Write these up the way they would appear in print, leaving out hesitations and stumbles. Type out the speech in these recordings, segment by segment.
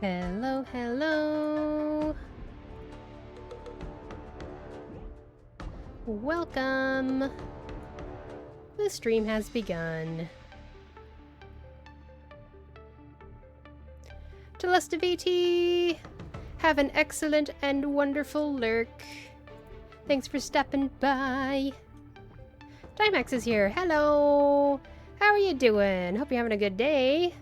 Hello, hello. Welcome. The stream has begun. Telustiviti, have an excellent and wonderful lurk. Thanks for stepping by. Timex is here. Hello. How are you doing? Hope you're having a good day.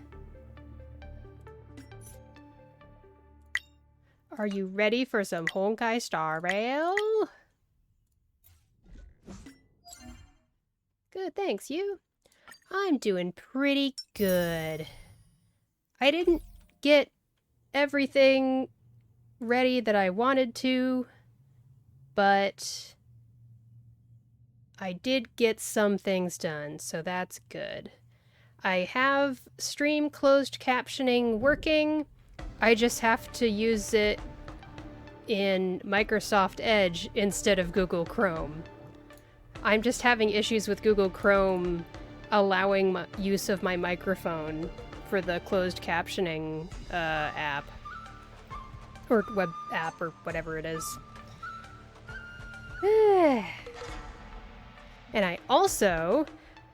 Are you ready for some Honkai Star Rail? Good, thanks. You? I'm doing pretty good. I didn't get everything ready that I wanted to, but I did get some things done, so that's good. I have stream closed captioning working. I just have to use it in Microsoft Edge instead of Google Chrome. I'm just having issues with Google Chrome allowing use of my microphone for the closed captioning app. Or web app, or whatever it is. And I also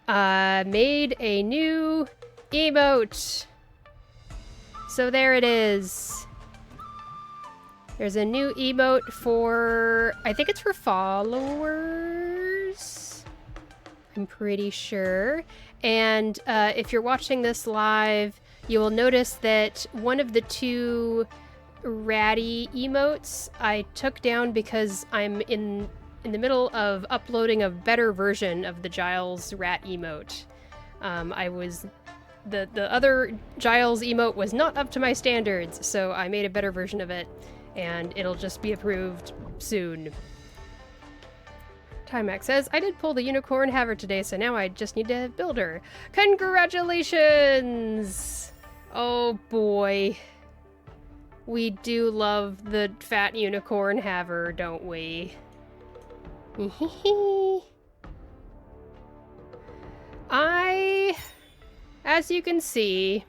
made a new emote. So there it is. There's a new emote for, I think it's for followers. I'm pretty sure. And if you're watching this live, you will notice that one of the two ratty emotes I took down because I'm in the middle of uploading a better version of the Giles rat emote. The other Giles emote was not up to my standards, so I made a better version of it, and it'll just be approved soon. Timex says, I did pull the unicorn haver today, so now I just need to build her. Congratulations! Oh boy. We do love the fat unicorn haver, don't we? As you can see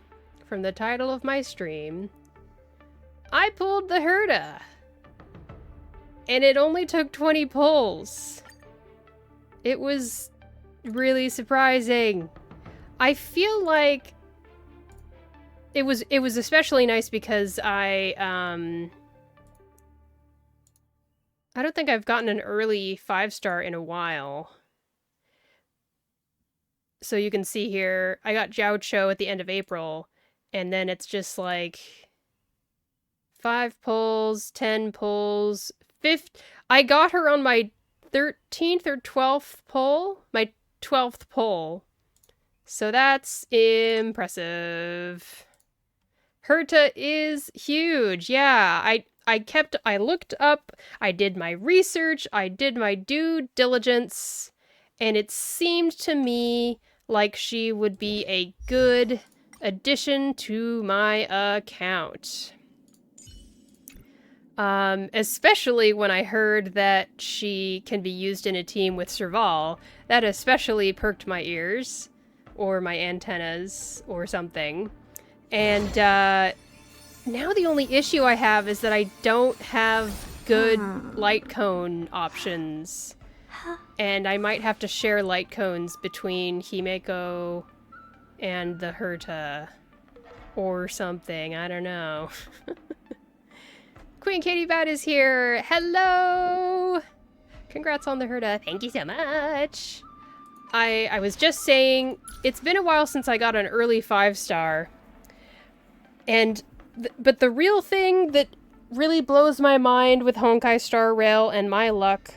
from the title of my stream, I pulled the Herta. And it only took 20 pulls. It was really surprising. I feel like it was especially nice because I don't think I've gotten an early 5-star in a while. So you can see here, I got Jiao Cho at the end of April, and then it's just like 5 pulls, 10 pulls, 5th. I got her on my 13th or 12th pull, my 12th pull. So that's impressive. Herta is huge. Yeah, I looked up, I did my research, I did my due diligence, and it seemed to me like she would be a good addition to my account. Especially when I heard that she can be used in a team with Serval. That especially perked my ears, or my antennas, or something. And now the only issue I have is that I don't have good light cone options. And I might have to share light cones between Himeko and the Herta. Or something, I don't know. Queen Katie Bat is here! Hello! Congrats on the Herta. Thank you so much! I was just saying, it's been a while since I got an early 5-star. And, but the real thing that really blows my mind with Honkai Star Rail and my luck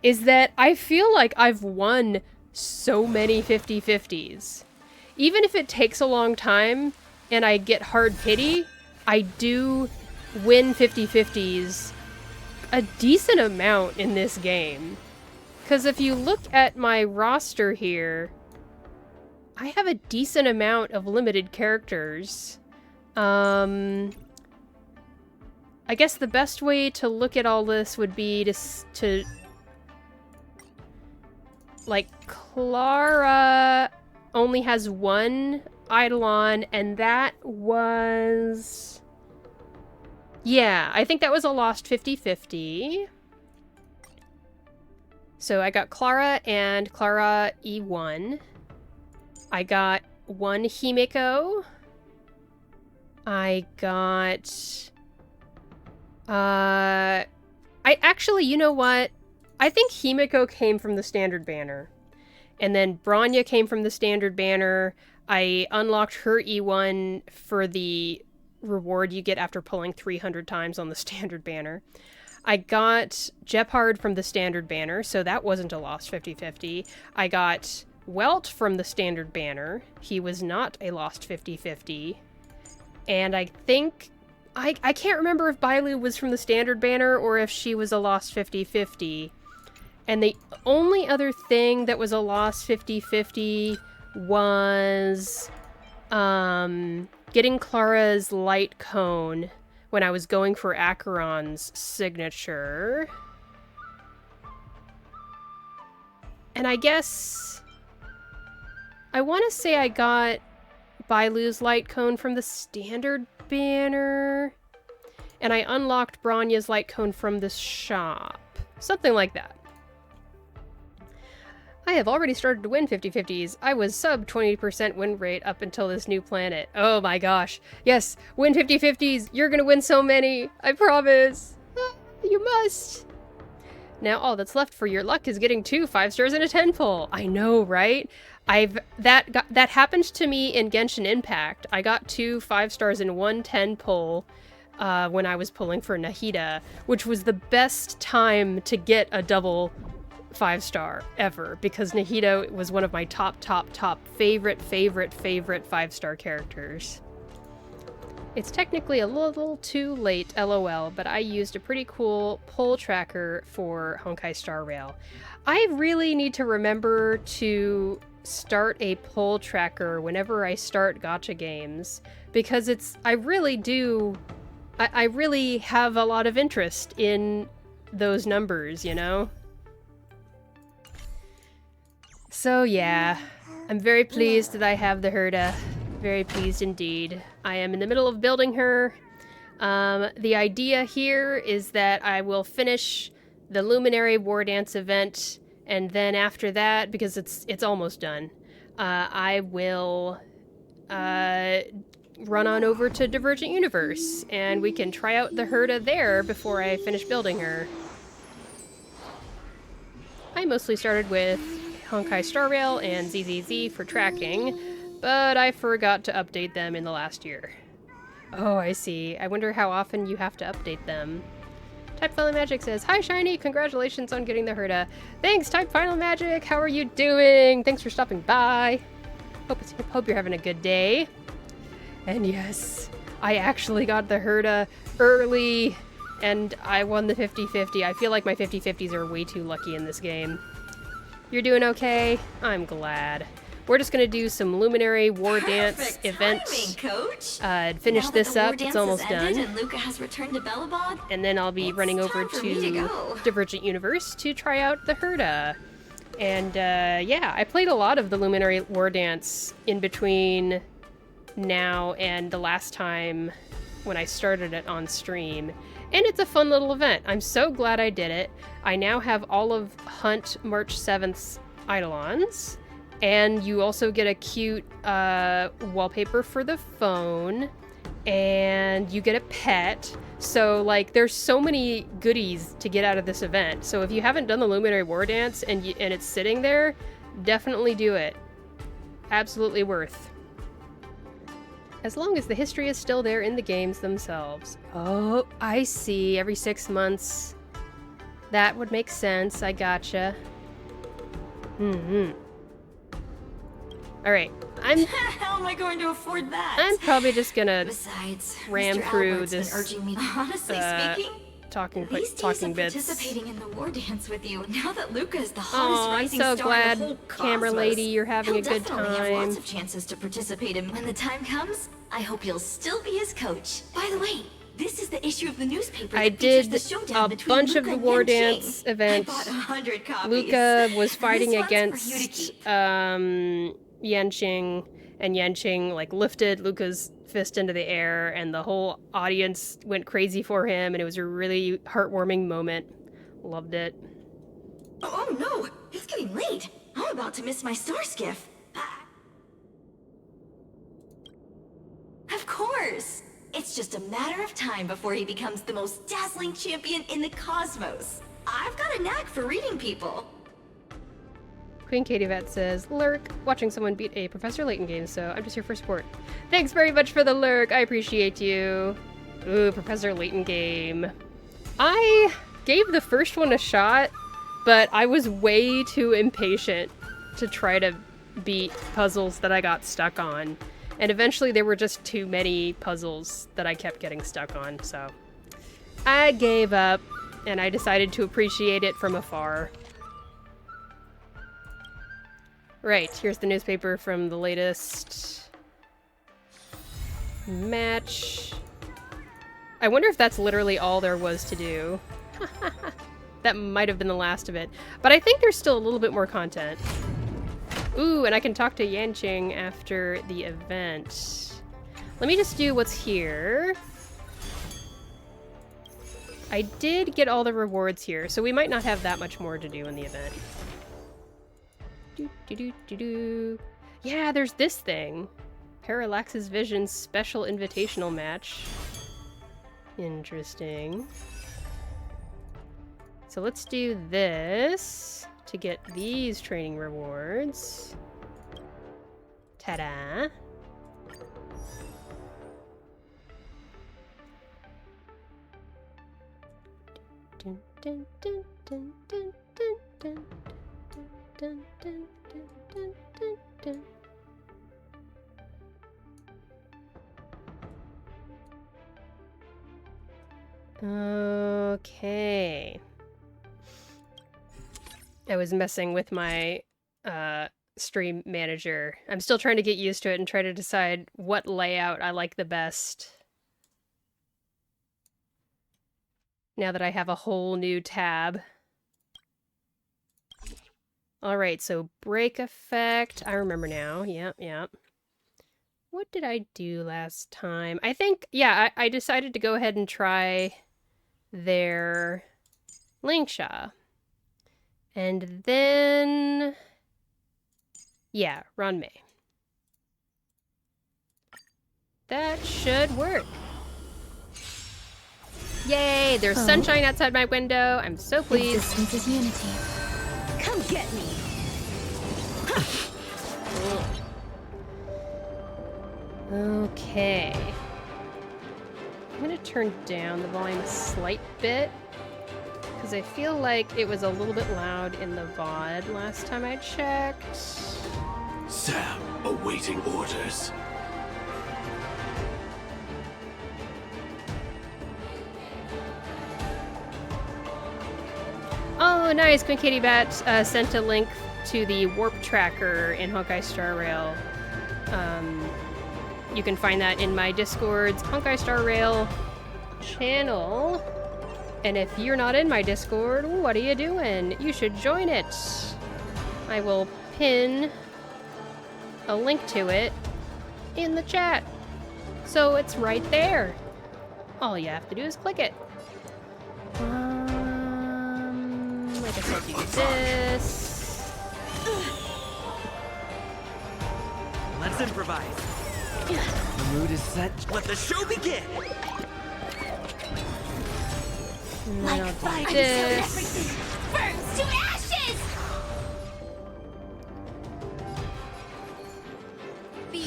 is that I feel like I've won so many 50-50s. Even if it takes a long time and I get hard pity, I do win 50-50s a decent amount in this game. Because if you look at my roster here, I have a decent amount of limited characters. I guess the best way to look at all this would be to like, Clara only has one Eidolon, and that was... Yeah, I think that was a lost 50-50. So I got Clara and Clara E1. I got one Himeko. I got... I actually, you know what? I think Himeko came from the standard banner. And then Bronya came from the standard banner. I unlocked her E1 for the reward you get after pulling 300 times on the standard banner. I got Jephard from the standard banner, so that wasn't a lost 50-50. I got Welt from the standard banner. He was not a lost 50-50. And I think... I can't remember if Bailu was from the standard banner or if she was a lost 50-50. And the only other thing that was a lost 50-50 was getting Clara's light cone when I was going for Acheron's signature. And I guess I want to say I got Bailu's light cone from the standard banner, and I unlocked Bronya's light cone from the shop. Something like that. I have already started to win 50-50s. I was sub 20% win rate up until this new planet. Oh my gosh. Yes, win 50-50s. You're gonna win so many. I promise. You must. Now all that's left for your luck is getting 2 5 stars and a 10 pull. I know, right? That happened to me in Genshin Impact. I got 2 5 stars and 1 10 pull when I was pulling for Nahida, which was the best time to get a double 5-star ever, because Nahida was one of my top favorite 5-star characters. It's technically a little too late, LOL, but I used a pretty cool pull tracker for Honkai Star Rail. I really need to remember to start a pull tracker whenever I start gacha games, because I really have a lot of interest in those numbers, you know? So yeah, I'm very pleased that I have the Herta. Very pleased indeed. I am in the middle of building her. The idea here is that I will finish the Luminary Wardance event, and then after that, because it's almost done, I will run on over to Divergent Universe, and we can try out the Herta there before I finish building her. I mostly started with Honkai Star Rail and ZZZ for tracking, but I forgot to update them in the last year. Oh, I see. I wonder how often you have to update them. Type Final Magic says, "Hi Shiny, congratulations on getting the Herta." Thanks, Type Final Magic. How are you doing? Thanks for stopping by. Hope you're having a good day. And yes, I actually got the Herta early, and I won the 50-50. I feel like my 50-50s are way too lucky in this game. You're doing okay? I'm glad. We're just gonna do some Luminary Wardance event. Finish this up. It's almost done. And Luca has returned to Belobog. And then I'll be running over to Divergent Universe to try out the Herta. And yeah, I played a lot of the Luminary Wardance in between now and the last time when I started it on stream. And it's a fun little event. I'm so glad I did it. I now have all of Hunt March 7th's Eidolons. And you also get a cute wallpaper for the phone. And you get a pet. So, like, there's so many goodies to get out of this event. So if you haven't done the Luminary Wardance and it's sitting there, definitely do it. Absolutely worth. As long as the history is still there in the games themselves. Oh, I see. Every 6 months. That would make sense. I gotcha. Alright. How am I going to afford that? I'm probably just gonna ram Mr. through Albert's this been urging me. Honestly speaking, talking bits. participating in the war dance with you. Now that Luca is the hottest Oh, I'm rising so star glad, in the whole camera cosmos, lady, you're having a good he'll definitely have lots time. of chances to participate in. When the time comes, I hope you'll still be his coach. By the way, this is the issue of the newspaper I that features did the showdown a between bunch of Luca the and war Yanqing. dance events. I bought 100 copies. Luca was fighting This one's for you to against keep. Yanqing, and Yanqing like lifted Luca's fist into the air, and the whole audience went crazy for him, and it was a really heartwarming moment. Loved it. Oh no! It's getting late! I'm about to miss my star skiff! Of course! It's just a matter of time before he becomes the most dazzling champion in the cosmos. I've got a knack for reading people. Queen Katie Vet says, "Lurk, watching someone beat a Professor Layton game, so I'm just here for support." Thanks very much for the lurk. I appreciate you. Ooh, Professor Layton game. I gave the first one a shot, but I was way too impatient to try to beat puzzles that I got stuck on. And eventually there were just too many puzzles that I kept getting stuck on, so I gave up, and I decided to appreciate it from afar. Right, here's the newspaper from the latest match. I wonder if that's literally all there was to do. That might have been the last of it. But I think there's still a little bit more content. Ooh, and I can talk to Yanqing after the event. Let me just do what's here. I did get all the rewards here, so we might not have that much more to do in the event. Yeah, there's this thing. Parallax's Vision's special invitational match. Interesting. So let's do this to get these training rewards. Ta-da! Dun, dun, dun, dun, dun, dun, dun, dun, dun, dun, dun, dun, dun. Okay. I was messing with my stream manager. I'm still trying to get used to it and try to decide what layout I like the best. Now that I have a whole new tab. Alright, so break effect. I remember now. Yep, yep. What did I do last time? I think, yeah, I decided to go ahead and try their Lingsha. And then... yeah, Ranmei. That should work. Yay, there's sunshine outside my window. I'm so pleased. Existence is unity. Come get me. Okay. I'm gonna turn down the volume a slight bit, because I feel like it was a little bit loud in the VOD last time I checked. Sam, awaiting orders. Oh, nice! Queen Katie Bat sent a link to the warp tracker in Honkai Star Rail. You can find that in my Discord's Honkai Star Rail channel. And if you're not in my Discord, what are you doing? You should join it. I will pin a link to it in the chat. So it's right there. All you have to do is click it. I guess I'll do this. Let's improvise. The mood is set. Let the show begin. And then Like I'll fire, do this. everything burns to ashes.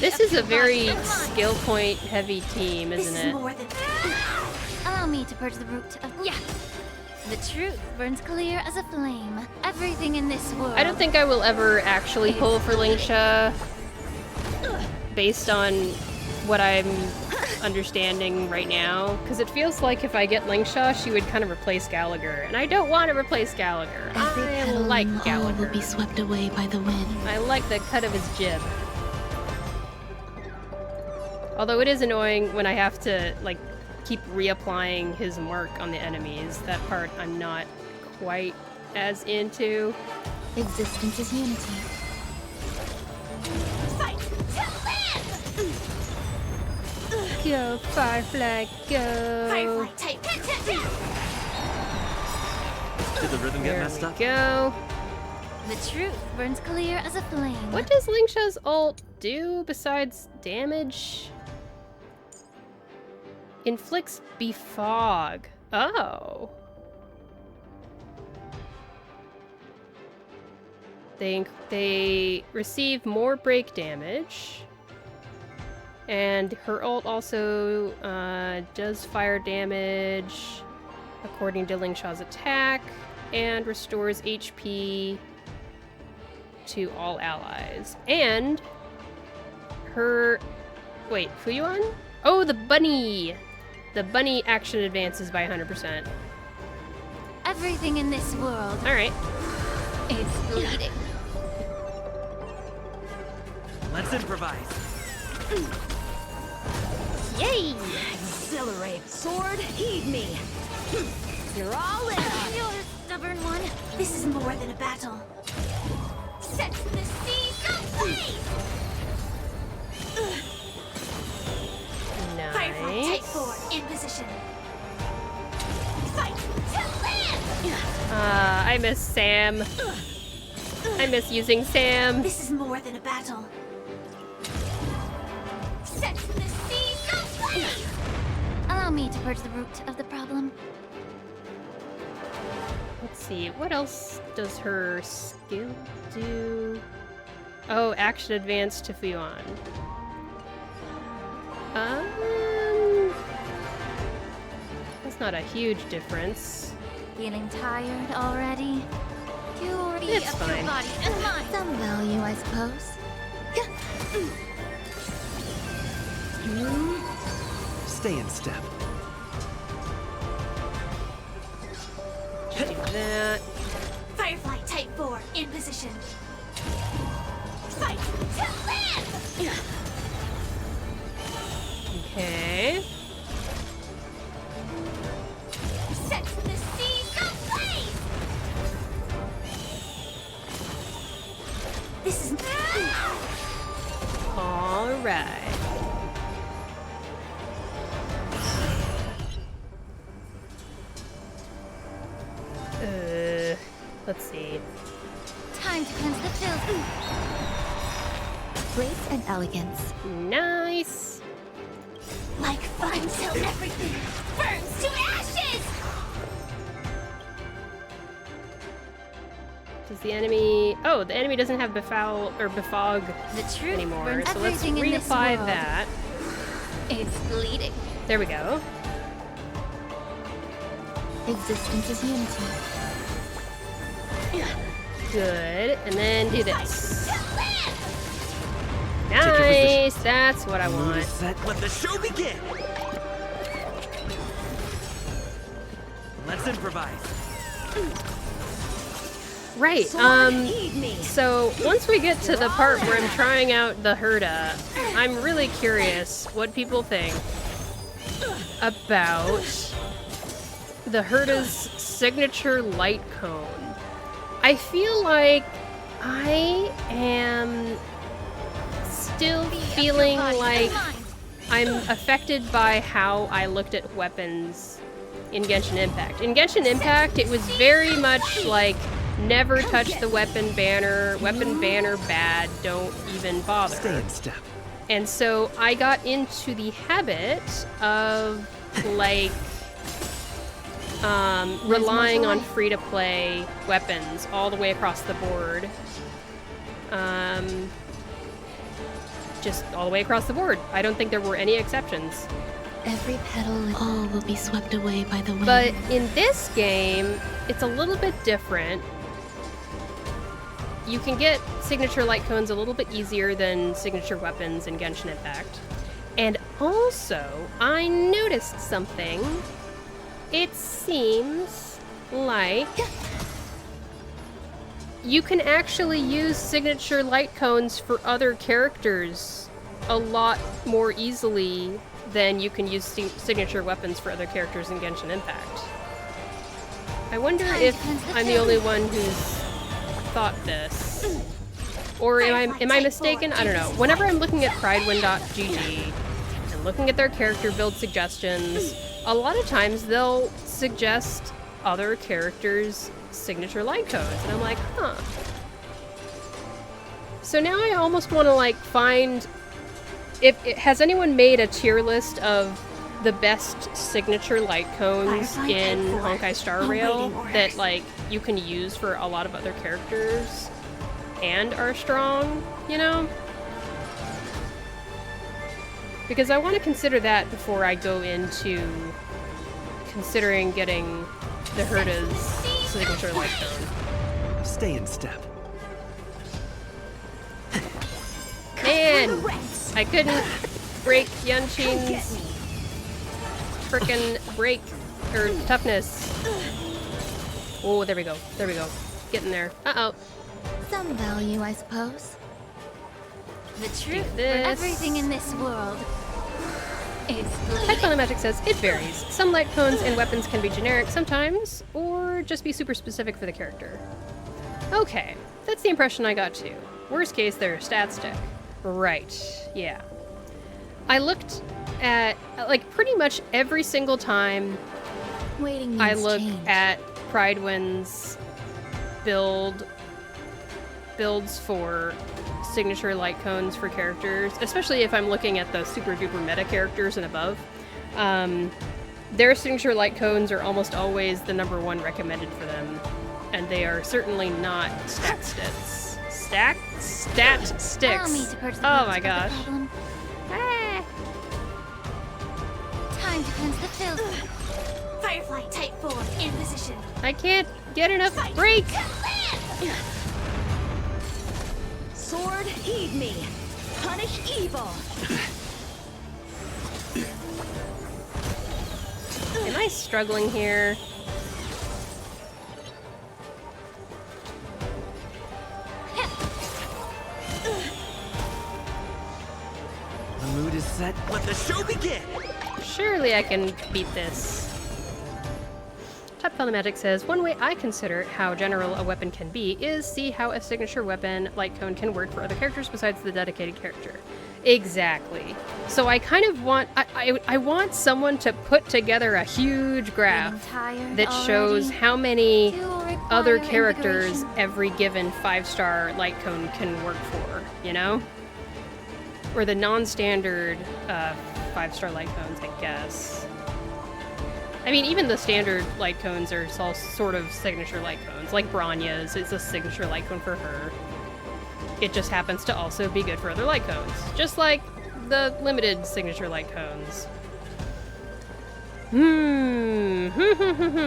This is a very skill point heavy team, This isn't is it? more than. Allow me to purge the root of... Yeah! The truth burns clear as a flame. Everything in this world... I don't think I will ever actually pull for Lingsha based on what I'm understanding right now, because it feels like if I get Lingsha, she would kind of replace Gallagher, and I don't want to replace Gallagher. I like All Gallagher. will be swept away by the wind. I like the cut of his jib. Although it is annoying when I have to, like, keep reapplying his mark on the enemies. That part I'm not quite as into. Existence is unity. Fight to live! Go, Firefly, go! Firefly type. Did the rhythm get There messed we up? go. The truth burns clear as a flame. What does Lingsha's ult do besides damage? Inflicts befog. Oh. They receive more break damage. And her ult also does fire damage according to Lingsha's attack and restores HP to all allies. And her... wait, Fuyuan? Oh, the bunny! The bunny action advances by 100%. Everything in this world Alright. is bleeding. Let's improvise. Yay! Exhilarate. Sword, heed me. You're all in. You're the stubborn one. This is more than a battle. Set the seas ablaze! Firefly, take Nice. 4, in position. Fight to live! I miss Sam. I miss using Sam. This is more than a battle. Set the seas ablaze! Allow me to purge the root of the problem. Let's see, what else does her skill do? Oh, action advance to Fuon. That's not a huge difference. Feeling tired already? Fury It's of your fine. body and mind. Some value, I suppose. Stay in step. Do that. Firefly Type 4 in position. Fight to live! Okay. Set the seas ablaze! This is... Alright. Let's see. Time to cleanse the filth. Grace and elegance. Nice. Like fun till everything burns to ashes! Does the enemy... Oh, the enemy doesn't have befoul or befog The truth anymore. burns So let's everything in this reapply world. that. It's bleeding. There we go. Existence is unity. Good. And then do this. To live! your position. Nice. That's what I The mood want. is set. Let the show begin. Let's improvise. Right. So once we get to the part where I'm trying out the Herta, I'm really curious what people think about the Herta's signature light cone. I feel like I am still feeling like I'm affected by how I looked at weapons in Genshin Impact. In Genshin Impact, it was very much like never touch the weapon banner bad, don't even bother. Stay in step. And so I got into the habit of like relying on free-to-play weapons all the way across the board. Just all the way across the board. I don't think there were any exceptions. Every petal, all will be swept away by the wind. But in this game, it's a little bit different. You can get signature light cones a little bit easier than signature weapons in Genshin Impact. And also, I noticed something. It seems like you can actually use signature light cones for other characters a lot more easily than you can use signature weapons for other characters in Genshin Impact. I wonder if I'm the only one who's thought this. Or am I mistaken? I don't know. Whenever I'm looking at pridewind.gg and looking at their character build suggestions, a lot of times they'll suggest other characters' signature light codes, and I'm like, huh. So now I almost want to like find if has anyone made a tier list of the best signature light cones Firefly in Type 4. Honkai Star Awaiting Rail orders. that like you can use for a lot of other characters and are strong, you know? Because I want to consider that before I go into considering getting the Herta's signature light cone. Stay in step. Man, I couldn't break Yunshin's frickin' break or toughness. Oh, there we go. There we go. Getting there. Uh-oh. Some value, I suppose. The truth for this. everything in this world is bleeding. Headphone Magic says it varies. Some light cones and weapons can be generic sometimes, or just be super specific for the character. Okay, that's the impression I got too. Worst case, they're a stat stick. Right, yeah. I looked at, like, pretty much every single time Waiting means I look change. at Pridewind's builds for signature light cones for characters, especially if I'm looking at the super duper meta characters and above. Their signature light cones are almost always the #1 recommended for them. and they are certainly not stat sticks. Stat sticks. Allow me to purge the Oh root my of the gosh. problem. Ah. Time to cleanse the filth. Firefly type form in position. I can't get enough break. Sword, heed me. Punish evil. Am I struggling here? The mood is set. Let the show begin! Surely I can beat this. Top Fellow Magic says, one way I consider how general a weapon can be is see how a signature weapon like Cone can work for other characters besides the dedicated character. Exactly. So I kind of want, I want someone to put together a huge graph that shows how many other characters every given 5-star light cone can work for, you know? Or the non-standard 5-star light cones, I guess. I mean, even the standard light cones are all sort of signature light cones. Like Bronya's is a signature light cone for her. It just happens to also be good for other light cones. Just like the limited signature light cones.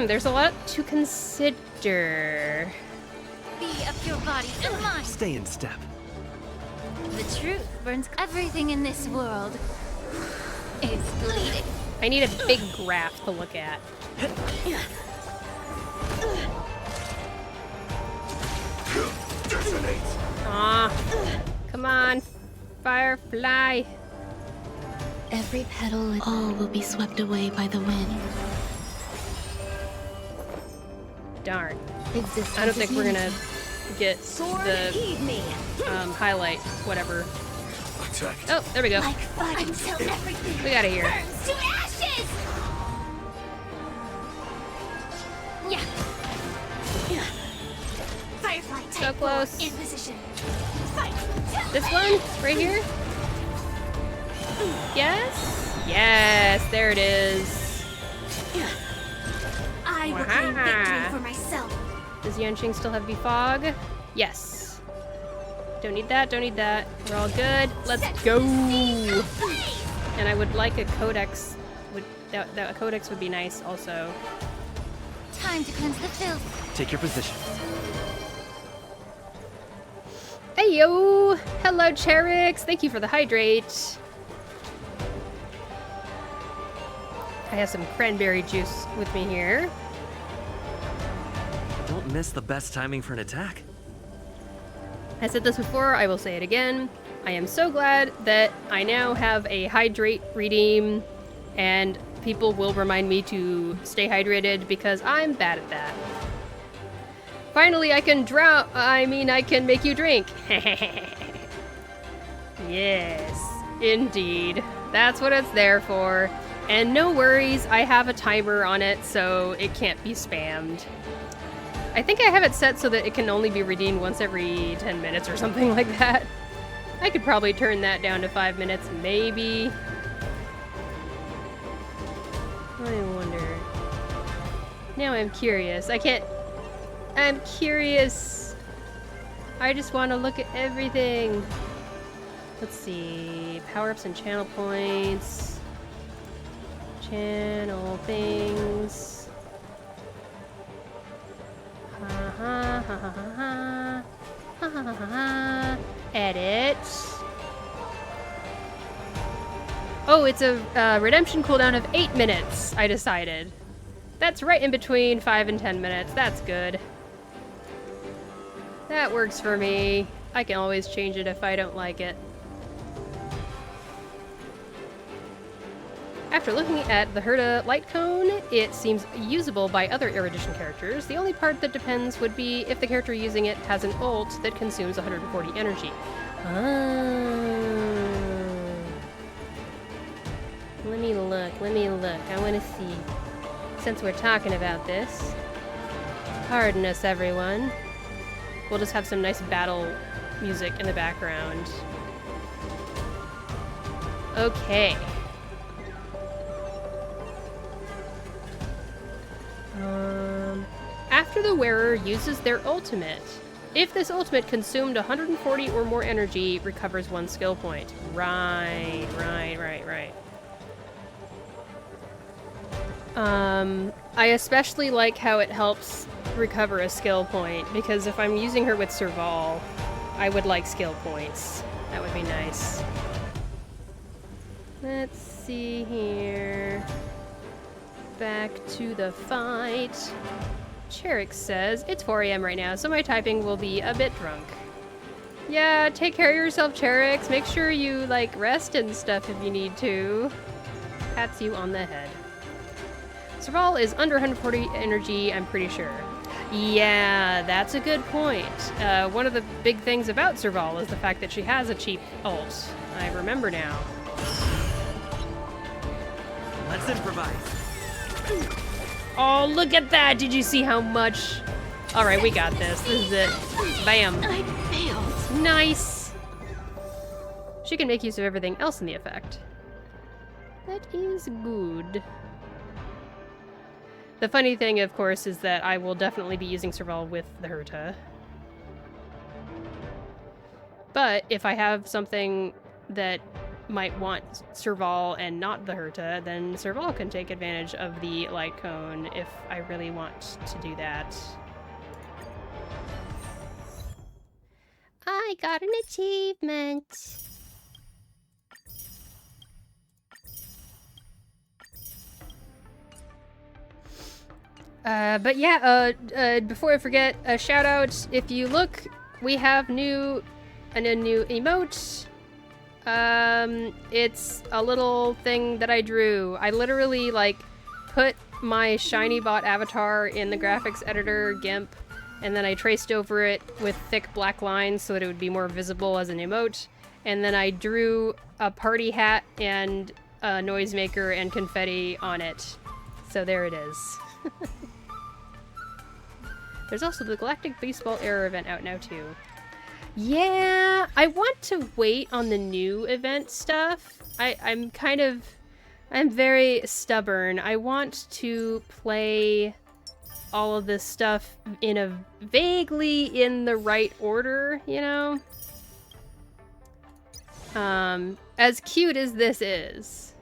There's a lot to consider. Be of your body and mind. Stay in step. The truth burns. Everything in this world is bleeding. I need a big graph to look at. Detonate! Aw. Come on, Firefly. Every petal and all will be swept away by the wind. Darn. Existence I don't think is we're mean. gonna get Sword, the heed me. highlight, whatever. Attack! Oh, there we go. Like fire until everything We got it here. burns to ashes. Yeah. Firefly So type close. form in position. Fight. This one, right here. Yes. Yes, there it is. I will claim Waha. victory for myself. Does Yanqing still have Befog? Yes. Don't need that, don't need that. We're all good. Let's go. And I would like a codex. That codex would be nice also. Time to cleanse the filth. Take your position. Hey yo! Hello Cherix! Thank you for the hydrate. I have some cranberry juice with me here. Don't miss the best timing for an attack. I said this before, I will say it again. I am so glad that I now have a hydrate redeem, and people will remind me to stay hydrated because I'm bad at that. Finally, I can I can make you drink. Yes, indeed. That's what it's there for. And no worries, I have a timer on it, so it can't be spammed. I think I have it set so that it can only be redeemed once every 10 minutes or something like that. I could probably turn that down to 5 minutes, maybe. I wonder. Now I'm curious. I'm curious. I just want to look at everything. Let's see. Power-ups and channel points. Channel things. Ha ha ha ha ha ha ha ha ha. Edit. Oh, it's a redemption cooldown of 8 minutes, I decided. That's right in between 5 and 10 minutes. That's good. That works for me. I can always change it if I don't like it. After looking at the Herta light cone, it seems usable by other Erudition characters. The only part that depends would be if the character using it has an ult that consumes 140 energy. Let me look. I want to see. Since we're talking about this. Pardon us, everyone. We'll just have some nice battle music in the background. Okay. After after the wearer uses their ultimate. If this ultimate consumed 140 or more energy, recovers 1 skill point. Right. I especially like how it helps recover a skill point, because if I'm using her with Serval, I would like skill points. That would be nice. Let's see here. Back to the fight. Cherik says, it's 4 AM right now, so my typing will be a bit drunk. Yeah, take care of yourself, Cherik. Make sure you, like, rest and stuff if you need to. Pats you on the head. Serval is under 140 energy, I'm pretty sure. Yeah, that's a good point. One of the big things about Serval is the fact that she has a cheap ult. I remember now. Let's improvise. Oh, look at that! Did you see how much? Alright, we got this. This is it. Bam. I failed. Nice! She can make use of everything else in the effect. That is good. The funny thing, of course, is that I will definitely be using Serval with the Herta. But if I have something that might want Serval and not the Herta, then Serval can take advantage of the light cone if I really want to do that. I got an achievement! But yeah, before I forget, a shout out, if you look, we have a new emote. It's a little thing that I drew. I literally, like, put my shiny bot avatar in the graphics editor, GIMP, and then I traced over it with thick black lines so that it would be more visible as an emote, and then I drew a party hat and a noisemaker and confetti on it. So there it is. There's also the Galactic Baseball Era event out now, too. Yeah, I want to wait on the new event stuff. I'm very stubborn. I want to play all of this stuff in a vaguely in the right order, you know? As cute as this is,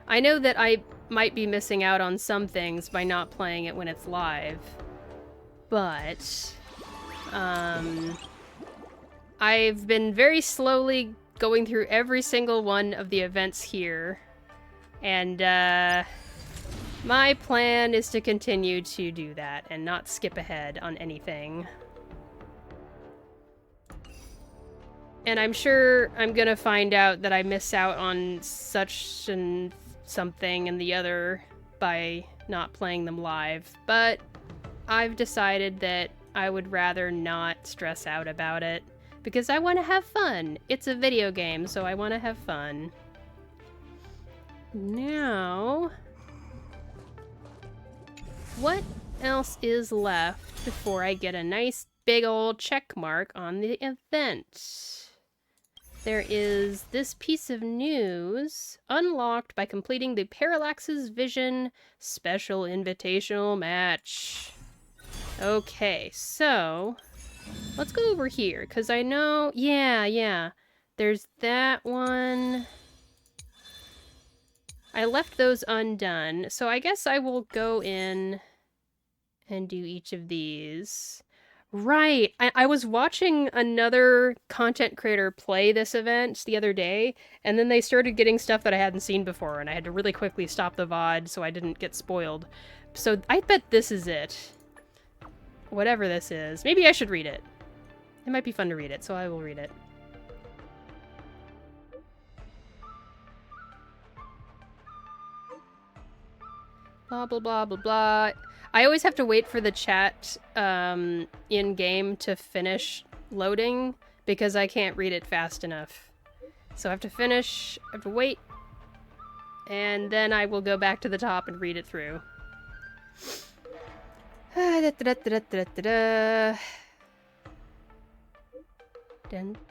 I know that I might be missing out on some things by not playing it when it's live, but, I've been very slowly going through every single one of the events here, and my plan is to continue to do that and not skip ahead on anything. And I'm sure I'm gonna find out that I miss out on such and something and the other by not playing them live, but I've decided that I would rather not stress out about it. Because I want to have fun. It's a video game, so I want to have fun. Now, what else is left before I get a nice big old check mark on the event? There is this piece of news, unlocked by completing the Parallax's Vision Special Invitational Match. Okay, so let's go over here, because I know, yeah, there's that one. I left those undone, so I guess I will go in and do each of these. Right, I was watching another content creator play this event the other day, and then they started getting stuff that I hadn't seen before, and I had to really quickly stop the VOD so I didn't get spoiled. So I bet this is it. Whatever this is. Maybe I should read it. It might be fun to read it, so I will read it. Blah, blah, blah, blah, blah. I always have to wait for the chat in-game to finish loading because I can't read it fast enough. So I have to finish, I have to wait, and then I will go back to the top and read it through. Dun,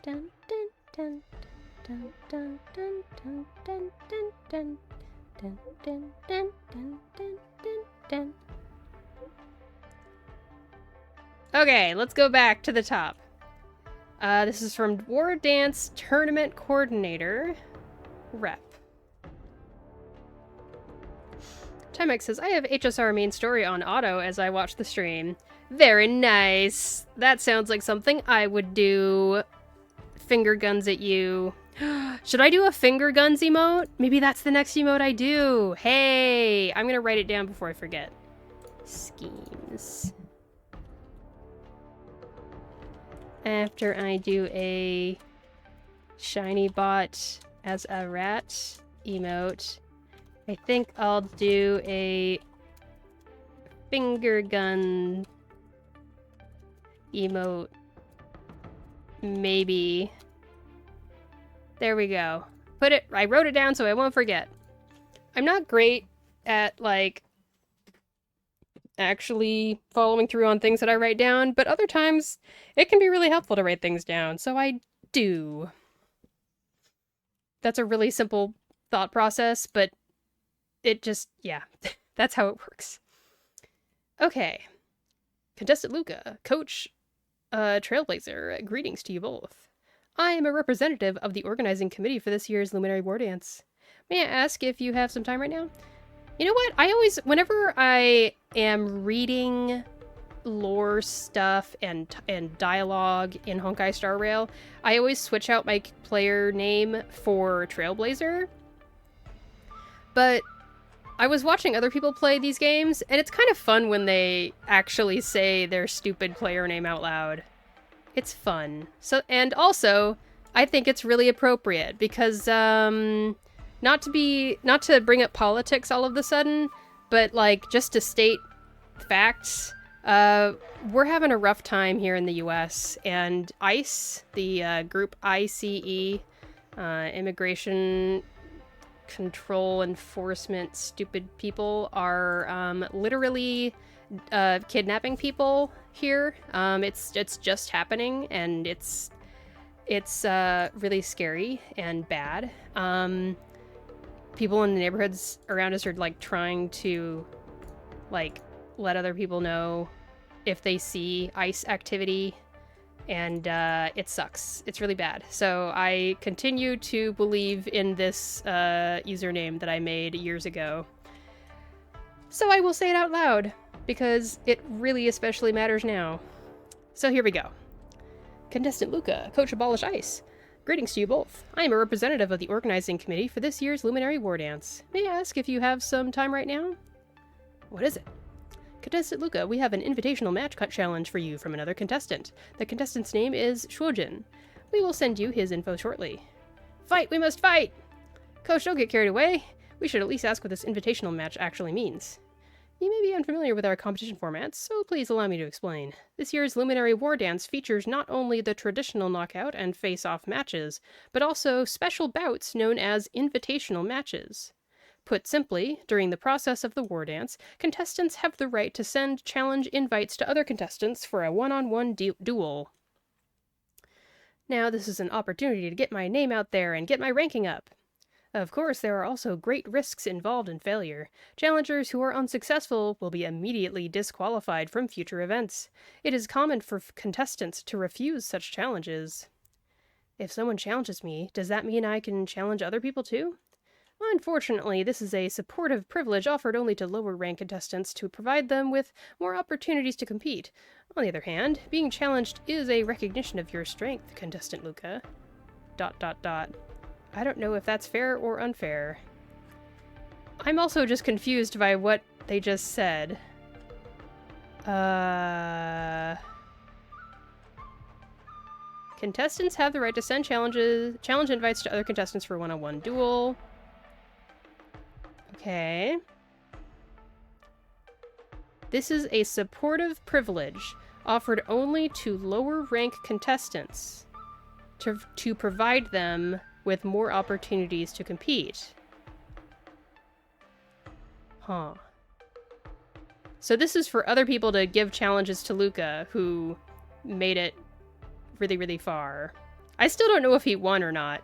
dun, dun, dun, dun, dun, dun, dun, dun, dun, dun, dun, dun, dun, dun, dun, dun, dun. Okay, let's go back to the top. This is from Wardance Tournament Coordinator, Rep. Timex says, I have HSR main story on auto as I watch the stream. Very nice. That sounds like something I would do. Finger guns at you. Should I do a finger guns emote? Maybe that's the next emote I do. Hey, I'm gonna write it down before I forget. Schemes. After I do a shiny bot as a rat emote, I think I'll do a finger gun emote. Maybe. There we go. I wrote it down so I won't forget. I'm not great at, like, actually following through on things that I write down, but other times it can be really helpful to write things down, so I do. That's a really simple thought process, but it just, yeah, that's how it works. Okay. Contestant Luca, Coach Trailblazer, greetings to you both. I am a representative of the organizing committee for this year's Luminary Wardance. May I ask if you have some time right now? You know what? I always, whenever I am reading lore stuff and dialogue in Honkai Star Rail, I always switch out my player name for Trailblazer. But I was watching other people play these games, and it's kind of fun when they actually say their stupid player name out loud. It's fun. So, and also, I think it's really appropriate because, not to bring up politics all of a sudden, but like just to state facts, we're having a rough time here in the US, and ICE, the group ICE, Immigration Control Enforcement stupid people, are literally kidnapping people here. It's just happening, and it's really scary and bad. People in the neighborhoods around us are like trying to like let other people know if they see ICE activity, and it sucks. It's really bad. So I continue to believe in this username that I made years ago. So I will say it out loud because it really especially matters now. So here we go. Contestant Luca, Coach Abolish ICE. Greetings to you both. I am a representative of the organizing committee for this year's Luminary Wardance. May I ask if you have some time right now? What is it? Contestant Luca, we have an invitational match cut challenge for you from another contestant. The contestant's name is Shuojin. We will send you his info shortly. Fight! We must fight! Coach, don't get carried away. We should at least ask what this invitational match actually means. You may be unfamiliar with our competition formats, so please allow me to explain. This year's Luminary Wardance features not only the traditional knockout and face-off matches, but also special bouts known as invitational matches. Put simply, during the process of the Wardance, contestants have the right to send challenge invites to other contestants for a one-on-one duel. Now, this is an opportunity to get my name out there and get my ranking up. Of course, there are also great risks involved in failure. Challengers who are unsuccessful will be immediately disqualified from future events. It is common for contestants to refuse such challenges. If someone challenges me, does that mean I can challenge other people too? Unfortunately, this is a supportive privilege offered only to lower rank contestants to provide them with more opportunities to compete. On the other hand, being challenged is a recognition of your strength, Contestant Luca. ... I don't know if that's fair or unfair. I'm also just confused by what they just said. Contestants have the right to send challenge invites to other contestants for a one-on-one duel. Okay. This is a supportive privilege offered only to lower rank contestants to provide them with more opportunities to compete. Huh. So this is for other people to give challenges to Luca, who made it really, really far. I still don't know if he won or not.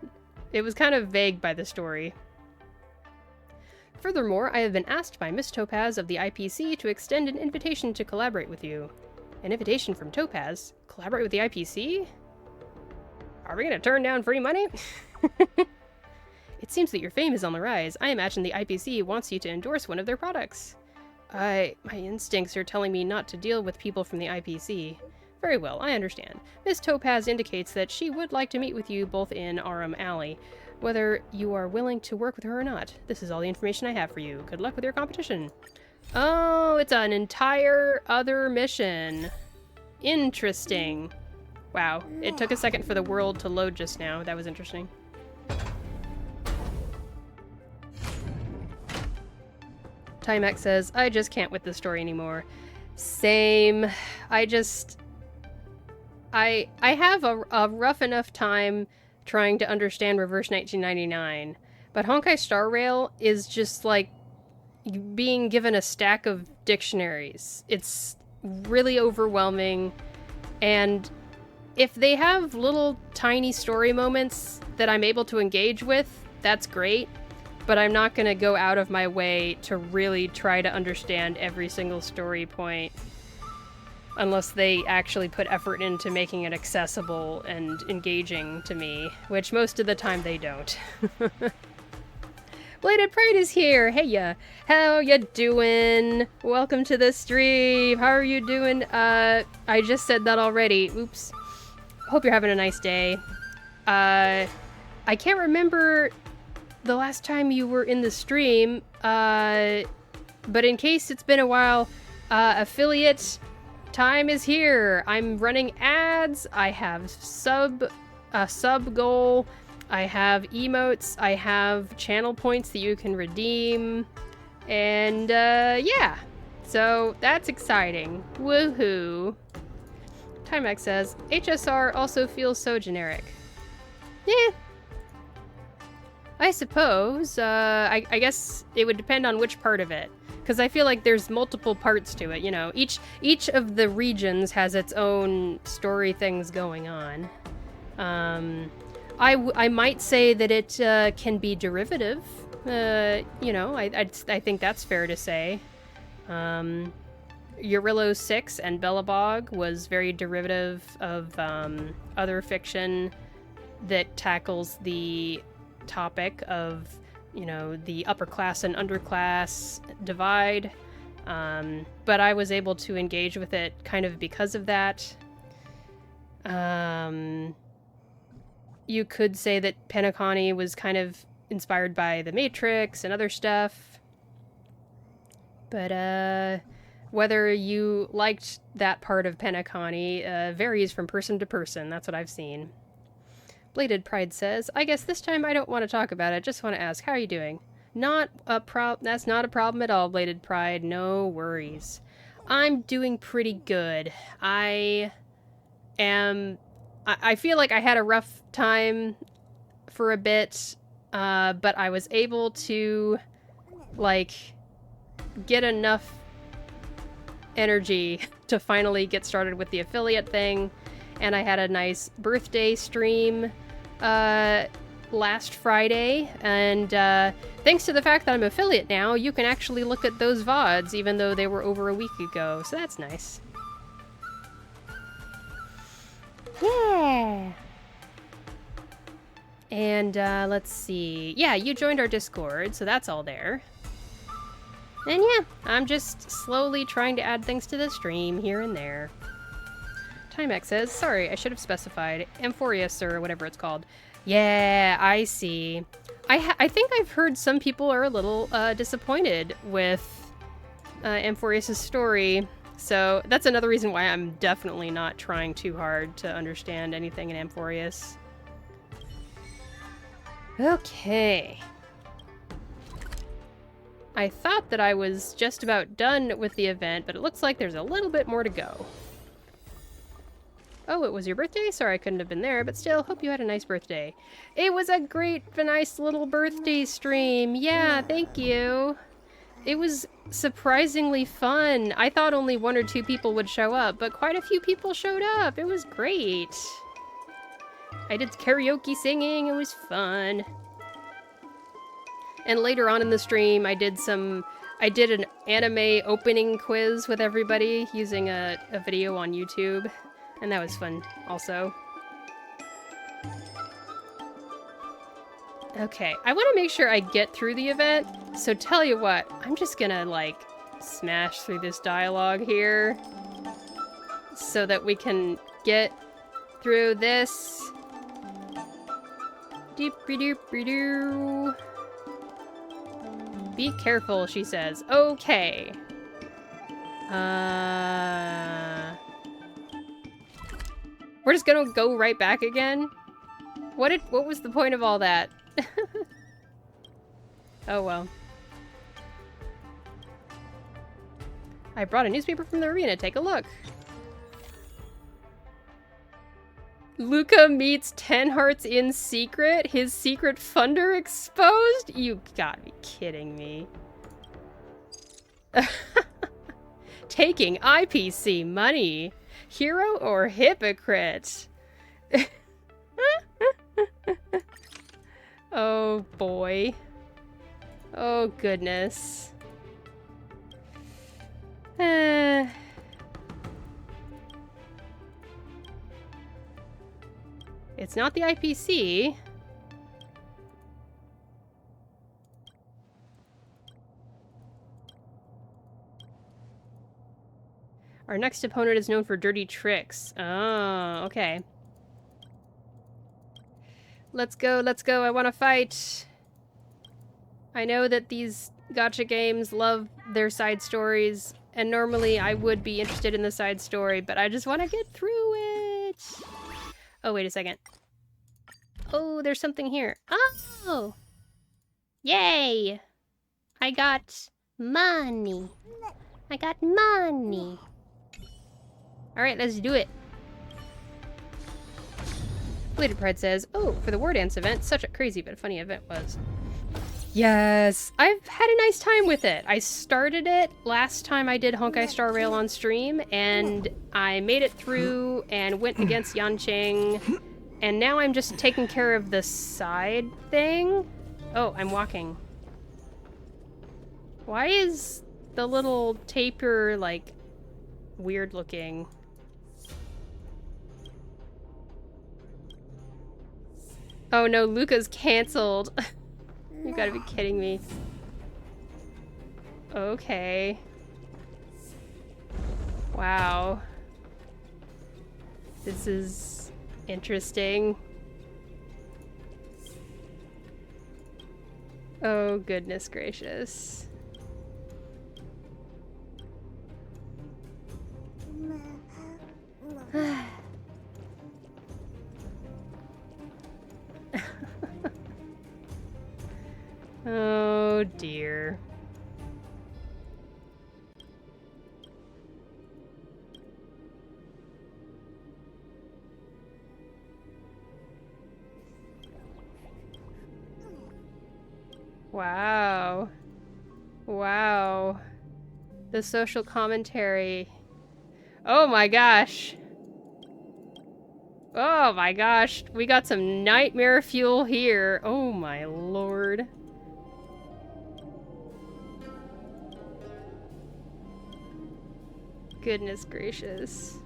It was kind of vague by the story. Furthermore, I have been asked by Miss Topaz of the IPC to extend an invitation to collaborate with you. An invitation from Topaz. Collaborate with the IPC? Are we gonna turn down free money? It seems that your fame is on the rise. I imagine the IPC wants you to endorse one of their products. My instincts are telling me not to deal with people from the IPC. Very well, I understand. Miss Topaz indicates that she would like to meet with you both in Arum Alley, whether you are willing to work with her or not. This is all the information I have for you. Good luck with your competition. Oh, it's an entire other mission. Interesting. Wow, it took a second for the world to load just now. That was interesting. Timex says, I just can't with this story anymore. Same. I have a rough enough time trying to understand Reverse 1999, but Honkai Star Rail is just like being given a stack of dictionaries. It's really overwhelming, and if they have little tiny story moments that I'm able to engage with, that's great, but I'm not going to go out of my way to really try to understand every single story point unless they actually put effort into making it accessible and engaging to me, which most of the time they don't. Bladed Pride is here! Hey ya! How ya doing? Welcome to the stream! How are you doing? I just said that already. Oops. Hope you're having a nice day. I can't remember the last time you were in the stream, but in case it's been a while, affiliate time is here. I'm running ads. I have sub goal. I have emotes. I have channel points that you can redeem. And, yeah. So, that's exciting. Woohoo. Timex says, HSR also feels so generic. Yeah. I suppose. I guess it would depend on which part of it. Because I feel like there's multiple parts to it, you know. Each of the regions has its own story things going on. I might say that it can be derivative. You know, I think that's fair to say. Eurillo 6 and Bellabog was very derivative of other fiction that tackles the topic of, you know, the upper class and underclass divide. But I was able to engage with it kind of because of that. You could say that Penacony was kind of inspired by The Matrix and other stuff. But, whether you liked that part of Penacony varies from person to person. That's what I've seen. Bladed Pride says, I guess this time I don't want to talk about it. Just want to ask, how are you doing? That's not a problem at all, Bladed Pride. No worries. I'm doing pretty good. I feel like I had a rough time for a bit, but I was able to, like, get enough energy to finally get started with the affiliate thing, and I had a nice birthday stream last Friday, and thanks to the fact that I'm affiliate now, you can actually look at those VODs even though they were over a week ago, so that's nice. Yeah! And let's see. Yeah, you joined our Discord, so that's all there. And yeah, I'm just slowly trying to add things to the stream here and there. Timex says, sorry, I should have specified. Amphorius, or whatever it's called. Yeah, I see. I think I've heard some people are a little disappointed with Amphorius' story. So that's another reason why I'm definitely not trying too hard to understand anything in Amphorius. Okay. I thought that I was just about done with the event, but it looks like there's a little bit more to go. Oh, it was your birthday? Sorry I couldn't have been there, but still, hope you had a nice birthday. It was a nice little birthday stream. Yeah, thank you. It was surprisingly fun. I thought only 1 or 2 people would show up, but quite a few people showed up. It was great. I did karaoke singing. It was fun. And later on in the stream, I did some I did an anime opening quiz with everybody using a video on YouTube, and that was fun also. Okay, I want to make sure I get through the event, so tell you what, I'm just gonna, like, smash through this dialogue here so that we can get through this. Doop-be-doop-be-doo. Be careful, she says. Okay. We're just gonna go right back again? What was the point of all that? Oh well. I brought a newspaper from the arena. Take a look. Luca meets 10 hearts in secret. His secret funder exposed? You gotta be kidding me. Taking IPC money. Hero or hypocrite? Oh boy. Oh goodness. It's not the IPC. Our next opponent is known for dirty tricks. Oh, okay. Let's go, I want to fight. I know that these gacha games love their side stories, and normally I would be interested in the side story, but I just want to get through it. Oh, wait a second. Oh, there's something here. Oh! Yay! I got money. I got money. Alright, let's do it. Bladed Pride says, oh, for the Wardance event, such a crazy but funny event was. Yes! I've had a nice time with it. I started it last time I did Honkai Star Rail on stream, and I made it through and went against Yanqing, and now I'm just taking care of the side thing. Oh, I'm walking. Why is the little taper, like, weird looking? Oh no, Luca's canceled. You gotta be kidding me. Okay. Wow. This is interesting. Oh, goodness gracious. Oh dear. Wow. Wow. The social commentary. Oh my gosh. Oh my gosh. We got some nightmare fuel here. Oh my lord. Goodness gracious.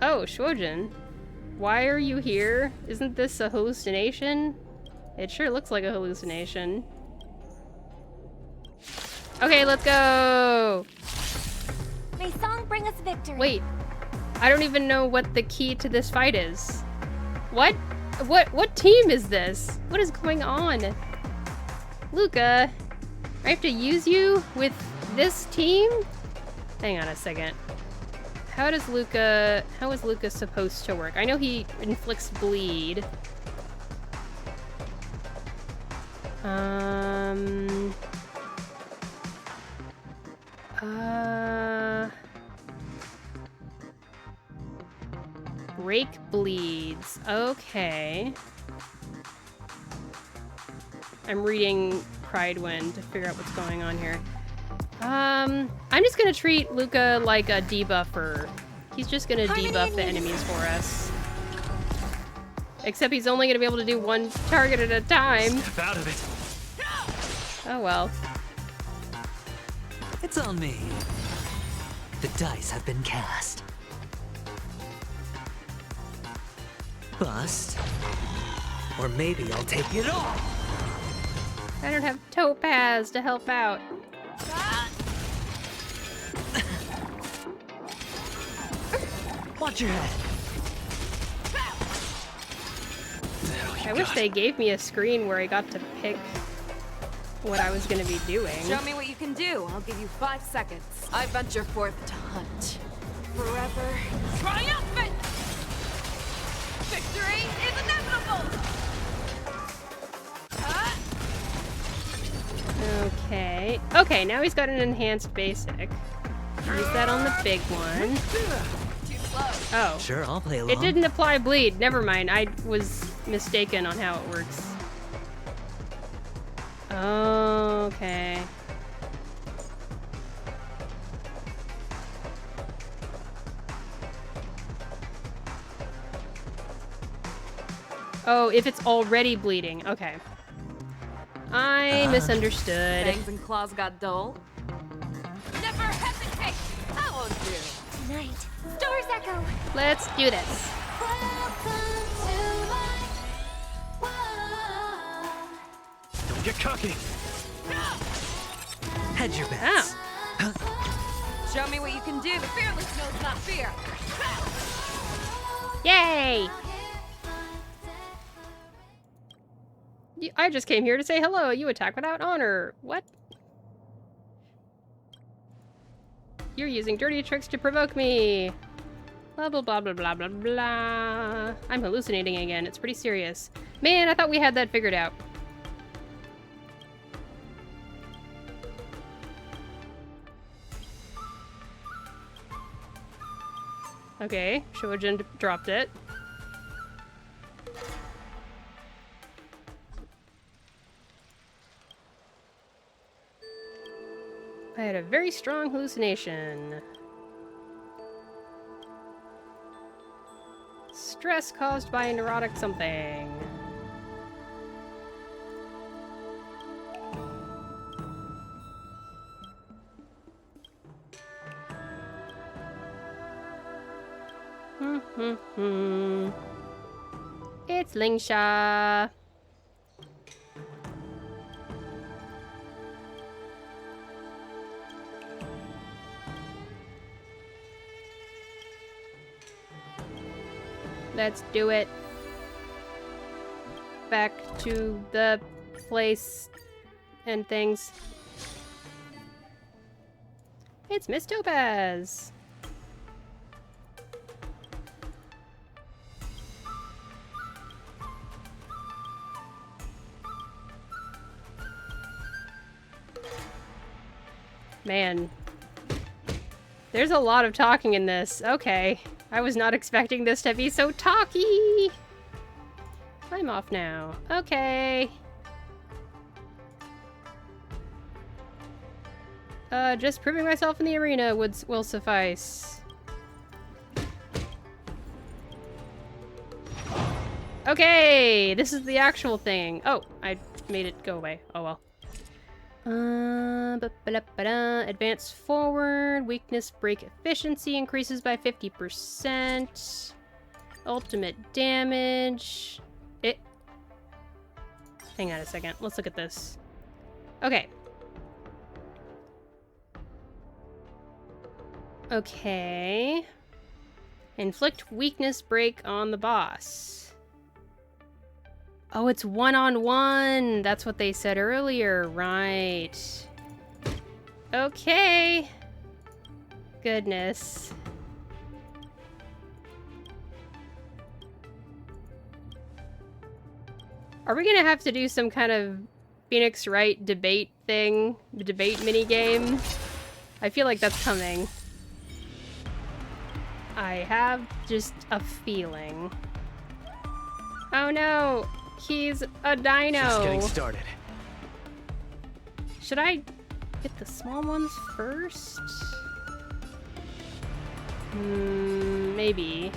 Oh, Shuojin. Why are you here? Isn't this a hallucination? It sure looks like a hallucination. Okay, let's go! May song bring us victory. Wait. I don't even know what the key to this fight is. What? What team is this? What is going on? Luca, I have to use you with this team? Hang on a second. How is Luca supposed to work? I know he inflicts bleed. Break bleeds. Okay. I'm reading Pridewind to figure out what's going on here. I'm just gonna treat Luca like a debuffer. He's just gonna debuff the enemies for us. Except he's only gonna be able to do one target at a time. Step out of it. Oh well. It's on me. The dice have been cast. Bust. Or maybe I'll take it all. I don't have Topaz to help out. Watch your head. I wish they gave me a screen where I got to pick what I was gonna be doing. Show me what you can do. I'll give you 5 seconds. I venture forth to hunt. Forever triumphant! Victory is inevitable! Okay. Okay, now he's got an enhanced basic. Use that on the big one. Too slow. Oh. Sure, I'll play along. It didn't apply bleed. Never mind. I was mistaken on how it works. Okay. Oh, if it's already bleeding. Okay. I misunderstood. Fangs and claws got dull. Never hesitate! I won't do. Tonight, doors echo. Let's do this. Don't get cocky. Hedge your bets. Show me what you can do. The fearless knows not fear. Yay! I just came here to say hello. You attack without honor. What? You're using dirty tricks to provoke me. Blah, blah, blah, blah, blah, blah, blah. I'm hallucinating again. It's pretty serious. Man, I thought we had that figured out. Okay, Shojin dropped it. I had a very strong hallucination. Stress caused by a neurotic something. It's Lingsha. Let's do it. Back to the place and things. It's Miss Topaz. Man. There's a lot of talking in this. Okay. I was not expecting this to be so talky. I'm off now. Okay. Just proving myself in the arena will suffice. Okay, this is the actual thing. Oh, I made it go away. Oh well. Advance forward. Weakness break efficiency increases by 50%. Ultimate damage. Hang on a second. Let's look at this. Okay. Okay. Inflict weakness break on the boss. Oh, it's one-on-one. That's what they said earlier. Right. Okay. Goodness. Are we gonna have to do some kind of Phoenix Wright debate thing? Debate minigame? I feel like that's coming. I have just a feeling. Oh no! He's a dino! Just getting started. Should I get the small ones first? Maybe.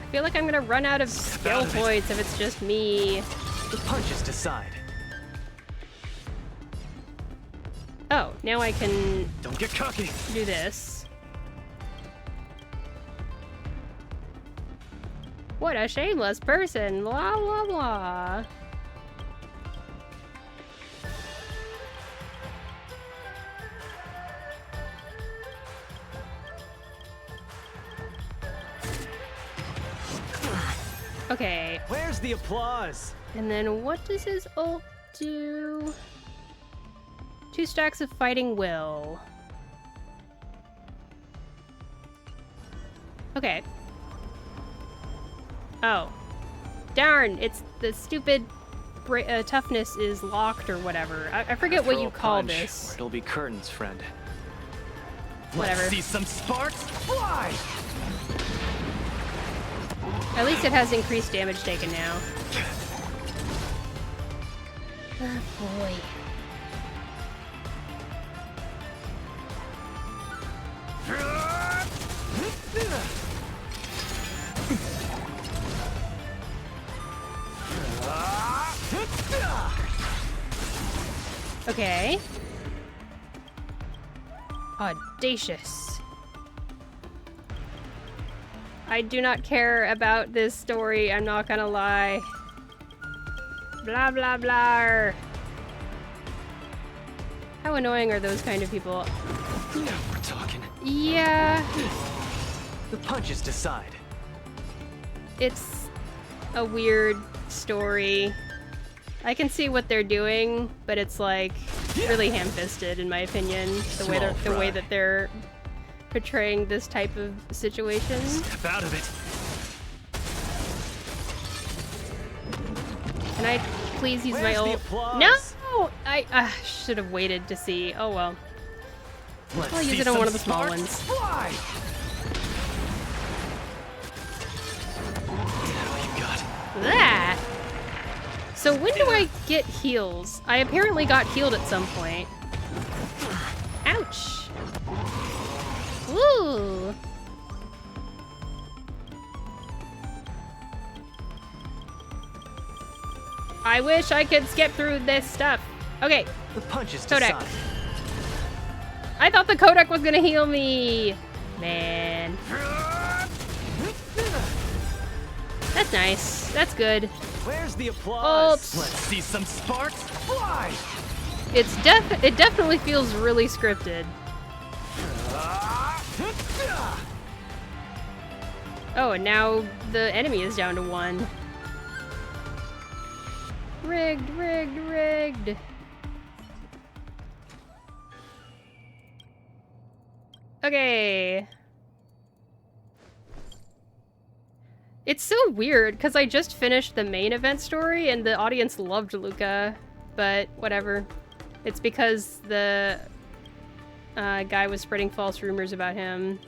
I feel like I'm gonna run out of skill points if it's just me. The punches decide. Oh, now I can Don't get cocky. do this. What a shameless person, blah blah blah. Okay, Where's the applause? and then what does his ult do? 2 stacks of fighting will. Okay. Oh. Darn, it's the stupid toughness is locked or whatever. I forget what Throw you a call punch, this. or it'll be curtains, friend. Whatever. Let's see some sparks fly! At least it has increased damage taken now. Oh boy. Okay. Audacious. I do not care about this story, I'm not gonna lie. Blah blah blah. How annoying are those kind of people? Now we're talking. Yeah, The punches decide. it's a weird story. I can see what they're doing, but it's like really ham-fisted in my opinion. The way Small fry. that they're portraying this type of situation. Step out of it. Can I please use my Where's the ult? applause? No! I should have waited to see. Oh well. Let's I'll use see it on some one of the small sparks ones. Fly! Now you got. That. So when do I get heals? I apparently got healed at some point. Ouch. Ooh. I wish I could skip through this stuff. Okay, The punches Kodak. decide. I thought the Kodak was gonna heal me. Man. That's nice. That's good. Where's the applause? Ult. Let's see some sparks fly! It definitely feels really scripted. Oh, and now the enemy is down to 1. Rigged, rigged, rigged. Okay. It's so weird, because I just finished the main event story and the audience loved Luca, but whatever. It's because the guy was spreading false rumors about him.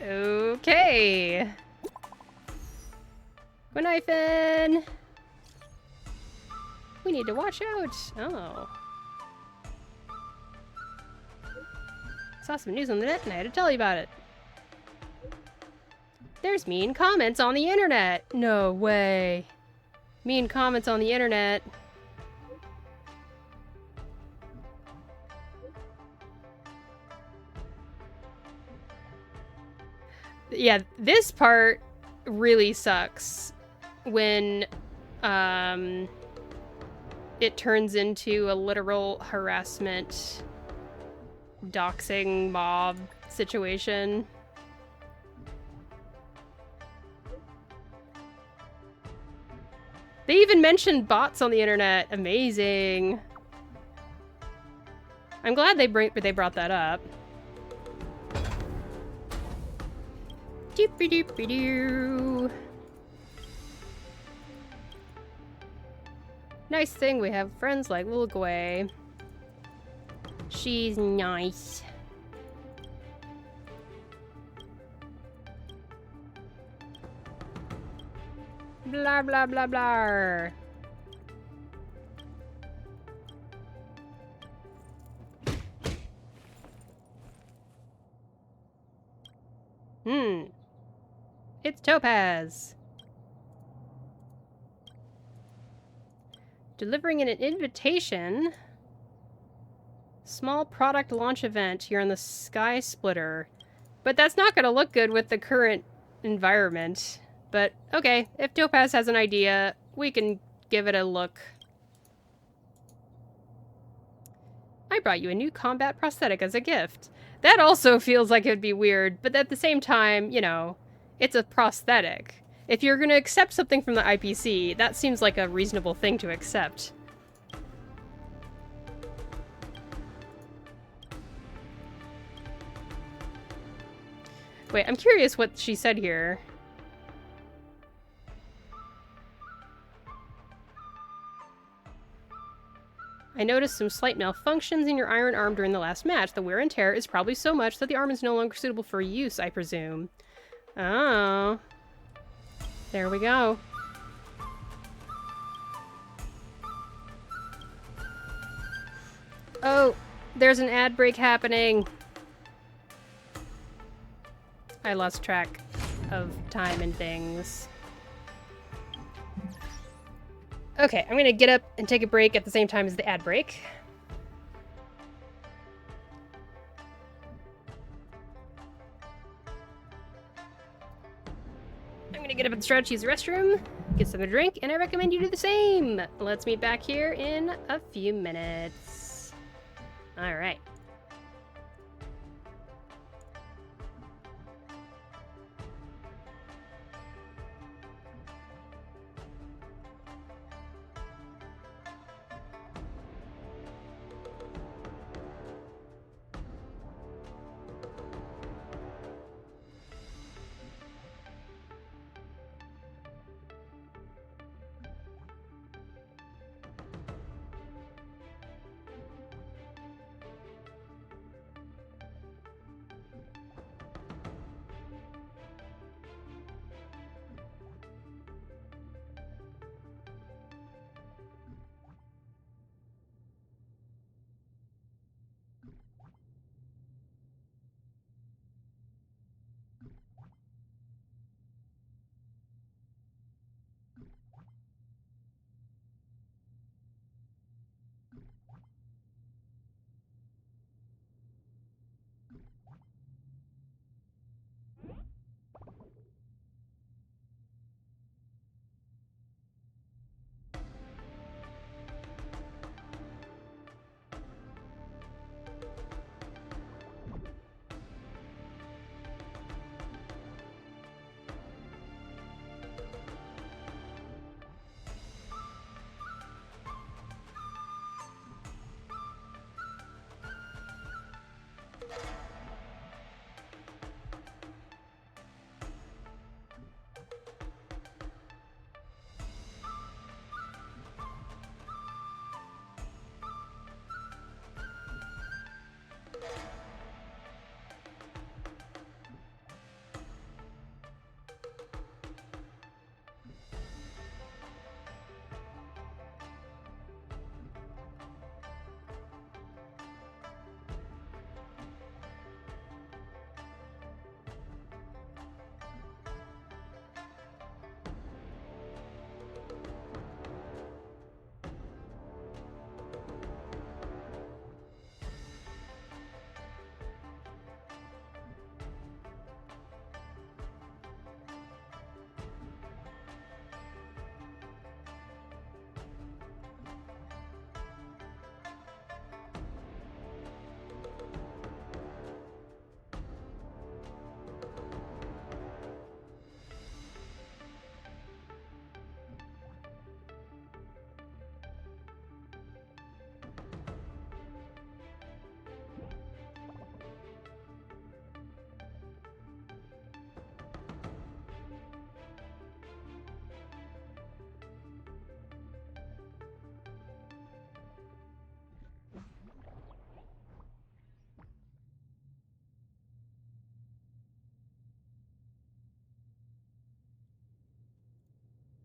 Okay. Quinifin! We need to watch out. Oh. Saw some news on the net and I had to tell you about it. There's mean comments on the internet. No way. Mean comments on the internet. Yeah, this part really sucks when it turns into a literal harassment, doxing mob situation. They even mentioned bots on the internet. Amazing. I'm glad they brought that up. Doopy-doopy-doo. Nice thing we have friends like Lilgway. She's nice. Blah blah blah blah. It's Topaz. Delivering an invitation. Small product launch event here on the Sky Splitter. But that's not going to look good with the current environment. But, okay, if Topaz has an idea, we can give it a look. I brought you a new combat prosthetic as a gift. That also feels like it would be weird, but at the same time, you know, it's a prosthetic. If you're going to accept something from the IPC, that seems like a reasonable thing to accept. Wait, I'm curious what she said here. I noticed some slight malfunctions in your iron arm during the last match. The wear and tear is probably so much that the arm is no longer suitable for use, I presume. Oh. There we go. Oh, there's an ad break happening. I lost track of time and things. Okay, I'm gonna get up and take a break at the same time as the ad break. I'm gonna get up and stretch, use the restroom, get something to drink, and I recommend you do the same. Let's meet back here in a few minutes. All right.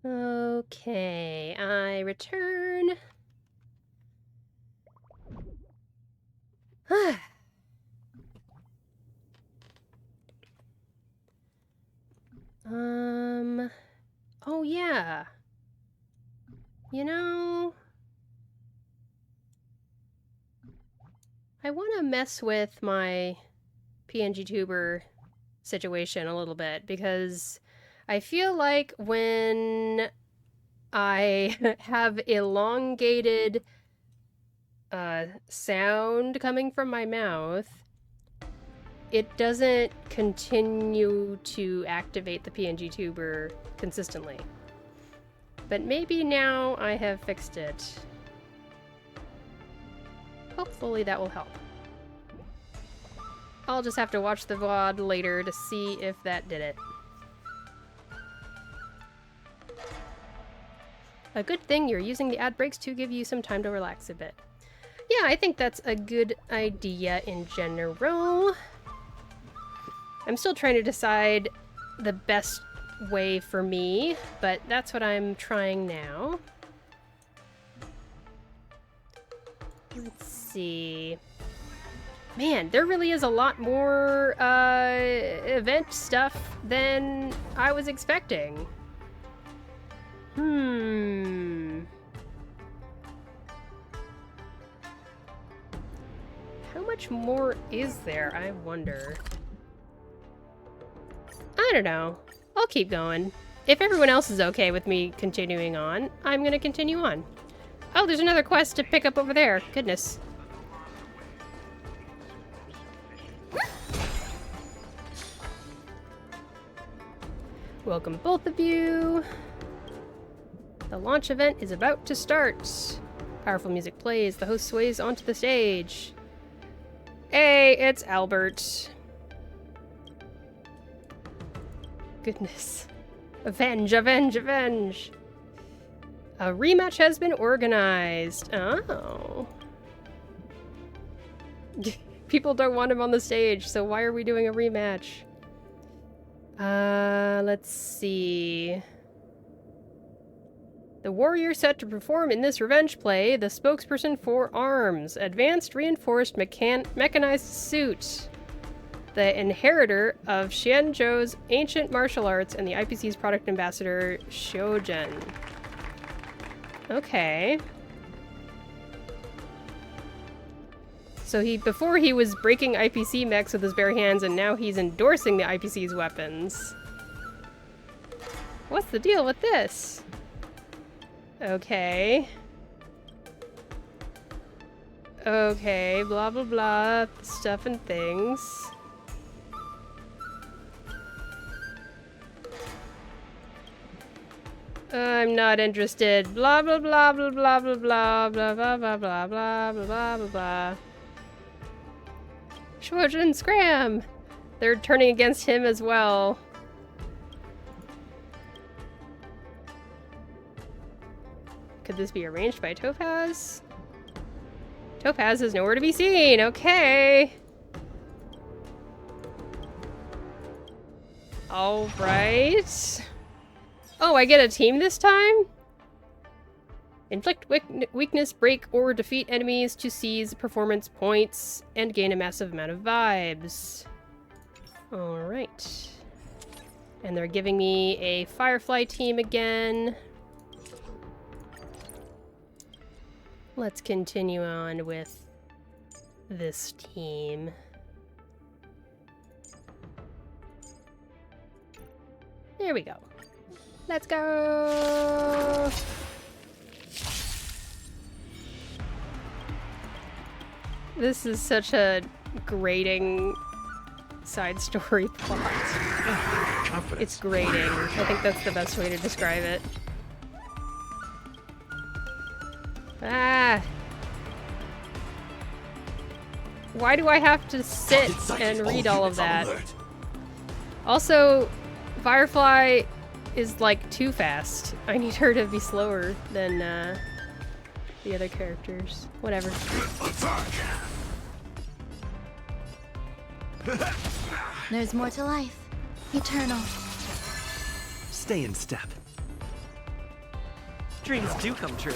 Okay, I return. Yeah. You know, I want to mess with my PNG tuber situation a little bit because I feel like when I have elongated sound coming from my mouth, it doesn't continue to activate the PNG tuber consistently. But maybe now I have fixed it. Hopefully that will help. I'll just have to watch the VOD later to see if that did it. A good thing you're using the ad breaks to give you some time to relax a bit. Yeah, I think that's a good idea in general. I'm still trying to decide the best way for me, but that's what I'm trying now. Let's see. Man, there really is a lot more event stuff than I was expecting. How much more is there, I wonder? I don't know. I'll keep going. If everyone else is okay with me continuing on, I'm gonna continue on. Oh, there's another quest to pick up over there. Goodness. Welcome both of you. The launch event is about to start. Powerful music plays. The host sways onto the stage. Hey, it's Albert. Goodness. Avenge, avenge, avenge. A rematch has been organized. Oh. People don't want him on the stage, so why are we doing a rematch? Let's see. The warrior set to perform in this revenge play, the spokesperson for ARMS, Advanced Reinforced Mechanized Suit. The inheritor of Xianzhou's ancient martial arts and the IPC's product ambassador, Shoujin. Okay. So before he was breaking IPC mechs with his bare hands, and now he's endorsing the IPC's weapons. What's the deal with this? Okay. Okay, blah blah blah, stuff and things. I'm not interested. Blah blah blah blah blah blah blah blah blah blah blah blah blah blah blah. Shoujin Scram! They're turning against him as well. Could this be arranged by Topaz? Topaz is nowhere to be seen. Okay. All right. Oh, I get a team this time? Inflict weakness, break, or defeat enemies to seize performance points and gain a massive amount of vibes. Alright. And they're giving me a Firefly team again. Let's continue on with this team. There we go. Let's go! This is such a grating side story plot. It's grating. I think that's the best way to describe it. Ah! Why do I have to sit and read all of that? Also, Firefly is like too fast. I need her to be slower than the other characters. Whatever. There's more to life. Eternal. Stay in step. Dreams do come true.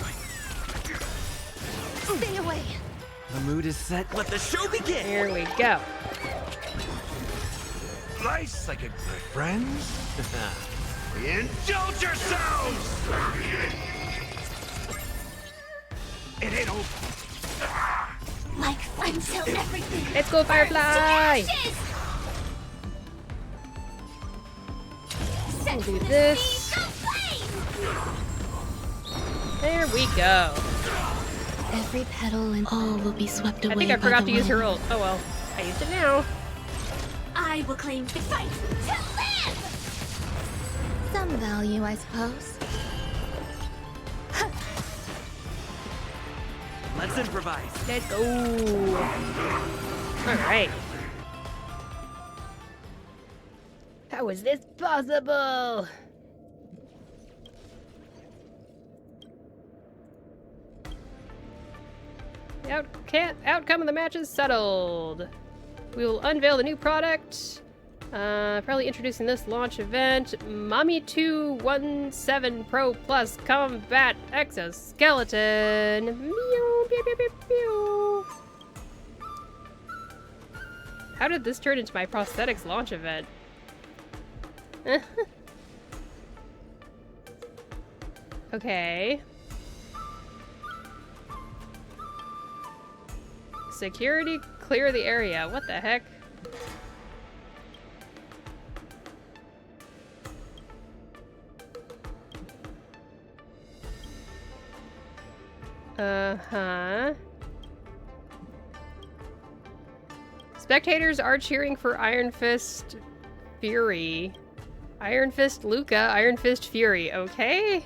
Stay away. The mood is set. Let the show begin! Here we go. Nice, like a good friend. Indulge yourselves! It ain't over. Like friends till everything. Let's go, Firefly! Set do the this. seas aflame! There we go. Every petal and all will be swept away I think I by forgot the to use her wind. ult. Oh well. I used it now. I will claim the fight to live! Some value, I suppose. Let's improvise. Let's go. Alright. How is this possible? The outcome of the match is settled. We will unveil the new product. Probably introducing this launch event. Mommy 217 Pro Plus Combat Exoskeleton. Meow, pew, pew, pew, pew. How did this turn into my prosthetics launch event? Okay. Security, clear the area. What the heck? Uh-huh. Spectators are cheering for Iron Fist Fury. Iron Fist Luca, Iron Fist Fury. Okay.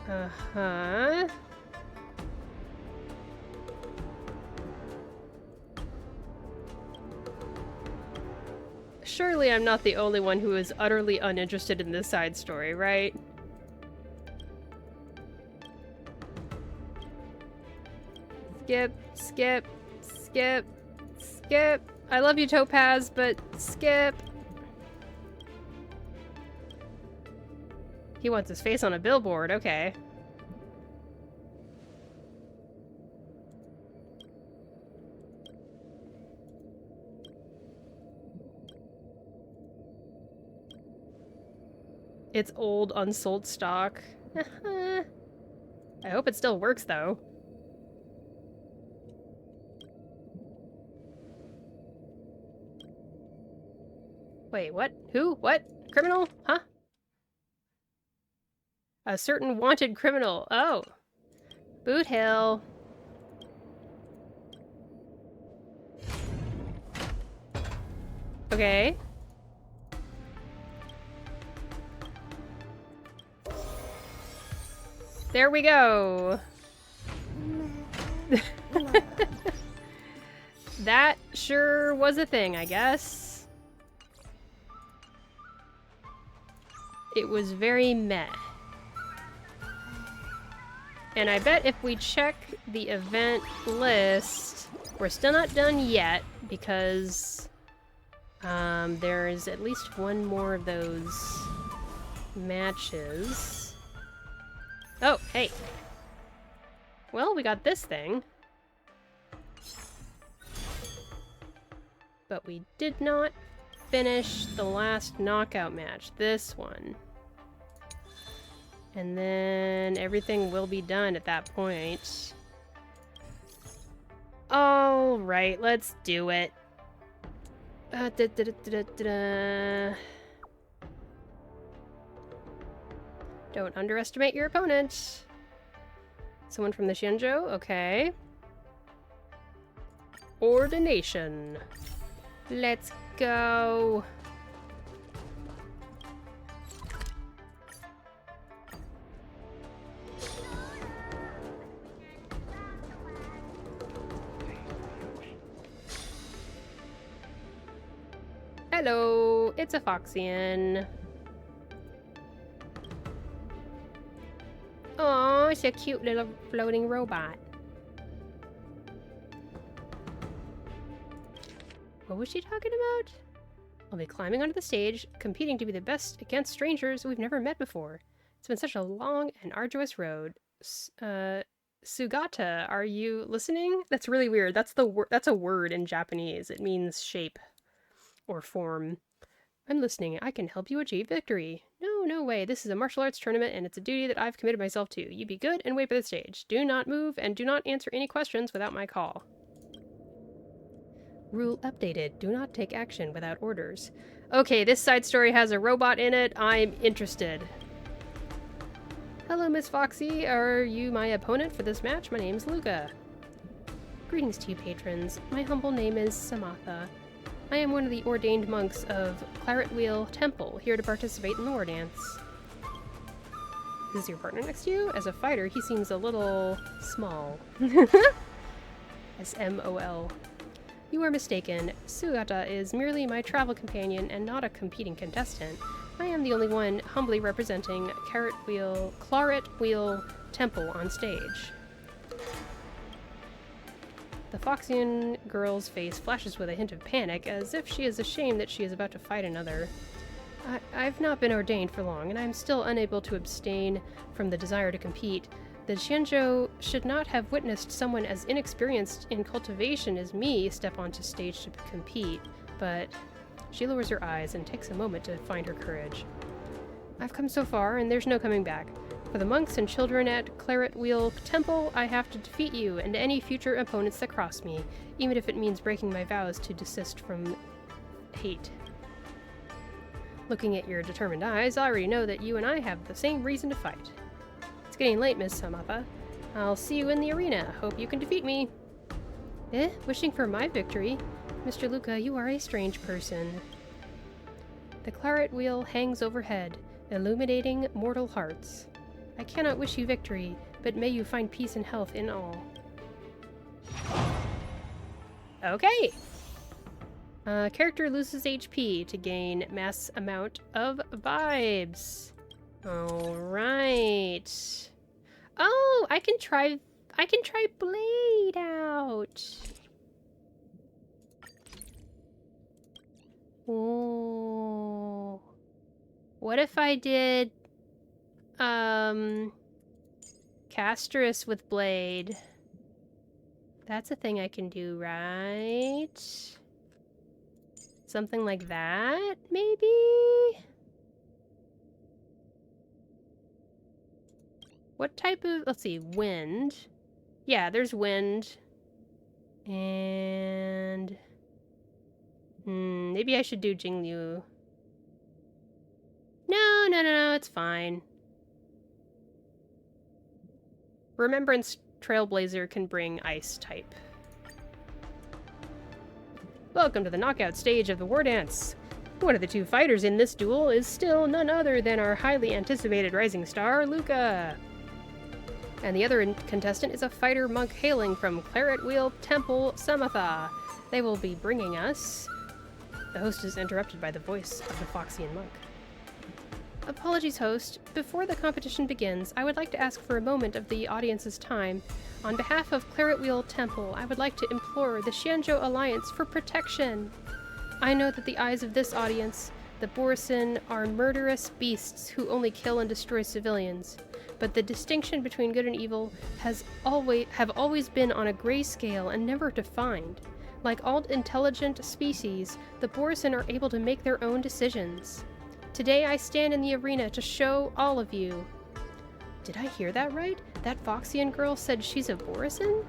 Uh-huh. Surely I'm not the only one who is utterly uninterested in this side story, right? Skip, skip, skip, skip. I love you, Topaz, but skip. He wants his face on a billboard, okay. It's old, unsold stock. I hope it still works, though. Wait, what? Who? What? Criminal? Huh? A certain wanted criminal. Oh. Boot Hill. Okay. There we go. That sure was a thing, I guess. It was very meh. And I bet if we check the event list, we're still not done yet because there's at least one more of those matches. Oh, hey. Well, we got this thing. But we did not finish the last knockout match, this one. And then everything will be done at that point. Alright, let's do it. Don't underestimate your opponent. Someone from the Shinjo? Okay. Ordination. Let's go. Hello, it's a Foxian. Oh, it's a cute little floating robot. What was she talking about? I'll be climbing onto the stage, competing to be the best against strangers we've never met before. It's been such a long and arduous road. Sugata, are you listening? That's really weird. That's a word in Japanese. It means shape or form. I'm listening. I can help you achieve victory. No way. This is a martial arts tournament and it's a duty that I've committed myself to. You be good and wait for the stage. Do not move and do not answer any questions without my call. Rule updated. Do not take action without orders. Okay, this side story has a robot in it. I'm interested. Hello, Miss Foxy. Are you my opponent for this match? My name's Luca. Greetings to you, patrons. My humble name is Samatha. I am one of the ordained monks of Claret Wheel Temple, here to participate in the war dance. Is this your partner next to you? As a fighter, he seems a little small. S-M-O-L. You are mistaken. Sugata is merely my travel companion and not a competing contestant. I am the only one humbly representing Claret Wheel Temple on stage. The Foxian girl's face flashes with a hint of panic, as if she is ashamed that she is about to fight another. I've not been ordained for long, and I'm still unable to abstain from the desire to compete. The Shenjo should not have witnessed someone as inexperienced in cultivation as me step onto stage to compete, but she lowers her eyes and takes a moment to find her courage. I've come so far, and there's no coming back. For the monks and children at Claret Wheel Temple, I have to defeat you and any future opponents that cross me, even if it means breaking my vows to desist from hate. Looking at your determined eyes, I already know that you and I have the same reason to fight. It's getting late, Miss Samatha. I'll see you in the arena. Hope you can defeat me. Wishing for my victory? Mr. Luca, you are a strange person. The Claret Wheel hangs overhead, illuminating mortal hearts. I cannot wish you victory, but may you find peace and health in all. Okay! Character loses HP to gain mass amount of vibes. Alright. Oh, I can try Blade out. Oh. What if I did Castress with Blade? That's a thing I can do, right? Something like that, maybe? What type of... Let's see, wind. Yeah, there's wind. And... maybe I should do Jingyu. No, it's fine. Remembrance Trailblazer can bring ice type. Welcome to the knockout stage of the war dance. One of the two fighters in this duel is still none other than our highly anticipated rising star, Luca. And the other contestant is a fighter monk hailing from Claret Wheel Temple, Samatha. They will be bringing us... The host is interrupted by the voice of the Foxian monk. Apologies, host. Before the competition begins, I would like to ask for a moment of the audience's time. On behalf of Claret Wheel Temple, I would like to implore the Xianzhou Alliance for protection. I know that the eyes of this audience, the Borisin, are murderous beasts who only kill and destroy civilians. But the distinction between good and evil have always been on a gray scale and never defined. Like all intelligent species, the Borisin are able to make their own decisions. Today I stand in the arena to show all of you. Did I hear that right? That Foxian girl said she's a Borisin?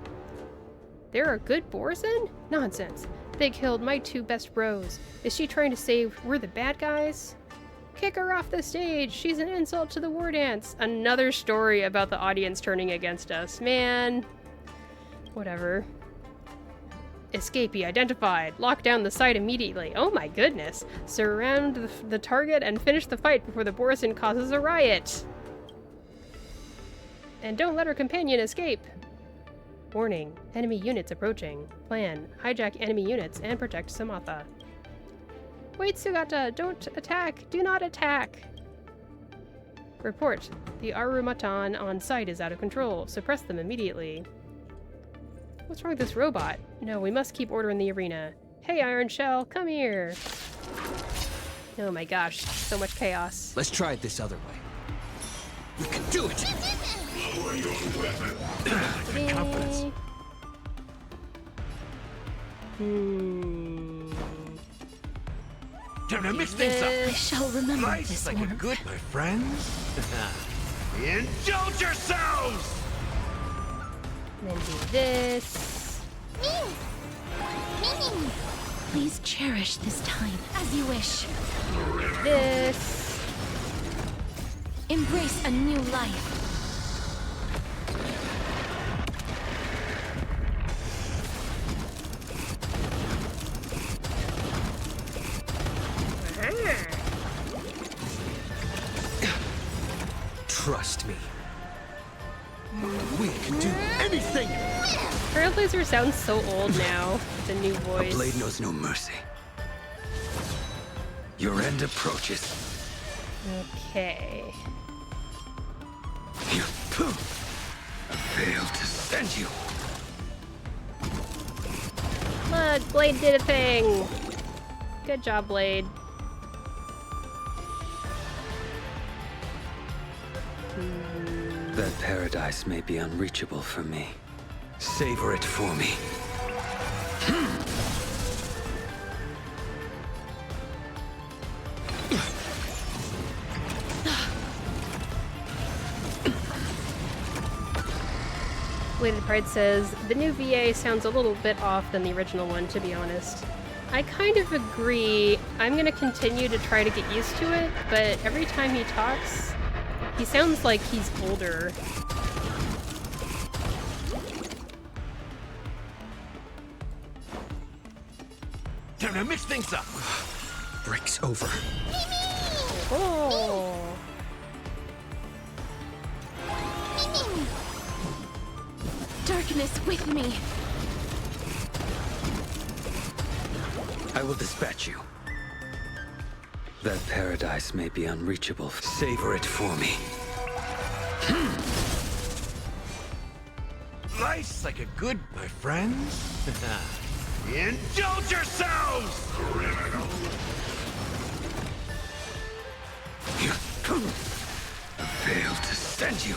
They're a good Borisin? Nonsense. They killed my two best bros. Is she trying to say we're the bad guys? Kick her off the stage. She's an insult to the war dance. Another story about the audience turning against us. Man. Whatever. Escapee identified. Lock down the site immediately. Oh my goodness. Surround the target and finish the fight before the Borisin causes a riot. And don't let her companion escape. Warning. Enemy units approaching. Plan. Hijack enemy units and protect Samatha. Wait, Sugata! Don't attack! Do not attack! Report. The Arumatan on site is out of control. Suppress them immediately. What's wrong with this robot? No, we must keep order in the arena. Hey, Iron Shell, come here! Oh my gosh, so much chaos. Let's try it this other way. You can do it! Confidence. Time to mix things I up. shall remember Nice this like a warmth. good, my friends. Indulge yourselves! Then do this. Please cherish this time. As you wish. This. Embrace a new life. Trust me. We can do anything! Trailblazer sounds so old now. It's a new A voice. blade knows no mercy. Your end approaches. Okay. You pooh! I failed to send you. Look, Blade did a thing. Good job, Blade. That paradise may be unreachable for me. Savor it for me. Bladed Pride says, the new VA sounds a little bit off than the original one, to be honest. I kind of agree. I'm gonna continue to try to get used to it, but every time he talks, he sounds like he's older. Time to mix things up. Breaks over. Oh. Darkness with me. I will dispatch you. That paradise may be unreachable. Savor it for me. Nice like a good, my friends. Indulge yourselves! I failed to send you.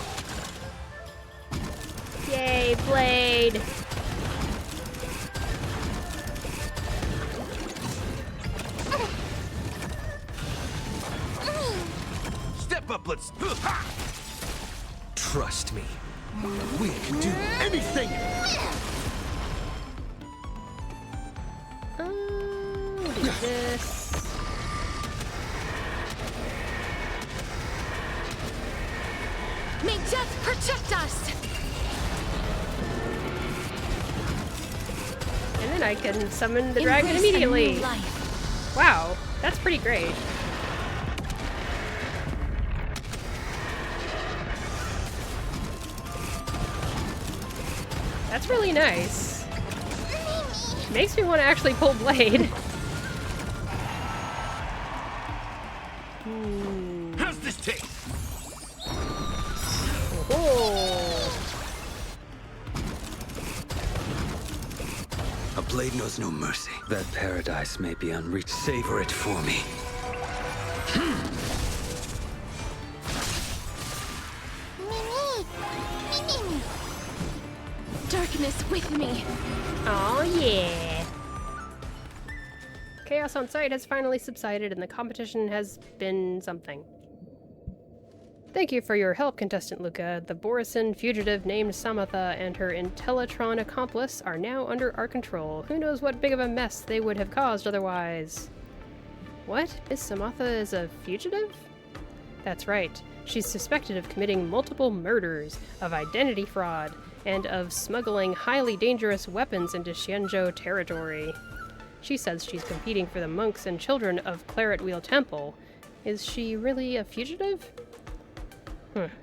Yay, Blade! Step up, let's. Ha! Trust me. We can do anything! Do this. May death protect us! And then I can summon the Embrace dragon a new immediately. life. Wow, that's pretty great. That's really nice. Makes me want to actually pull Blade. How's this taste? Oh. A blade knows no mercy. That paradise may be unreached. Savor it for me. Darkness with me. Oh yeah. Chaos on site has finally subsided and the competition has been something. Thank you for your help, contestant Luca. The Borisan fugitive named Samatha and her Intellitron accomplice are now under our control. Who knows what big of a mess they would have caused otherwise. What? Miss Samatha is a fugitive? That's right. She's suspected of committing multiple murders, of identity fraud, and of smuggling highly dangerous weapons into Xianzhou territory. She says she's competing for the monks and children of Claret Wheel Temple. Is she really a fugitive?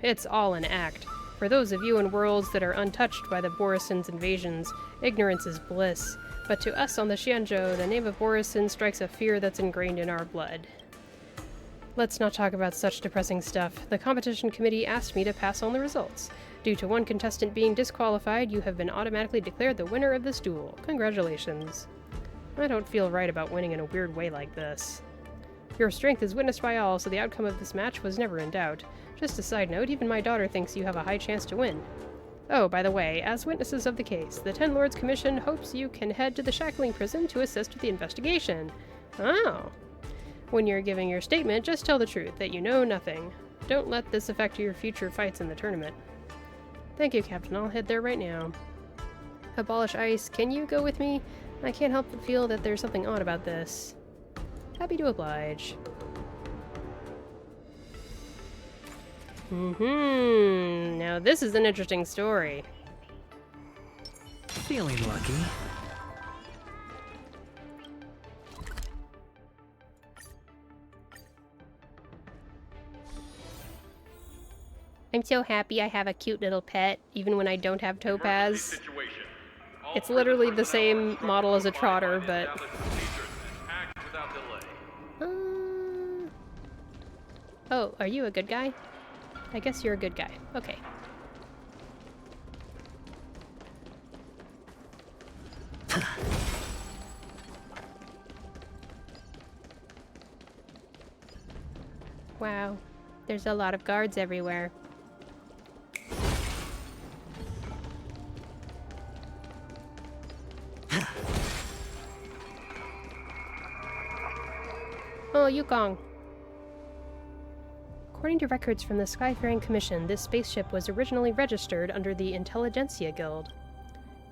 It's all an act. For those of you in worlds that are untouched by the Borisan's invasions, ignorance is bliss. But to us on the Xianzhou, the name of Borisan strikes a fear that's ingrained in our blood. Let's not talk about such depressing stuff. The competition committee asked me to pass on the results. Due to one contestant being disqualified, you have been automatically declared the winner of this duel. Congratulations. I don't feel right about winning in a weird way like this. Your strength is witnessed by all, so the outcome of this match was never in doubt. Just a side note, even my daughter thinks you have a high chance to win. Oh, by the way, as witnesses of the case, the Ten Lords Commission hopes you can head to the shackling prison to assist with the investigation. Oh. When you're giving your statement, just tell the truth, that you know nothing. Don't let this affect your future fights in the tournament. Thank you, Captain. I'll head there right now. Abolish ice. Can you go with me? I can't help but feel that there's something odd about this. Happy to oblige. Now this is an interesting story. Feeling lucky. I'm so happy I have a cute little pet, even when I don't have Topaz. It's literally the same model as a trotter, but... Oh, are you a good guy? I guess you're a good guy. Okay. Wow. There's a lot of guards everywhere. Oh, Yukong. According to records from the Skyfaring Commission, this spaceship was originally registered under the Intelligentsia Guild.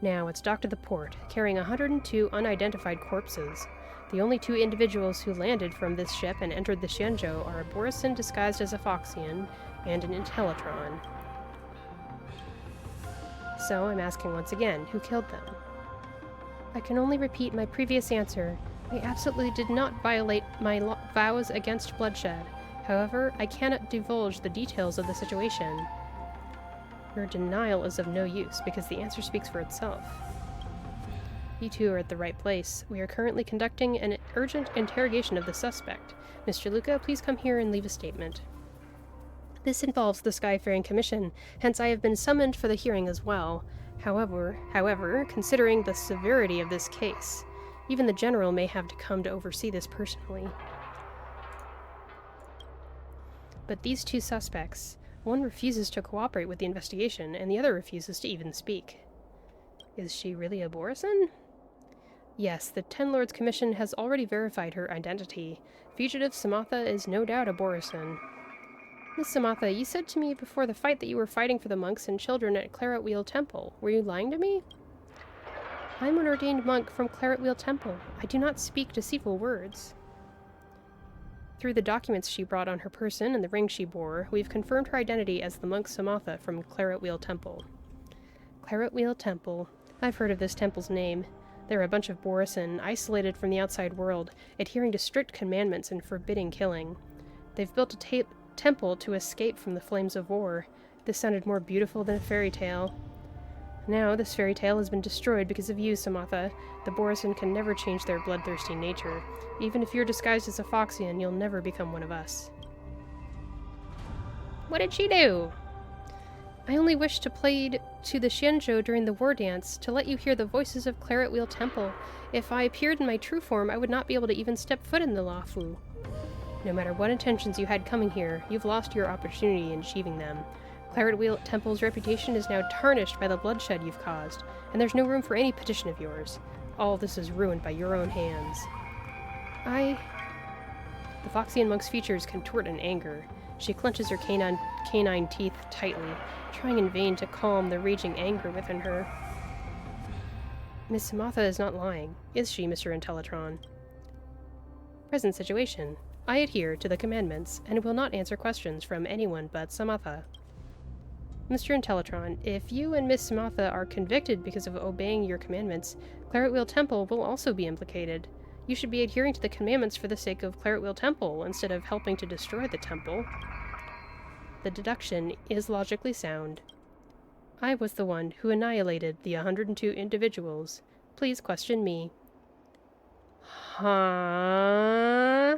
Now it's docked at the port, carrying 102 unidentified corpses. The only two individuals who landed from this ship and entered the Xianzhou are a Borisin disguised as a Foxian and an Intellitron. So I'm asking once again, who killed them? I can only repeat my previous answer. I absolutely did not violate my vows against bloodshed. However, I cannot divulge the details of the situation. Your denial is of no use, because the answer speaks for itself. You two are at the right place. We are currently conducting an urgent interrogation of the suspect. Mr. Luca, please come here and leave a statement. This involves the Skyfaring Commission, hence I have been summoned for the hearing as well. However, considering the severity of this case, even the General may have to come to oversee this personally. But these two suspects, one refuses to cooperate with the investigation, and the other refuses to even speak. Is she really a Borisin? Yes, the Ten Lords Commission has already verified her identity. Fugitive Samatha is no doubt a Borisin. Miss Samatha, you said to me before the fight that you were fighting for the monks and children at Claret Wheel Temple. Were you lying to me? I'm an ordained monk from Claret Wheel Temple. I do not speak deceitful words. Through the documents she brought on her person and the ring she bore, we've confirmed her identity as the monk Samatha from Claret Wheel Temple. Claret Wheel Temple. I've heard of this temple's name. They're a bunch of Borisin, isolated from the outside world, adhering to strict commandments and forbidding killing. They've built a temple to escape from the flames of war. This sounded more beautiful than a fairy tale. Now, this fairy tale has been destroyed because of you, Samatha. The Borisin can never change their bloodthirsty nature. Even if you're disguised as a Foxian, you'll never become one of us. What did she do? I only wished to play to the Xianzhou during the war dance, to let you hear the voices of Claret Wheel Temple. If I appeared in my true form, I would not be able to even step foot in the Luofu. No matter what intentions you had coming here, you've lost your opportunity in achieving them. Claret Wheel Temple's reputation is now tarnished by the bloodshed you've caused, and there's no room for any petition of yours. All this is ruined by your own hands. The Foxian monk's features contort in anger. She clenches her canine teeth tightly, trying in vain to calm the raging anger within her. Miss Samatha is not lying, is she, Mr. Intellitron? Present situation. I adhere to the commandments, and will not answer questions from anyone but Samatha. Mr. Intellitron, if you and Miss Samatha are convicted because of obeying your commandments, Claret Wheel Temple will also be implicated. You should be adhering to the commandments for the sake of Claret Wheel Temple, instead of helping to destroy the temple. The deduction is logically sound. I was the one who annihilated the 102 individuals. Please question me. Huh?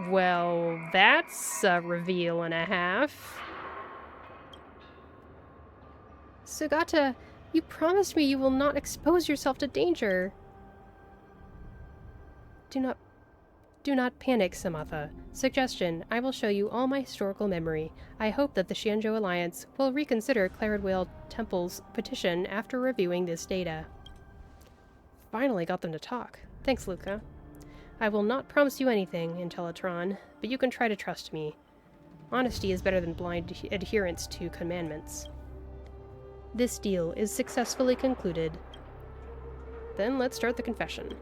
Well, that's a reveal and a half. Sugata, you promised me you will not expose yourself to danger. Do not panic, Samantha. Suggestion, I will show you all my historical memory. I hope that the Xianzhou Alliance will reconsider Claridwell Temple's petition after reviewing this data. Finally got them to talk. Thanks, Luca. I will not promise you anything, Intellitron, but you can try to trust me. Honesty is better than blind adherence to commandments. This deal is successfully concluded. Then let's start the confession.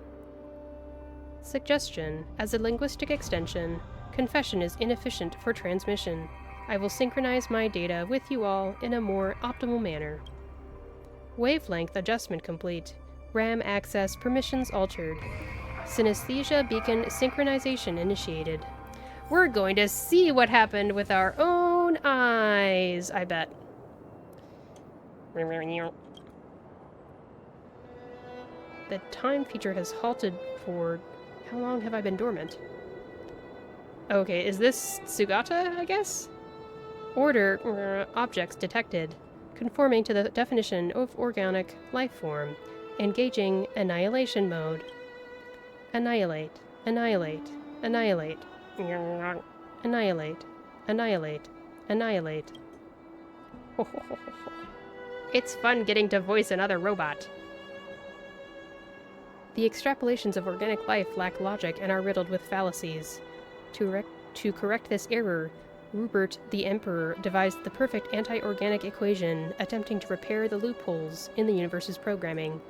Suggestion, as a linguistic extension, confession is inefficient for transmission. I will synchronize my data with you all in a more optimal manner. Wavelength adjustment complete. RAM access permissions altered. Synesthesia beacon synchronization initiated. We're going to see what happened with our own eyes, I bet. The time feature has halted for... How long have I been dormant? Okay, is this Sugata, I guess? Order, objects detected. Conforming to the definition of organic life form. Engaging annihilation mode. Annihilate. Annihilate. Annihilate. Annihilate. Annihilate. Annihilate. It's fun getting to voice another robot. The extrapolations of organic life lack logic and are riddled with fallacies. To correct this error, Rupert the Emperor devised the perfect anti-organic equation, attempting to repair the loopholes in the universe's programming.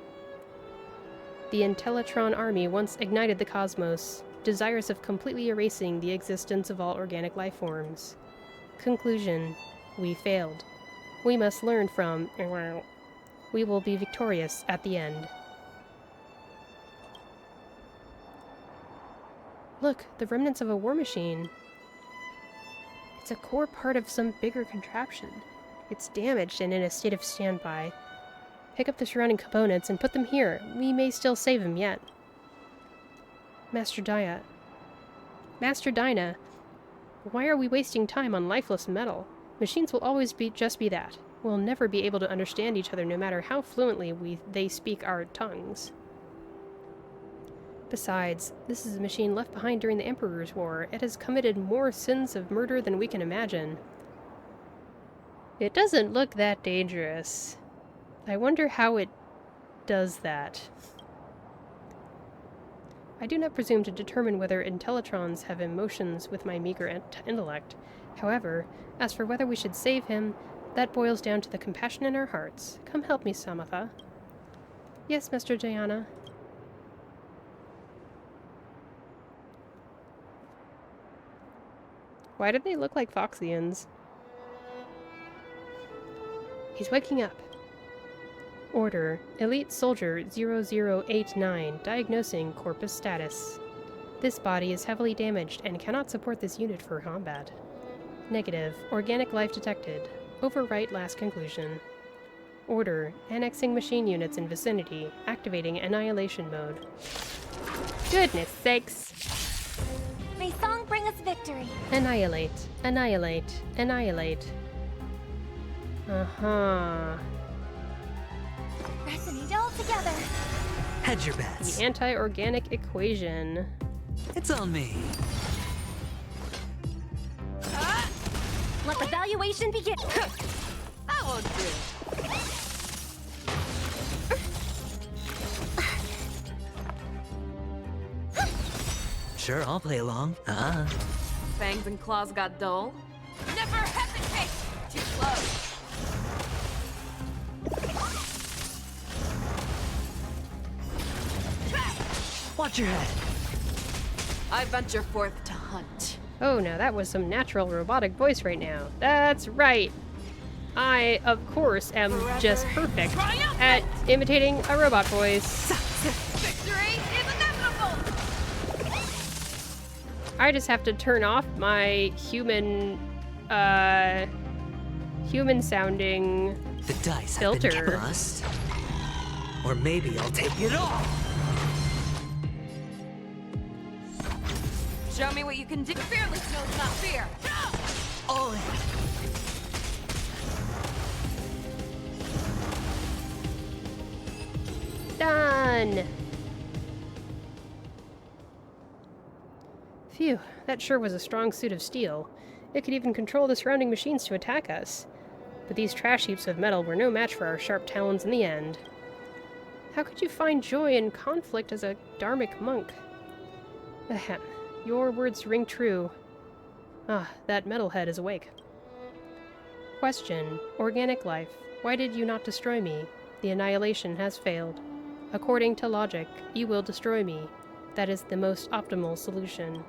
The Intellitron army once ignited the cosmos, desirous of completely erasing the existence of all organic life forms. Conclusion: we failed. We must learn from... We will be victorious at the end. Look, the remnants of a war machine. It's a core part of some bigger contraption. It's damaged and in a state of standby. Pick up the surrounding components and put them here. We may still save him yet. Master Dinah, why are we wasting time on lifeless metal? Machines will always just be that. We'll never be able to understand each other no matter how fluently they speak our tongues. Besides, this is a machine left behind during the Emperor's War. It has committed more sins of murder than we can imagine. It doesn't look that dangerous. I wonder how it does that. I do not presume to determine whether Intellitrons have emotions with my meager intellect. However, as for whether we should save him, that boils down to the compassion in our hearts. Come help me, Samatha. Yes, Mr. Diana. Why do they look like Foxians? He's waking up. Order, Elite Soldier 0089, diagnosing corpus status. This body is heavily damaged and cannot support this unit for combat. Negative, organic life detected. Overwrite last conclusion. Order, annexing machine units in vicinity, activating annihilation mode. Goodness sakes! May song bring us victory. Annihilate, annihilate, annihilate. Uh-huh. Resonate all together. Hedge your bets. The anti-organic equation. It's on me. Let the valuation begin. That won't do. Sure, I'll play along. Fangs and claws got dull. Never hesitate! Too close. Watch your head. I venture forth to hunt. Oh, now that was some natural robotic voice right now. That's right. I, of course, am just perfect at imitating a robot voice. Victory is inevitable! I just have to turn off my human-sounding The dice filter. have been tossed. Or maybe I'll take it all. Show me what you can do. Fearless knows not fear. All in. Done. Phew, that sure was a strong suit of steel. It could even control the surrounding machines to attack us. But these trash heaps of metal were no match for our sharp talons in the end. How could you find joy in conflict as a dharmic monk? Ahem. Your words ring true. Ah, that metalhead is awake. Question. Organic life. Why did you not destroy me? The annihilation has failed. According to logic, you will destroy me. That is the most optimal solution.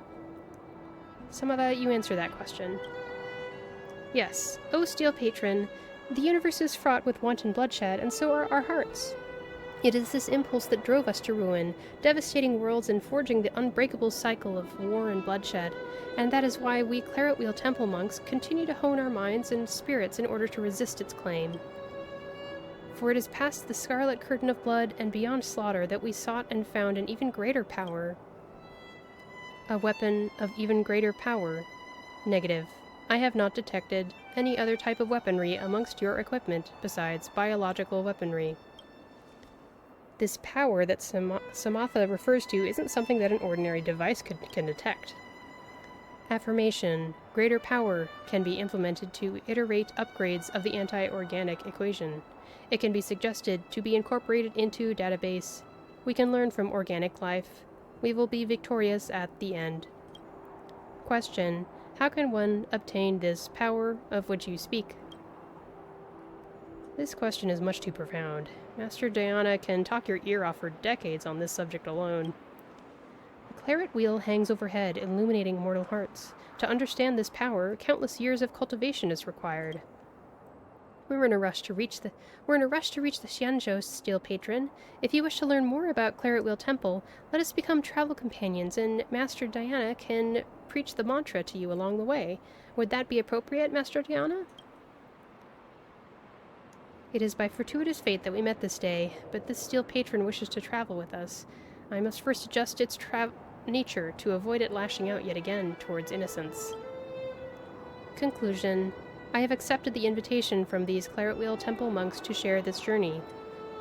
Samada, you answer that question. Yes. O Steel Patron, the universe is fraught with wanton bloodshed, and so are our hearts. It is this impulse that drove us to ruin, devastating worlds and forging the unbreakable cycle of war and bloodshed, and that is why we Claret Wheel Temple monks continue to hone our minds and spirits in order to resist its claim. For it is past the scarlet curtain of blood and beyond slaughter that we sought and found an even greater power. A weapon of even greater power. Negative. I have not detected any other type of weaponry amongst your equipment besides biological weaponry. This power that Samatha refers to isn't something that an ordinary device can detect. Affirmation. Greater power can be implemented to iterate upgrades of the anti-organic equation. It can be suggested to be incorporated into database. We can learn from organic life. We will be victorious at the end. Question. How can one obtain this power of which you speak? This question is much too profound. Master Diana can talk your ear off for decades on this subject alone. The claret wheel hangs overhead, illuminating mortal hearts. To understand this power, countless years of cultivation is required. We're in a rush to reach the Xianzhou Steel Patron. If you wish to learn more about Claret Wheel Temple, let us become travel companions, and Master Diana can preach the mantra to you along the way. Would that be appropriate, Master Diana? It is by fortuitous fate that we met this day, but this Steel Patron wishes to travel with us. I must first adjust its nature to avoid it lashing out yet again towards innocence. Conclusion. I have accepted the invitation from these Claret Wheel Temple monks to share this journey.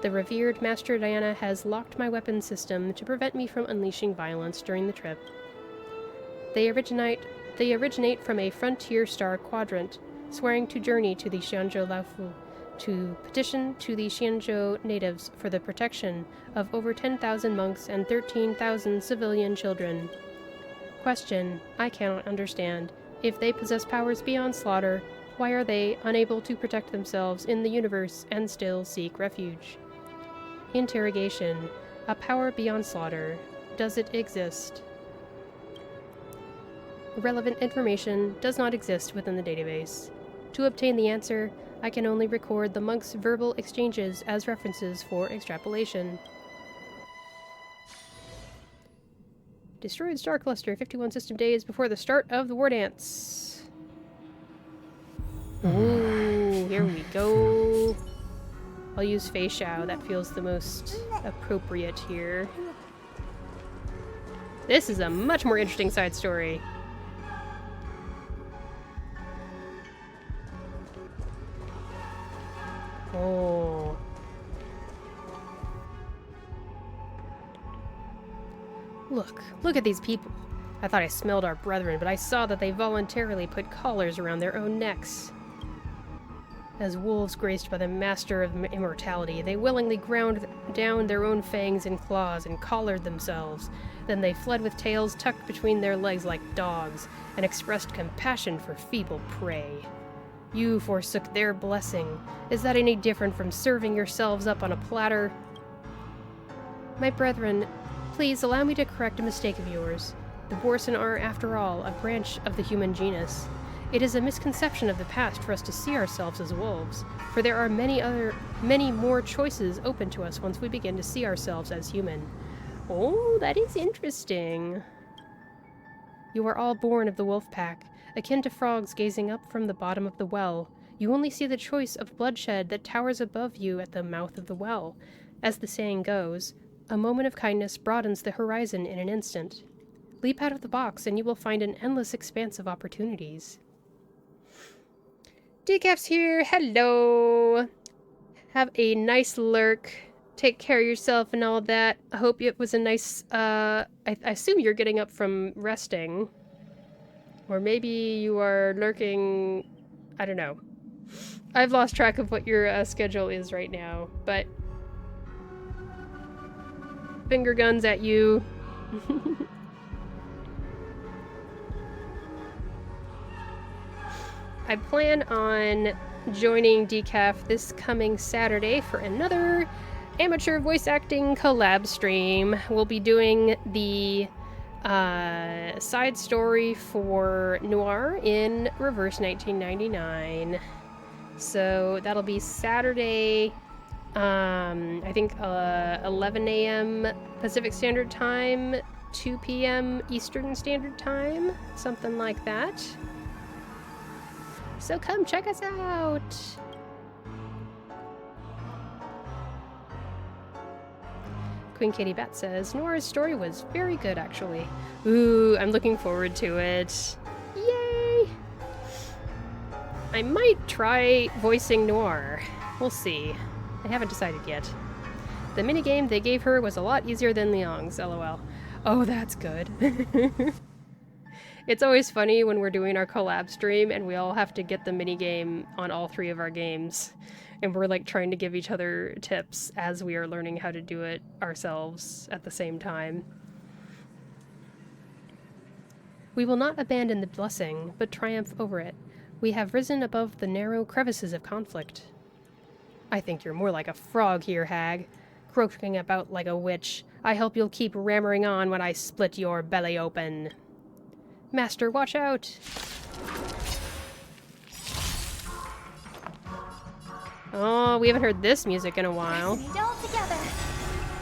The revered Master Diana has locked my weapon system to prevent me from unleashing violence during the trip. They originate from a frontier star quadrant, swearing to journey to the Xianzhou Laofu, to petition to the Xianzhou natives for the protection of over 10,000 monks and 13,000 civilian children. Question. I cannot understand. If they possess powers beyond slaughter, why are they unable to protect themselves in the universe and still seek refuge? Interrogation. A power beyond slaughter. Does it exist? Relevant information does not exist within the database. To obtain the answer, I can only record the monks' verbal exchanges as references for extrapolation. Destroyed star cluster 51 system days before the start of the Wardance. Ooh, here we go. I'll use Fei Shao, that feels the most appropriate here. This is a much more interesting side story. Oh. Look at these people. I thought I smelled our brethren, but I saw that they voluntarily put collars around their own necks. As wolves graced by the master of immortality, they willingly ground down their own fangs and claws and collared themselves. Then they fled with tails tucked between their legs like dogs, and expressed compassion for feeble prey. You forsook their blessing. Is that any different from serving yourselves up on a platter? My brethren, please allow me to correct a mistake of yours. The Borson are, after all, a branch of the human genus. It is a misconception of the past for us to see ourselves as wolves, for there are many more choices open to us once we begin to see ourselves as human. Oh, that is interesting. You are all born of the wolf pack, akin to frogs gazing up from the bottom of the well. You only see the choice of bloodshed that towers above you at the mouth of the well. As the saying goes, a moment of kindness broadens the horizon in an instant. Leap out of the box and you will find an endless expanse of opportunities. Decaps here, hello! Have a nice lurk. Take care of yourself and all that. I hope it was a nice, I assume you're getting up from resting. Or maybe you are lurking... I don't know. I've lost track of what your schedule is right now, but... Finger guns at you. I plan on joining Decaf this coming Saturday for another amateur voice acting collab stream. We'll be doing the side story for Noir in Reverse 1999. So that'll be Saturday, I think 11 a.m. Pacific Standard Time, 2 p.m. Eastern Standard Time, something like that. So come check us out! Queen Katie Bat says, Noir's story was very good, actually. Ooh, I'm looking forward to it. Yay! I might try voicing Noir. We'll see. I haven't decided yet. The minigame they gave her was a lot easier than Liang's, lol. Oh, that's good. It's always funny when we're doing our collab stream and we all have to get the minigame on all 3 of our games. And we're like trying to give each other tips as we are learning how to do it ourselves at the same time. We will not abandon the blessing, but triumph over it. We have risen above the narrow crevices of conflict. I think you're more like a frog here, hag. Croaking about like a witch. I hope you'll keep rammering on when I split your belly open. Master, watch out! Oh, we haven't heard this music in a while. All together.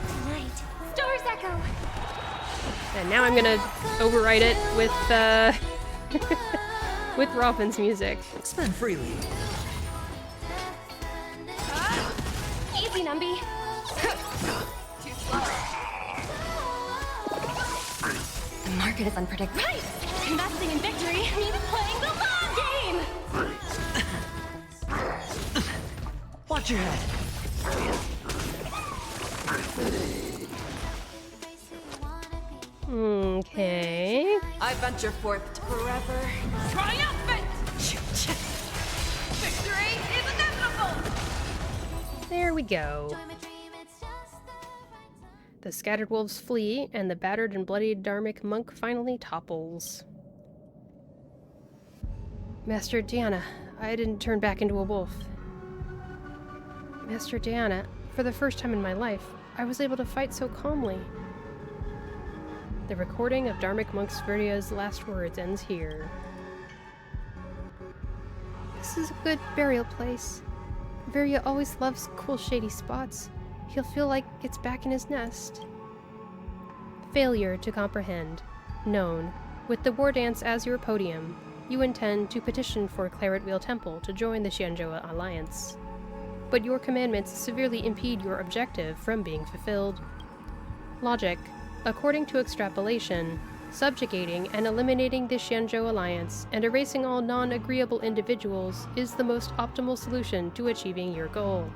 Tonight, stars echo. And now I'm gonna override it with, with Robin's music. Spend freely. Easy, Numby. Too slow. The market is unpredictable. Right! Investing in victory means playing the long game! Watch your head. Okay. I venture forth to forever triumphant! Victory is inevitable! There we go. The scattered wolves flee, and the battered and bloodied Dharmic monk finally topples. Master Diana, I didn't turn back into a wolf. Master Diana, for the first time in my life, I was able to fight so calmly. The recording of Dharmic Monk Sveria's last words ends here. This is a good burial place. Veria always loves cool shady spots. He'll feel like it's back in his nest. Failure to comprehend. Known. With the Wardance as your podium, you intend to petition for Claret Wheel Temple to join the Xianzhou Alliance. But your commandments severely impede your objective from being fulfilled. Logic. According to extrapolation, subjugating and eliminating the Xianzhou Alliance and erasing all non-agreeable individuals is the most optimal solution to achieving your goal.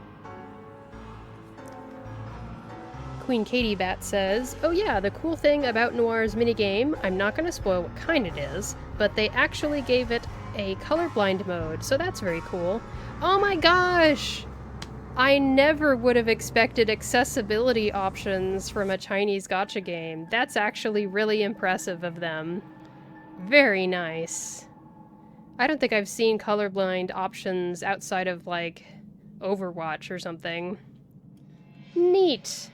Queen Katie Bat says, oh yeah, the cool thing about Noir's minigame, I'm not going to spoil what kind it is, but they actually gave it a colorblind mode, so that's very cool. Oh my gosh! I never would have expected accessibility options from a Chinese gacha game. That's actually really impressive of them. Very nice. I don't think I've seen colorblind options outside of, like, Overwatch or something. Neat!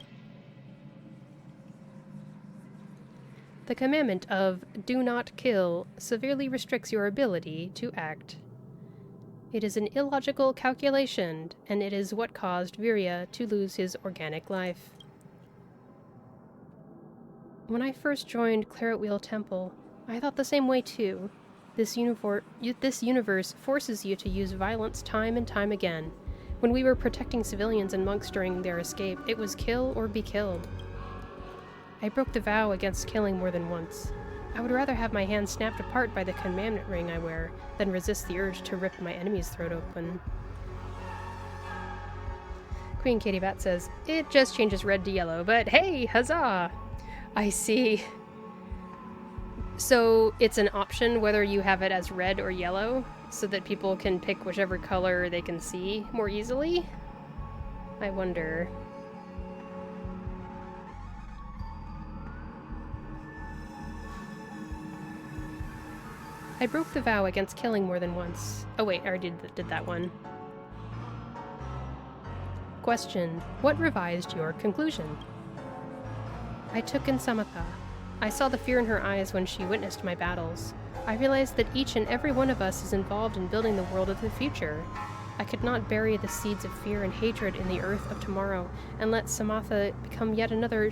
The commandment of do not kill severely restricts your ability to act. It is an illogical calculation, and it is what caused Viria to lose his organic life. When I first joined Claret Wheel Temple, I thought the same way too. This universe forces you to use violence time and time again. When we were protecting civilians and monks during their escape, it was kill or be killed. I broke the vow against killing more than once. I would rather have my hand snapped apart by the commandment ring I wear than resist the urge to rip my enemy's throat open. Queen Katie Bat says, it just changes red to yellow, but hey, huzzah! I see. So it's an option whether you have it as red or yellow, so that people can pick whichever color they can see more easily? I wonder. I broke the vow against killing more than once. Oh wait, I already did that one. Question: what revised your conclusion? I took in Samatha. I saw the fear in her eyes when she witnessed my battles. I realized that each and every one of us is involved in building the world of the future. I could not bury the seeds of fear and hatred in the earth of tomorrow and let Samatha become yet another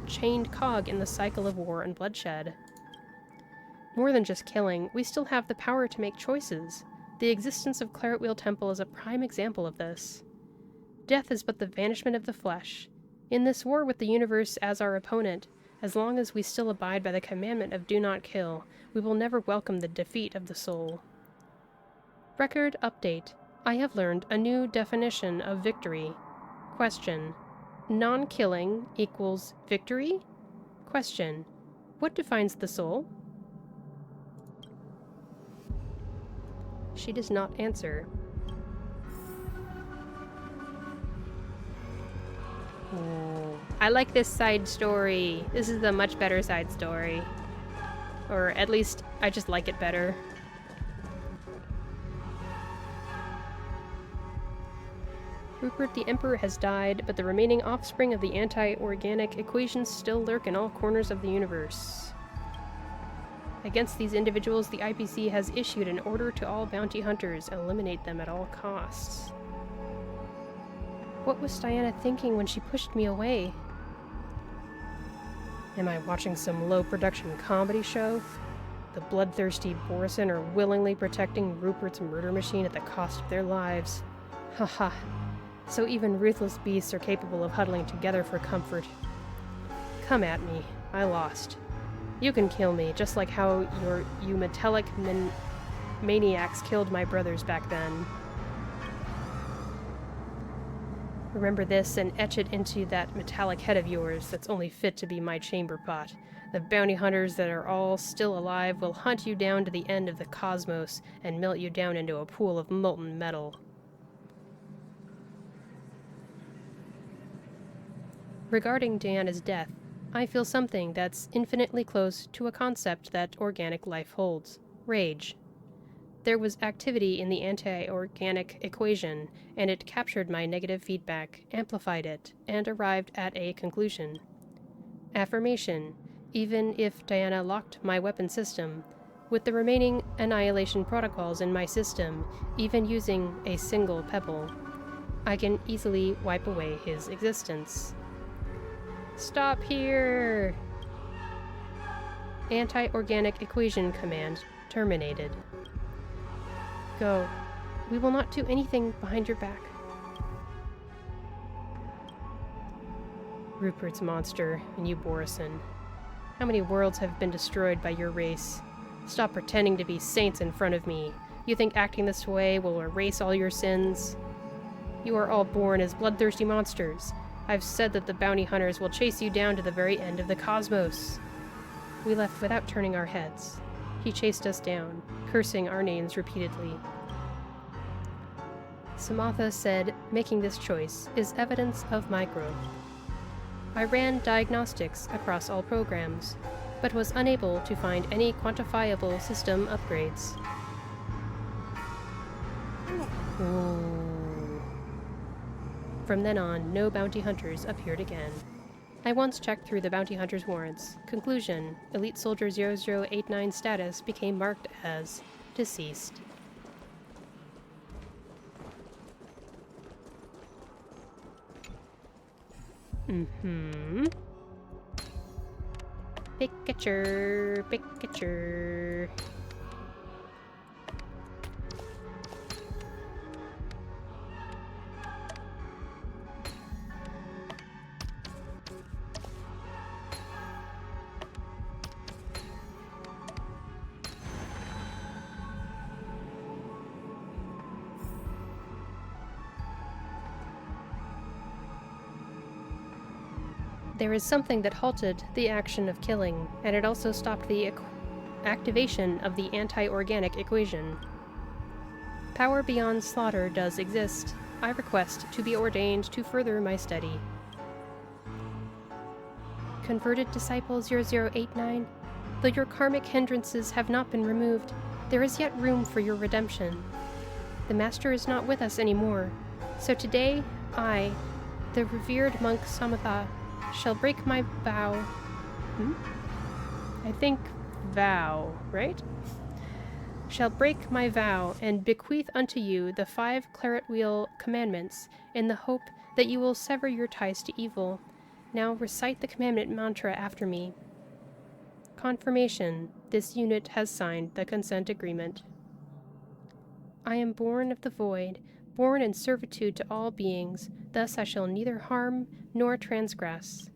chained cog in the cycle of war and bloodshed. More than just killing, we still have the power to make choices. The existence of Claret Wheel Temple is a prime example of this. Death is but the vanishment of the flesh. In this war with the universe as our opponent, as long as we still abide by the commandment of do not kill, we will never welcome the defeat of the soul. Record update. I have learned a new definition of victory. Question: non-killing equals victory? Question: what defines the soul? She does not answer. Ooh. I like this side story. This is a much better side story. Or at least, I just like it better. Rupert the Emperor has died, but the remaining offspring of the anti-organic equations still lurk in all corners of the universe. Against these individuals, the IPC has issued an order to all bounty hunters: eliminate them at all costs. What was Diana thinking when she pushed me away? Am I watching some low-production comedy show? The bloodthirsty Borison are willingly protecting Rupert's murder machine at the cost of their lives. Haha. So even ruthless beasts are capable of huddling together for comfort. Come at me. I lost. You can kill me, just like how you metallic maniacs killed my brothers back then. Remember this and etch it into that metallic head of yours that's only fit to be my chamber pot. The bounty hunters that are all still alive will hunt you down to the end of the cosmos and melt you down into a pool of molten metal. Regarding Diana's death, I feel something that's infinitely close to a concept that organic life holds: rage. There was activity in the anti-organic equation, and it captured my negative feedback, amplified it, and arrived at a conclusion. Affirmation: even if Diana locked my weapon system, with the remaining annihilation protocols in my system, even using a single pebble, I can easily wipe away his existence. Stop here! Anti-organic equation command terminated. Go. We will not do anything behind your back. Rupert's monster, and you Borison. How many worlds have been destroyed by your race? Stop pretending to be saints in front of me. You think acting this way will erase all your sins? You are all born as bloodthirsty monsters. I've said that the bounty hunters will chase you down to the very end of the cosmos. We left without turning our heads. He chased us down, cursing our names repeatedly. Samatha said, making this choice is evidence of my growth. I ran diagnostics across all programs, but was unable to find any quantifiable system upgrades. Ooh. From then on, no bounty hunters appeared again. I once checked through the bounty hunter's warrants. Conclusion: Elite Soldier 0089 status became marked as deceased. Pickature, pickature. There is something that halted the action of killing, and it also stopped the activation of the anti-organic equation. Power beyond slaughter does exist. I request to be ordained to further my study. Converted Disciple 0089, though your karmic hindrances have not been removed, there is yet room for your redemption. The Master is not with us anymore, so today I, the revered monk Samatha, shall break my vow. I think vow, right? Shall break my vow and bequeath unto you the 5 claret wheel commandments in the hope that you will sever your ties to evil. Now recite the commandment mantra after me. Confirmation. This unit has signed the consent agreement. I am born of the void, born in servitude to all beings, thus I shall neither harm nor transgress.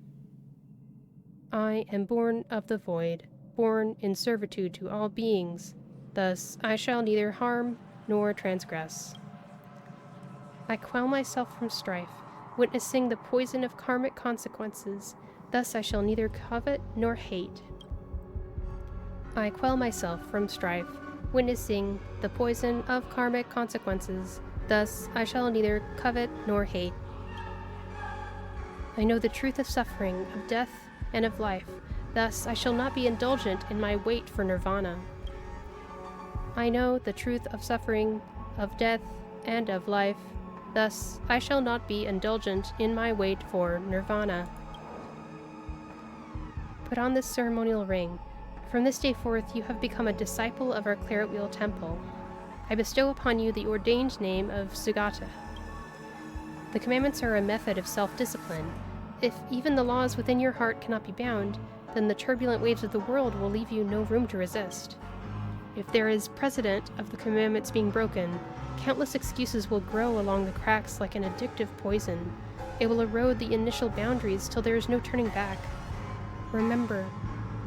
I am born of the void, born in servitude to all beings, thus I shall neither harm nor transgress. I quell myself from strife, witnessing the poison of karmic consequences, thus I shall neither covet nor hate. I quell myself from strife, witnessing the poison of karmic consequences, thus I shall neither covet nor hate. I know the truth of suffering, of death, and of life, thus I shall not be indulgent in my wait for nirvana. I know the truth of suffering, of death, and of life, thus I shall not be indulgent in my wait for nirvana. Put on this ceremonial ring. From this day forth you have become a disciple of our Claret Wheel Temple. I bestow upon you the ordained name of Sugata. The commandments are a method of self-discipline. If even the laws within your heart cannot be bound, then the turbulent waves of the world will leave you no room to resist. If there is precedent of the commandments being broken, countless excuses will grow along the cracks like an addictive poison. It will erode the initial boundaries till there is no turning back. Remember,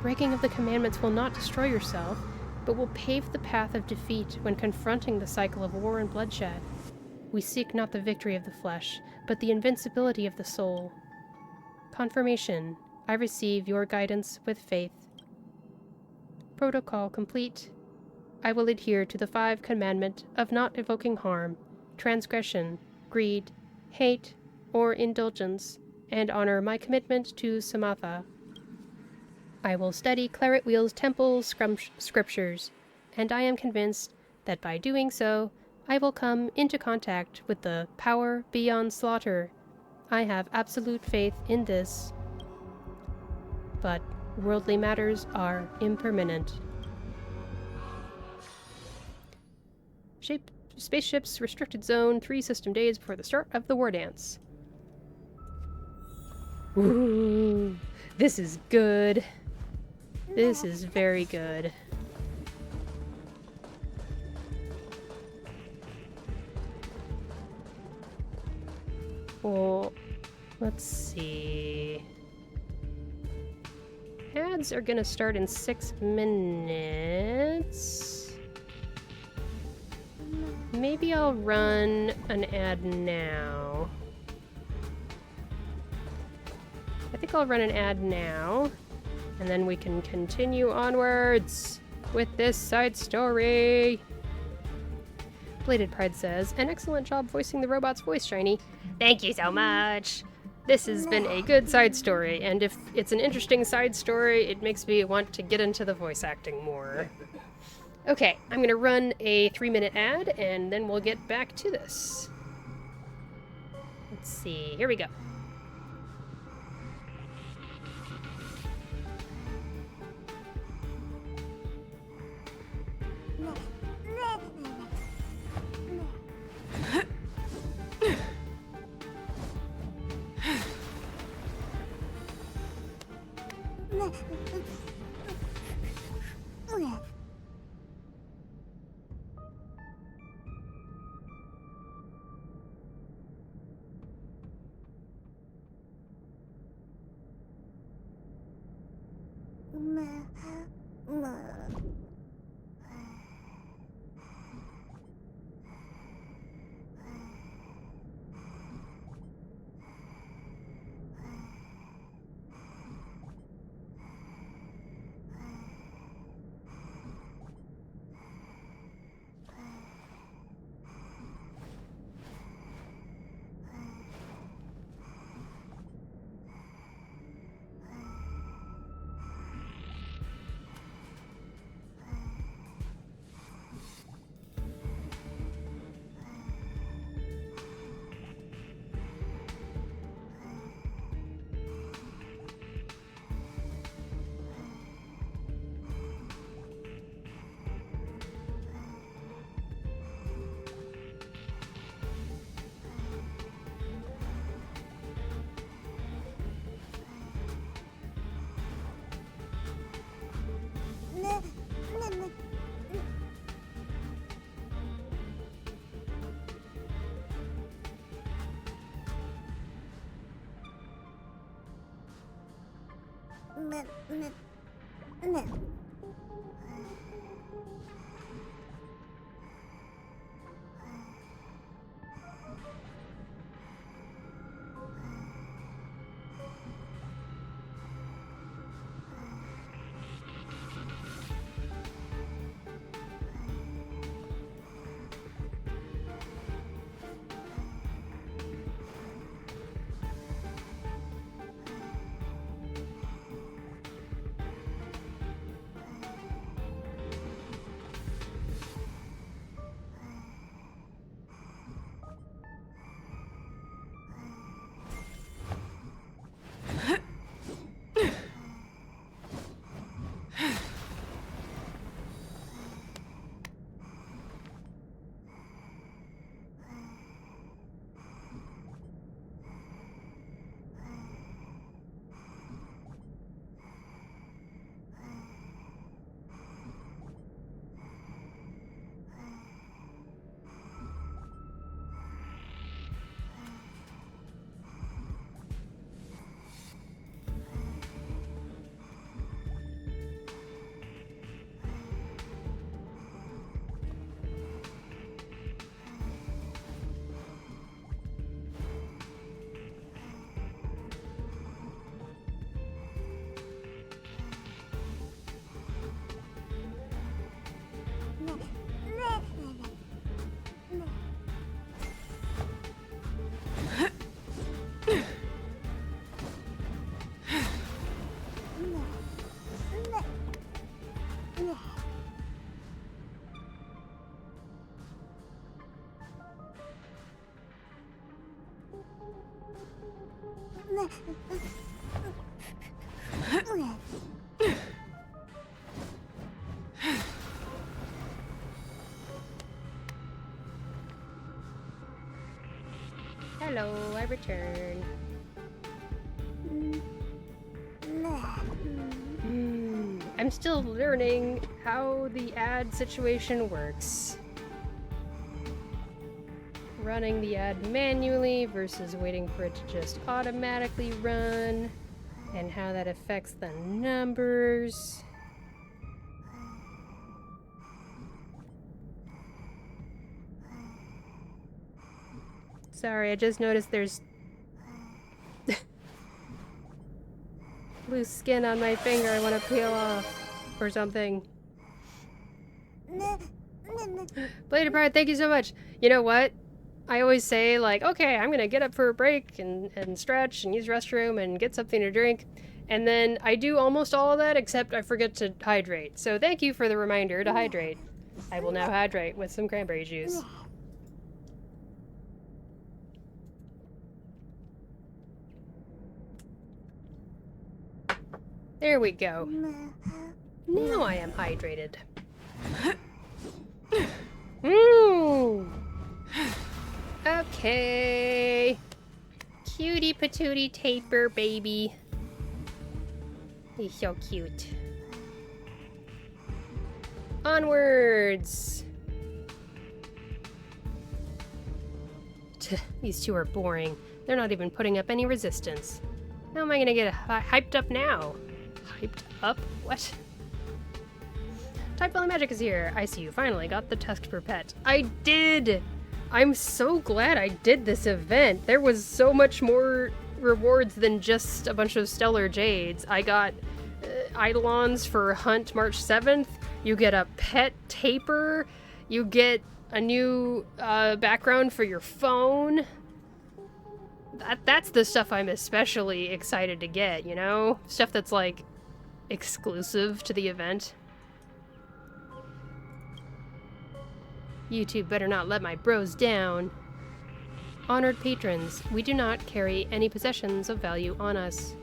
breaking of the commandments will not destroy yourself, but will pave the path of defeat when confronting the cycle of war and bloodshed. We seek not the victory of the flesh, but the invincibility of the soul. Confirmation. I receive your guidance with faith. Protocol complete. I will adhere to the 5 commandment of not evoking harm, transgression, greed, hate, or indulgence, and honor my commitment to Samatha. I will study Claret Wheel's temple scriptures, and I am convinced that by doing so, I will come into contact with the power beyond slaughter. I have absolute faith in this. But worldly matters are impermanent. Spaceships restricted zone 3 system days before the start of the war dance. Ooh, this is good. This is very good. Well, let's see. Ads are gonna start in 6 minutes. Maybe I'll run an ad now. I think I'll run an ad now. And then we can continue onwards with this side story. Bladed Pride says, an excellent job voicing the robot's voice, Shiny. Thank you so much. This has been a good side story, and if it's an interesting side story, it makes me want to get into the voice acting more. Okay, I'm gonna run a 3-minute ad, and then we'll get back to this. Let's see, here we go. Hello, I return. I'm still learning how the ad situation works. Running the ad manually versus waiting for it to just automatically run, and how that affects the numbers. Sorry, I just noticed there's loose skin on my finger I want to peel off or something. Bladed Pride, thank you so much. You know what? I always say, like, okay, I'm gonna get up for a break and stretch and use the restroom and get something to drink. And then I do almost all of that except I forget to hydrate. So thank you for the reminder to hydrate. I will now hydrate with some cranberry juice. There we go. Now I am hydrated. Okay. Cutie patootie taper baby. He's so cute. Onwards. These two are boring. They're not even putting up any resistance. How am I gonna get hyped up now? Hyped up? What? Type Valley Magic is here. I see you finally got the tusk per pet. I did! I'm so glad I did this event. There was so much more rewards than just a bunch of stellar jades. I got Eidolons for Hunt March 7th. You get a pet taper. You get a new background for your phone. That's the stuff I'm especially excited to get, you know? Stuff that's like exclusive to the event. You two better not let my bros down. Honored patrons, we do not carry any possessions of value on us.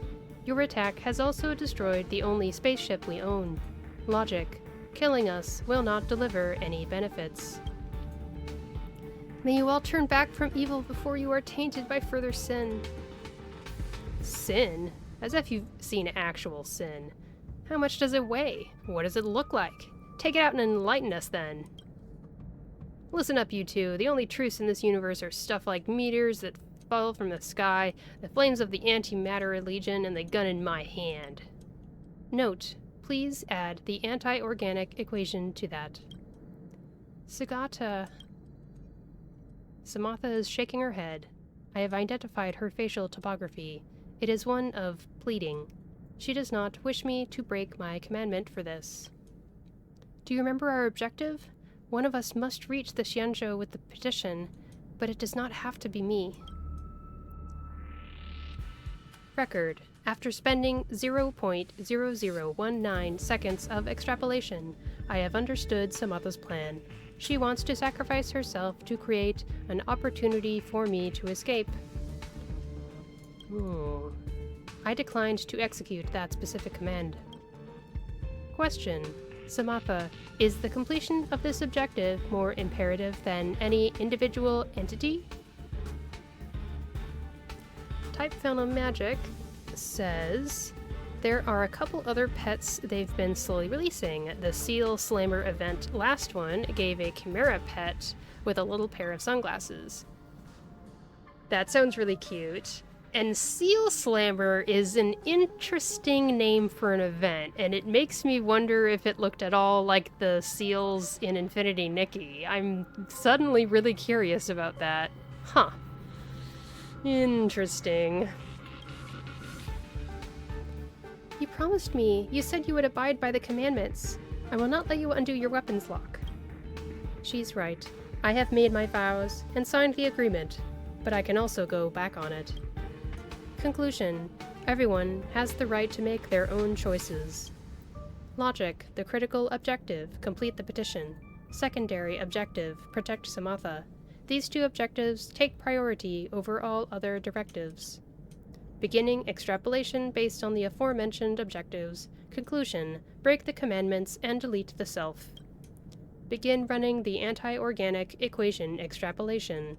Your attack has also destroyed the only spaceship we own. Logic. Killing us will not deliver any benefits. May you all turn back from evil before you are tainted by further sin. Sin? As if you've seen actual sin. How much does it weigh? What does it look like? Take it out and enlighten us then. Listen up, you two. The only truths in this universe are stuff like meteors that fall from the sky, the flames of the antimatter legion, and the gun in my hand. Note, please add the anti-organic equation to that. Sugata. Samatha is shaking her head. I have identified her facial topography. It is one of pleading. She does not wish me to break my commandment for this. Do you remember our objective? One of us must reach the Xianzhou with the petition, but it does not have to be me. Record. After spending 0.0019 seconds of extrapolation, I have understood Samatha's plan. She wants to sacrifice herself to create an opportunity for me to escape. I declined to execute that specific command. Question. Samatha, is the completion of this objective more imperative than any individual entity? Type Film Magic says there are a couple other pets they've been slowly releasing. The Seal Slammer event last one gave a Chimera pet with a little pair of sunglasses. That sounds really cute. And Seal Slammer is an interesting name for an event, and it makes me wonder if it looked at all like the seals in Infinity Nikki. I'm suddenly really curious about that. Huh. Interesting. You promised me. You said you would abide by the commandments. I will not let you undo your weapons lock. She's right. I have made my vows and signed the agreement, but I can also go back on it. Conclusion. Everyone has the right to make their own choices. Logic. The critical objective. Complete the petition. Secondary objective. Protect Samatha. These two objectives take priority over all other directives. Beginning extrapolation based on the aforementioned objectives. Conclusion. Break the commandments and delete the self. Begin running the anti-organic equation extrapolation.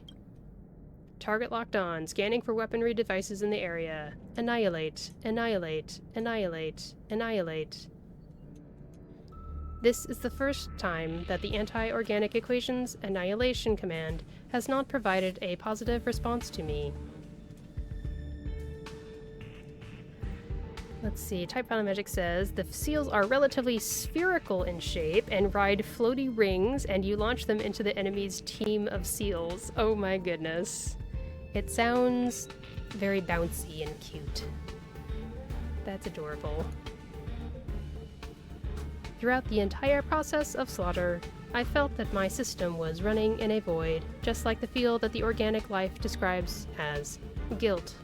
Target locked on. Scanning for weaponry devices in the area. Annihilate. Annihilate. Annihilate. Annihilate. This is the first time that the anti-organic equation's annihilation command has not provided a positive response to me. Let's see, Type Final Magic says, the seals are relatively spherical in shape and ride floaty rings, and you launch them into the enemy's team of seals. Oh my goodness. It sounds very bouncy and cute. That's adorable. Throughout the entire process of slaughter, I felt that my system was running in a void, just like the feel that the organic life describes as guilt.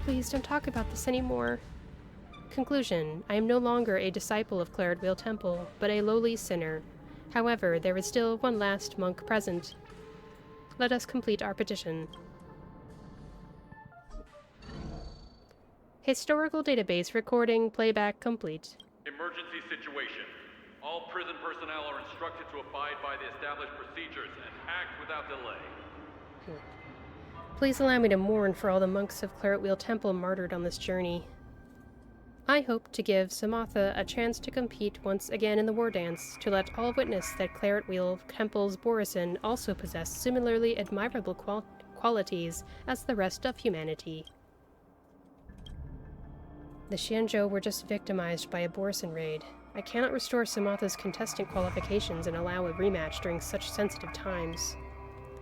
Please don't talk about this anymore. Conclusion. I am no longer a disciple of Claret Wheel Temple, but a lowly sinner. However, there is still one last monk present. Let us complete our petition. Historical database recording playback complete. Emergency situation. All prison personnel are instructed to abide by the established procedures and act without delay. Please allow me to mourn for all the monks of Claret Wheel Temple martyred on this journey. I hope to give Samatha a chance to compete once again in the war dance, to let all witness that Claret Wheel Temple's Borison also possess similarly admirable qualities as the rest of humanity. The Xianzhou were just victimized by a Borison raid. I cannot restore Samatha's contestant qualifications and allow a rematch during such sensitive times.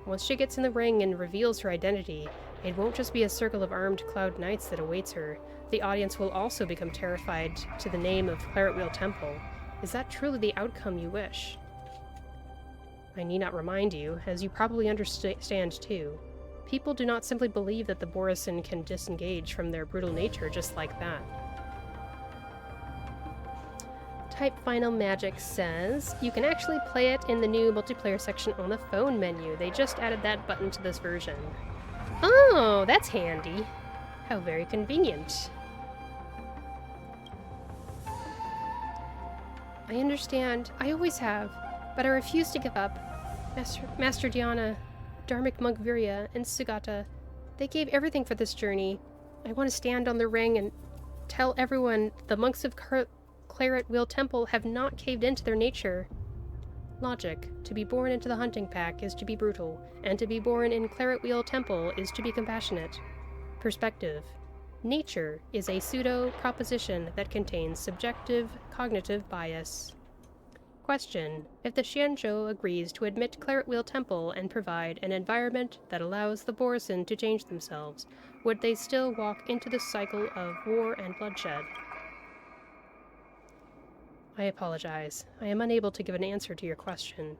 Once she gets in the ring and reveals her identity, it won't just be a circle of armed cloud knights that awaits her. The audience will also become terrified to the name of Claret Wheel Temple. Is that truly the outcome you wish? I need not remind you, as you probably understand too. People do not simply believe that the Borison can disengage from their brutal nature just like that. Type Final Magic says, you can actually play it in the new multiplayer section on the phone menu. They just added that button to this version. Oh, that's handy. How very convenient. I understand. I always have. But I refuse to give up. Master Diana, Dharmic Monk Virya, and Sugata, they gave everything for this journey. I want to stand on the ring and tell everyone the monks of Claret Wheel Temple have not caved into their nature. Logic. To be born into the hunting pack is to be brutal, and to be born in Claret Wheel Temple is to be compassionate. Perspective. Nature is a pseudo-proposition that contains subjective cognitive bias. Question: if the Xianzhou agrees to admit Claret Wheel Temple and provide an environment that allows the Borisin to change themselves, would they still walk into the cycle of war and bloodshed? I apologize. I am unable to give an answer to your question.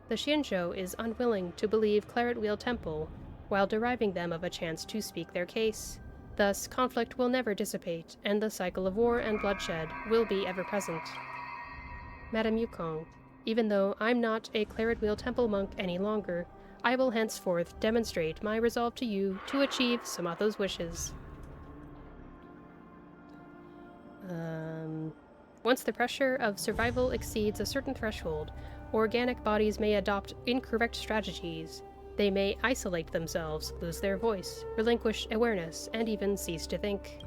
The Xianzhou is unwilling to believe Claret Wheel Temple, while depriving them of a chance to speak their case. Thus, conflict will never dissipate, and the cycle of war and bloodshed will be ever present. Madame Yukong, even though I'm not a Claret Wheel Temple monk any longer, I will henceforth demonstrate my resolve to you to achieve Samatha's wishes. Once the pressure of survival exceeds a certain threshold, organic bodies may adopt incorrect strategies. They may isolate themselves, lose their voice, relinquish awareness, and even cease to think.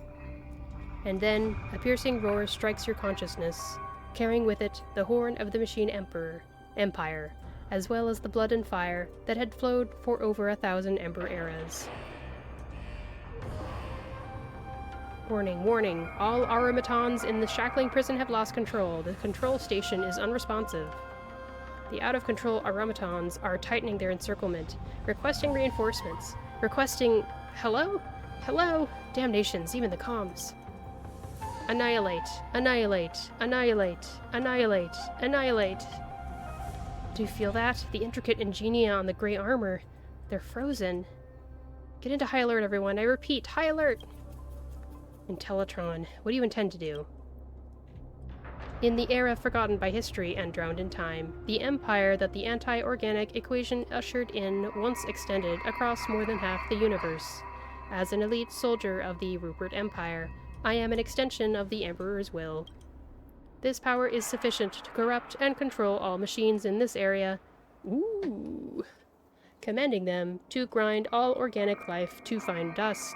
And then, a piercing roar strikes your consciousness, carrying with it the horn of the Machine Empire, as well as the blood and fire that had flowed for over 1,000 Emperor eras. Warning, warning. All automatons in the shackling prison have lost control. The control station is unresponsive. The out-of-control automatons are tightening their encirclement, requesting reinforcements, requesting... Hello? Hello? Damnations, even the comms. Annihilate, annihilate, annihilate, annihilate, annihilate. Do you feel that? The intricate ingenia on the gray armor. They're frozen. Get into high alert, everyone. I repeat, high alert! Intellitron, what do you intend to do? In the era forgotten by history and drowned in time, the empire that the anti-organic equation ushered in once extended across more than half the universe. As an elite soldier of the Rupert Empire, I am an extension of the Emperor's will. This power is sufficient to corrupt and control all machines in this area, commanding them to grind all organic life to fine dust.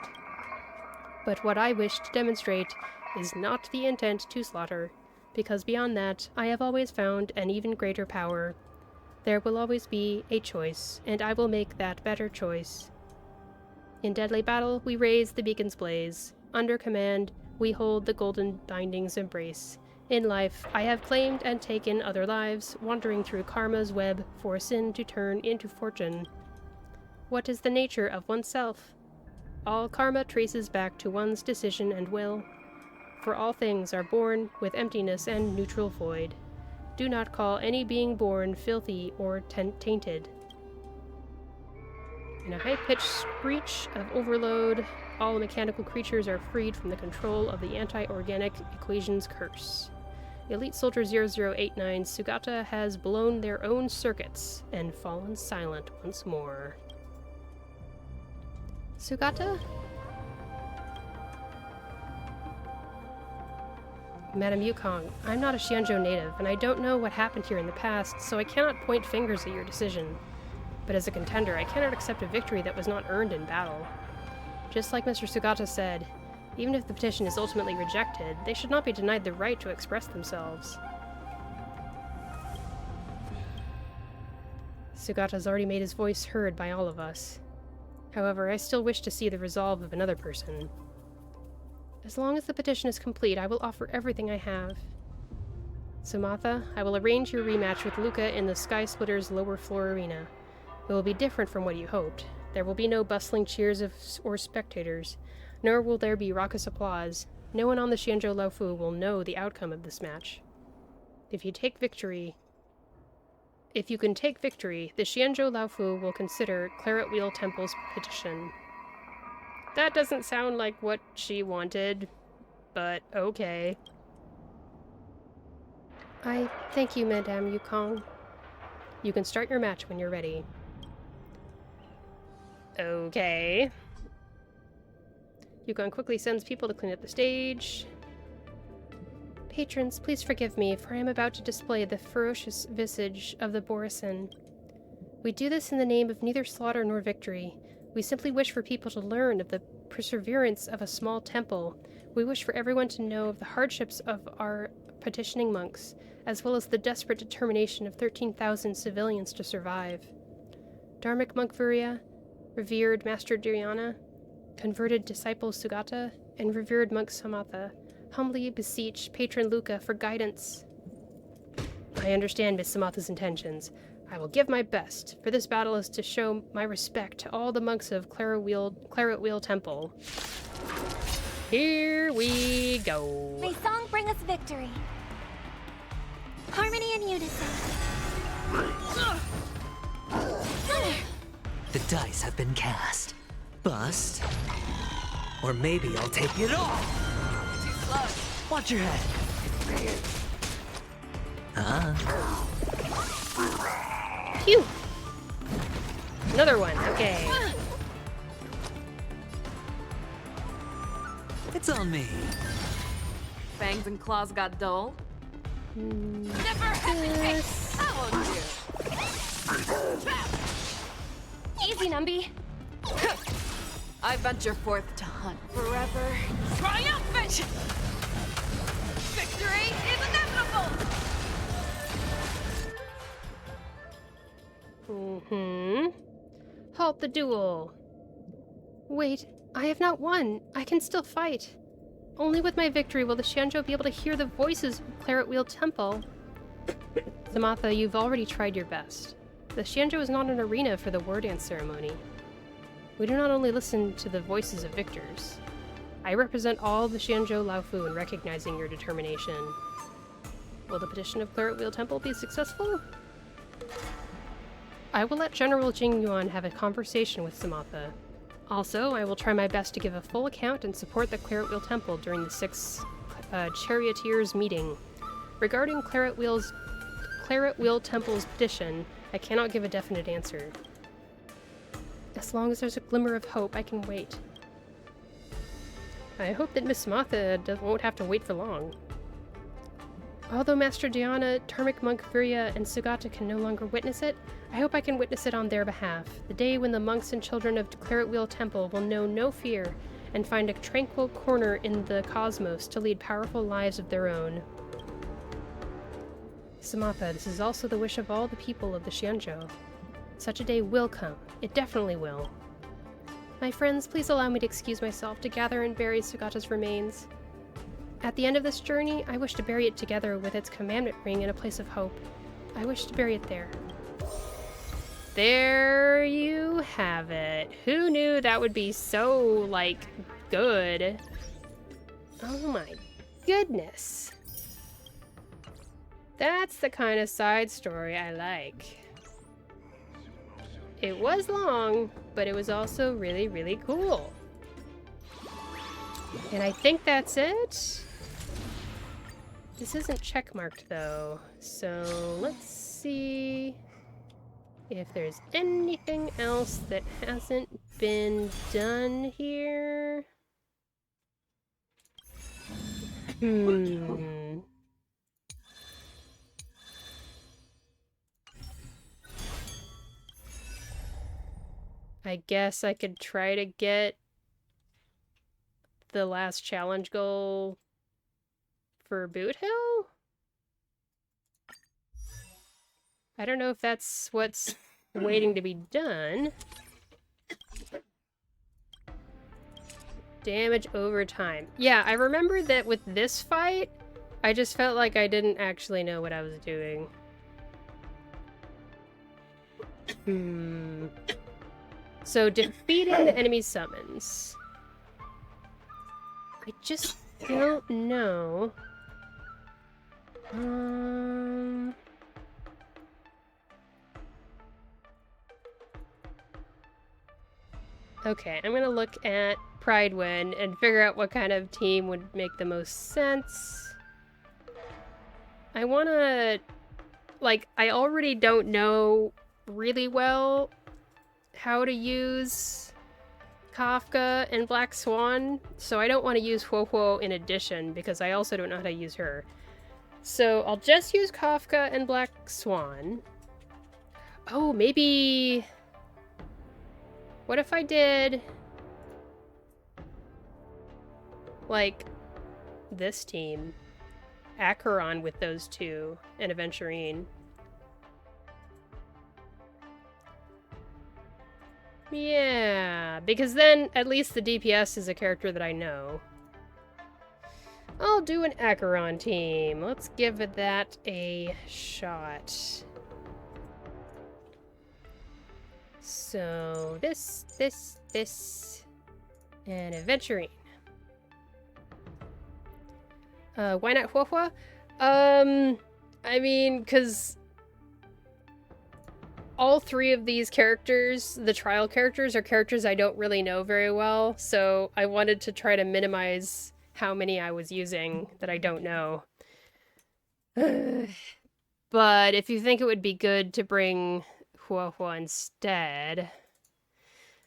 But what I wish to demonstrate is not the intent to slaughter, because beyond that, I have always found an even greater power. There will always be a choice, and I will make that better choice. In deadly battle, we raise the beacon's blaze. Under command, we hold the golden binding's embrace. In life, I have claimed and taken other lives, wandering through karma's web for sin to turn into fortune. What is the nature of oneself? All karma traces back to one's decision and will. For all things are born with emptiness and neutral void. Do not call any being born filthy or tainted. In a high-pitched screech of overload, all mechanical creatures are freed from the control of the anti-organic equation's curse. Elite Soldier 0089 Sugata has blown their own circuits and fallen silent once more. Sugata? Madame Yukong, I'm not a Xianzhou native, and I don't know what happened here in the past, so I cannot point fingers at your decision. But as a contender, I cannot accept a victory that was not earned in battle. Just like Mr. Sugata said, even if the petition is ultimately rejected, they should not be denied the right to express themselves. Sugata's already made his voice heard by all of us. However, I still wish to see the resolve of another person. As long as the petition is complete, I will offer everything I have. Samatha, I will arrange your rematch with Luca in the Sky Splitter's lower floor arena. It will be different from what you hoped. There will be no bustling cheers or spectators, nor will there be raucous applause. No one on the Xianzhou Laofu will know the outcome of this match. If you can take victory, the Xianzhou Laofu will consider Claret Wheel Temple's petition. That doesn't sound like what she wanted, but okay. I thank you, Madame Yukong. You can start your match when you're ready. Okay. Yukong quickly sends people to clean up the stage. Patrons, please forgive me, for I am about to display the ferocious visage of the Borisin. We do this in the name of neither slaughter nor victory. We simply wish for people to learn of the perseverance of a small temple. We wish for everyone to know of the hardships of our petitioning monks, as well as the desperate determination of 13,000 civilians to survive. Dharmic Monk Vuria, revered Master Duriana, converted disciple Sugata, and revered monk Samatha, humbly beseech patron Luca for guidance. I understand Miss Samatha's intentions. I will give my best, for this battle is to show my respect to all the monks of Claret Wheel Temple. Here we go. May song bring us victory. Harmony and unison. The dice have been cast. Bust. Or maybe I'll take it all. Too slow. Watch your head. Phew! Another one, okay. It's on me. Fangs and claws got dull. Never hesitate! How on you? Easy, Numby. I venture forth to hunt. Forever triumphant! Victory is inevitable! Halt the duel. Wait, I have not won. I can still fight. Only with my victory will the Xianzhou be able to hear the voices of Claret Wheel Temple. Samatha, you've already tried your best. The Xianzhou is not an arena for the war dance ceremony. We do not only listen to the voices of victors. I represent all the Xianzhou Laofu in recognizing your determination. Will the petition of Claret Wheel Temple be successful? I will let General Jing Yuan have a conversation with Samatha. Also, I will try my best to give a full account and support the Claret Wheel Temple during the 6 Charioteers meeting. Regarding Claret Wheel Temple's petition, I cannot give a definite answer. As long as there's a glimmer of hope, I can wait. I hope that Miss Samatha won't have to wait for long. Although Master Diana, Tarmic Monk Virya, and Sugata can no longer witness it, I hope I can witness it on their behalf, the day when the monks and children of Claret Wheel Temple will know no fear and find a tranquil corner in the cosmos to lead powerful lives of their own. Samatha, this is also the wish of all the people of the Xianzhou. Such a day will come. It definitely will. My friends, please allow me to excuse myself to gather and bury Sugata's remains. At the end of this journey, I wish to bury it together with its commandment ring in a place of hope. I wish to bury it there. There you have it. Who knew that would be so, like, good? Oh my goodness. That's the kind of side story I like. It was long, but it was also really, really cool. And I think that's it. This isn't checkmarked though, so let's see if there's anything else that hasn't been done here. I guess I could try to get the last challenge goal for Boot Hill? I don't know if that's what's waiting to be done. Damage over time. Yeah, I remember that with this fight, I just felt like I didn't actually know what I was doing. So, defeating the enemy summons. I just don't know. Okay, I'm gonna look at Pridewind and figure out what kind of team would make the most sense. I wanna... Like, I already don't know really well how to use Kafka and Black Swan, so I don't want to use Huohuo in addition because I also don't know how to use her. So I'll just use Kafka and Black Swan. Oh, maybe... What if I did... like, this team? Acheron with those two, and Aventurine. Yeah, because then at least the DPS is a character that I know. I'll do an Acheron team. Let's give that a shot. So, this, and Adventurine. Why not Huahua? I mean, because all three of these characters, the trial characters, are characters I don't really know very well, so I wanted to try to minimize how many I was using that I don't know. But if you think it would be good to bring Huahua instead,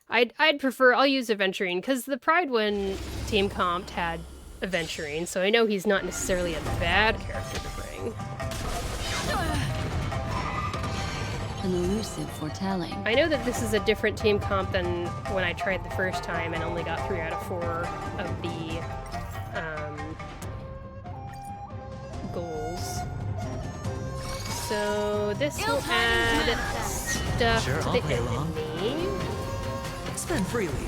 I'd prefer, I'll use Adventurine, because the Pride one team comped had Adventurine, so I know he's not necessarily a bad character to bring. An elusive foretelling. I know that this is a different team comp than when I tried the first time and only got 3 out of 4 of the goals. So this will add stuff Sure, to I'll the play along. enemy. Spend freely.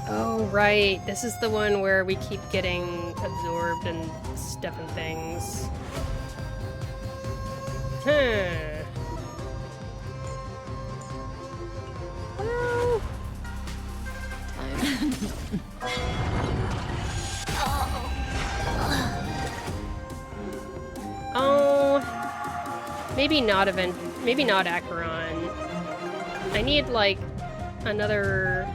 Oh, right. This is the one where we keep getting absorbed and stuff and things. Well... Oh... Maybe not maybe not Acheron. I need, like, another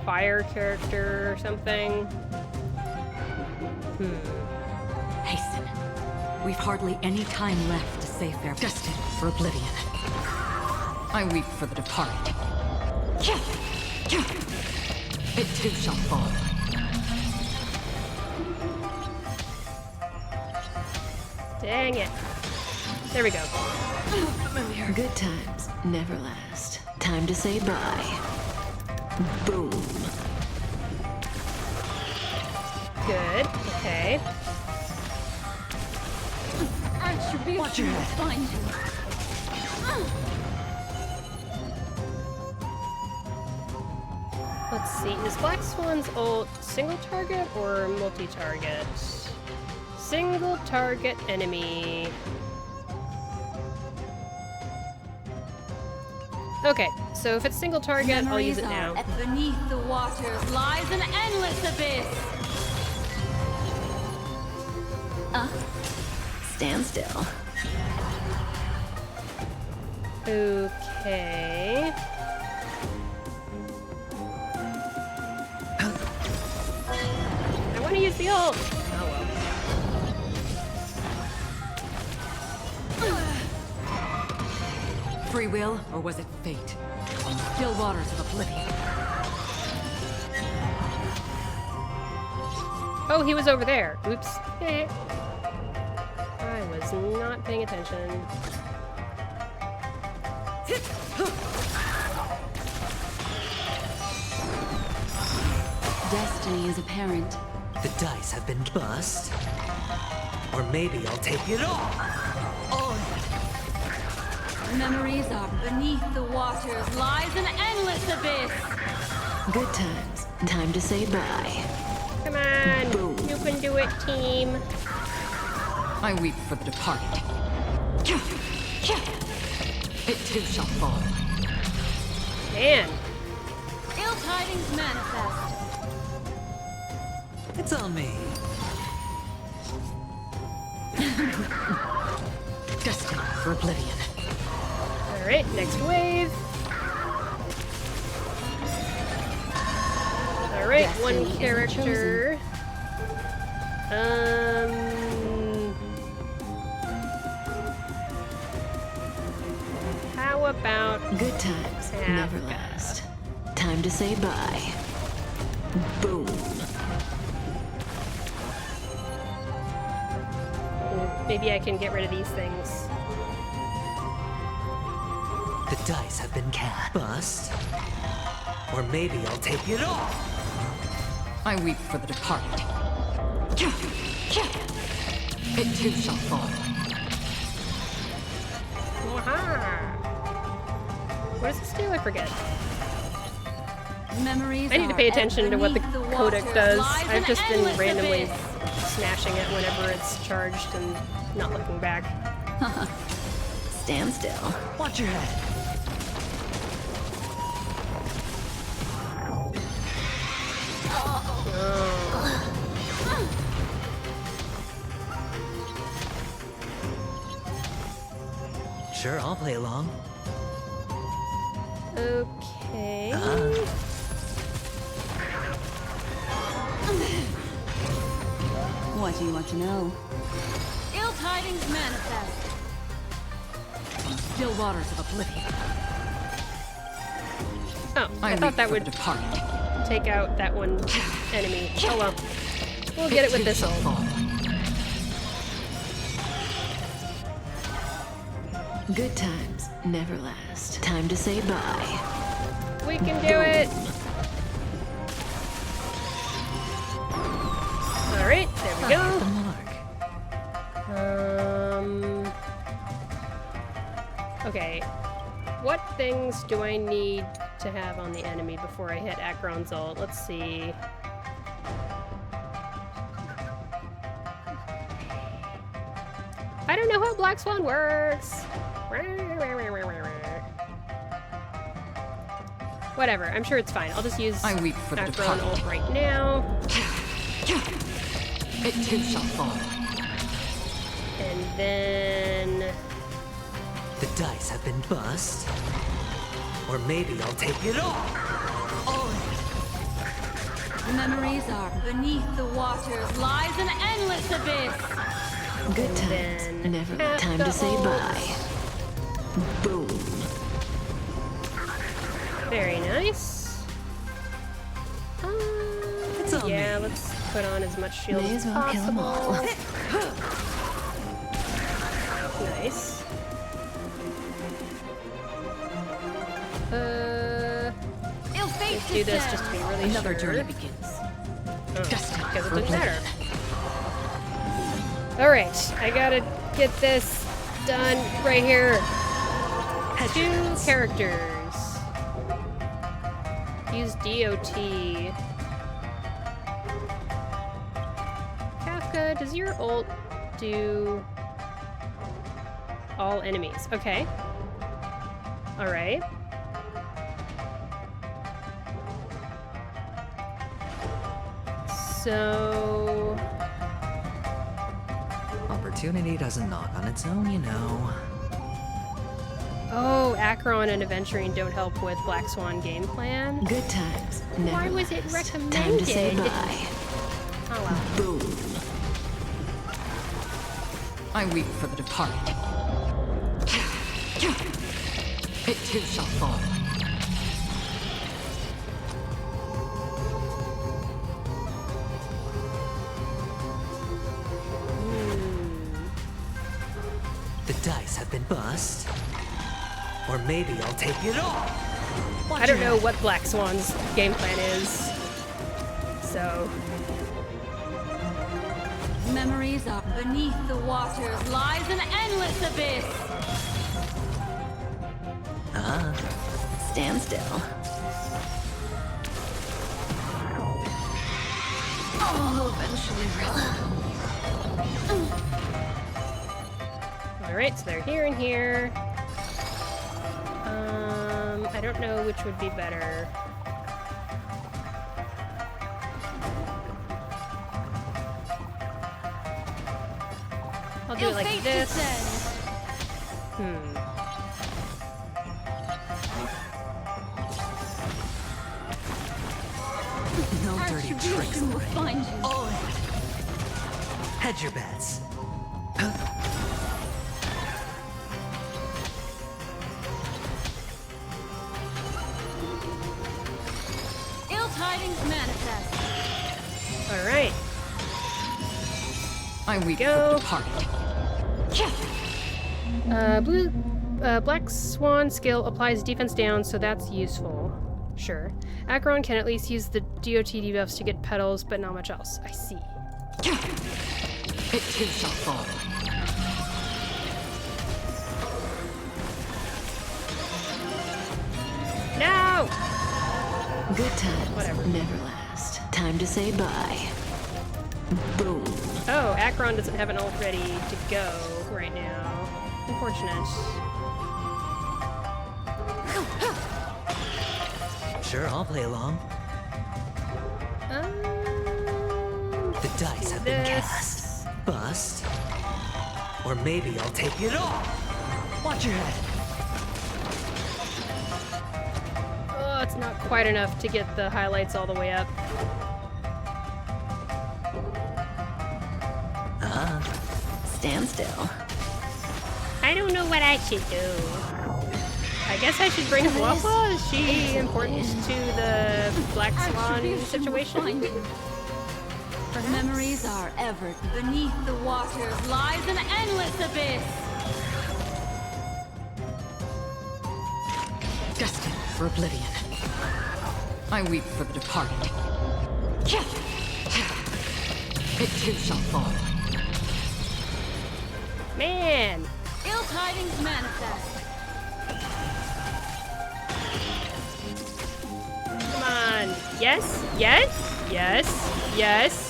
fire character or something. Hasten. We've hardly any time left to save their destined for oblivion. I weep for the departed. It too shall fall. Dang it. There we go. Good times never last. Time to say bye. Boom. Good. Okay. Watch your head. Find you. Let's see. Is Black Swan's ult single target or multi-target? Single target enemy. Okay, so if it's single target, I'll use it now. Beneath the waters lies an endless abyss. Stand still. Okay. I want to use the ult. Oh well. Free will, or was it fate? On the still waters of oblivion. Oh, he was over there. Oops. I was not paying attention. Destiny is apparent. The dice have been bust. Or maybe I'll take it all. Memories are beneath the waters lies an endless abyss. Good times. Time to say bye. Come on. Boom. You can do it, team. I weep for the departed. It too shall fall. Man. Ill tidings manifest. It's on me. Destined for oblivion. Alright, next wave. Alright, one Destiny isn't character. How about Good times never last. Time to say bye. Boom. maybe I can get rid of these things. The dice have been cast. Bust. Or maybe I'll take it all. I weep for the departed. It too shall fall. Aha! What does this do? I forget. Memories I need to pay attention to what the beneath codec water does. lies I've an just been endless randomly abyss. smashing it whenever it's charged and not looking back. Stand still. Watch your head. Sure, I'll play along. Okay. What do you want to know? Ill tidings manifest. On the still waters of oblivion. Oh, I thought that would depart. take out that one enemy. Oh well. We'll get it with this ult. Good times never last. Time to say bye. We can do it! Alright, there we Hit the go. mark. Okay. What things do I need to have on the enemy before I hit Acheron's ult? Let's see. I don't know how Black Swan works. Whatever, I'm sure it's fine. I'll just use I weep for the Acheron departed. ult right now. It too shall fall. And then... The dice have been bust. Or maybe I'll take it all. Memories are beneath the waters lies an endless abyss. Good times then never at time the to say ult. bye. Boom. Very nice. It's on Yeah, me. let's put on as much shield May as as well kill 'em possible. all. Nice. Ill fate Let's do this just to be really Another sure. journey begins. Oh, Destined because it for didn't matter. oblivion. Alright, I gotta get this done right here. Two characters. Use DOT. Kafka, does your ult do all enemies? Okay. Alright. So... Opportunity doesn't knock on its own, you know. Oh, Acheron and Aventurine don't help with Black Swan game plan? Good times never Why was it last. Time recommended? to say bye. Oh well. Boom. I weep for the departed. It too shall fall. The dice have been bust. Or maybe I'll take it all. I don't know what Black Swan's game plan is. So, Memories are beneath the waters lies an endless abyss. Stand still. Oh, eventually alright, so they're here and here. I don't know which would be better. I'll do it like this. No dirty tricks. will find you. Oh. Hedge your bets. Ill tidings manifest. Alright. I weep Go. for the departed. Black Swan skill applies defense down, so that's useful. Sure. Acheron can at least use the DOT debuffs to get petals, but not much else. I see. It too shall fall. No! Good times Whatever. never last. Time to say bye. Boom. Oh, Akron doesn't have an ult ready to go right now. Unfortunate. Sure, I'll play along. The dice have been cast. Bust. Or maybe I'll take it all. Watch your head. Oh, it's not quite enough to get the highlights all the way up. Stand still. I don't know what I should do. I guess I should bring Waffle? Is she important to the Black Swan situation? Memories are ever beneath the waters lies an endless abyss. Destined for oblivion. I weep for the departed. It too shall fall. Man! Ill tidings manifest. Come on. Yes? Yes? Yes? Yes?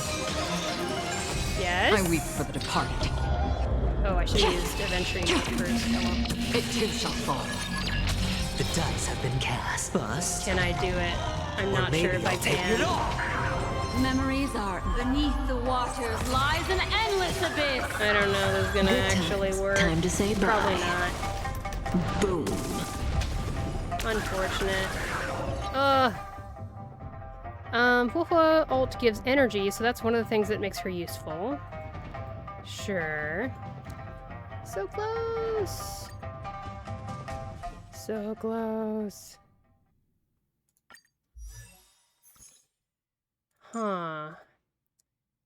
Yes? I weep for the departed. Oh, I should have used Adventuring first. Oh, well. It too shall fall. The dice have been cast. Bust. Can I do it? I'm Or not maybe sure if I I'll take can. it all. Memories are beneath the waters lies an endless abyss. I don't know if this is gonna Good actually times. work. Time to say bye. Probably not. Boom. Unfortunate. Wuhua ult gives energy, so that's one of the things that makes her useful. Sure. So close! So close. Huh.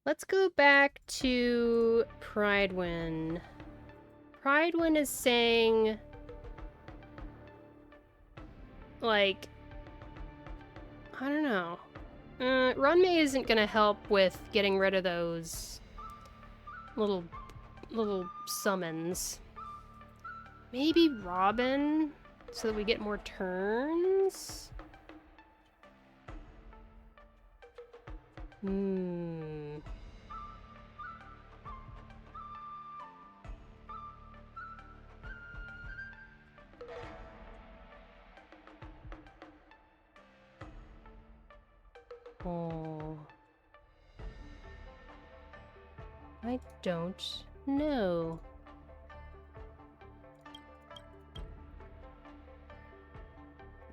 Let's go back to Pridewin. Pridewin is saying, like, I don't know. Runmei isn't gonna help with getting rid of those little summons. Maybe Robin, so that we get more turns? Oh. I don't know.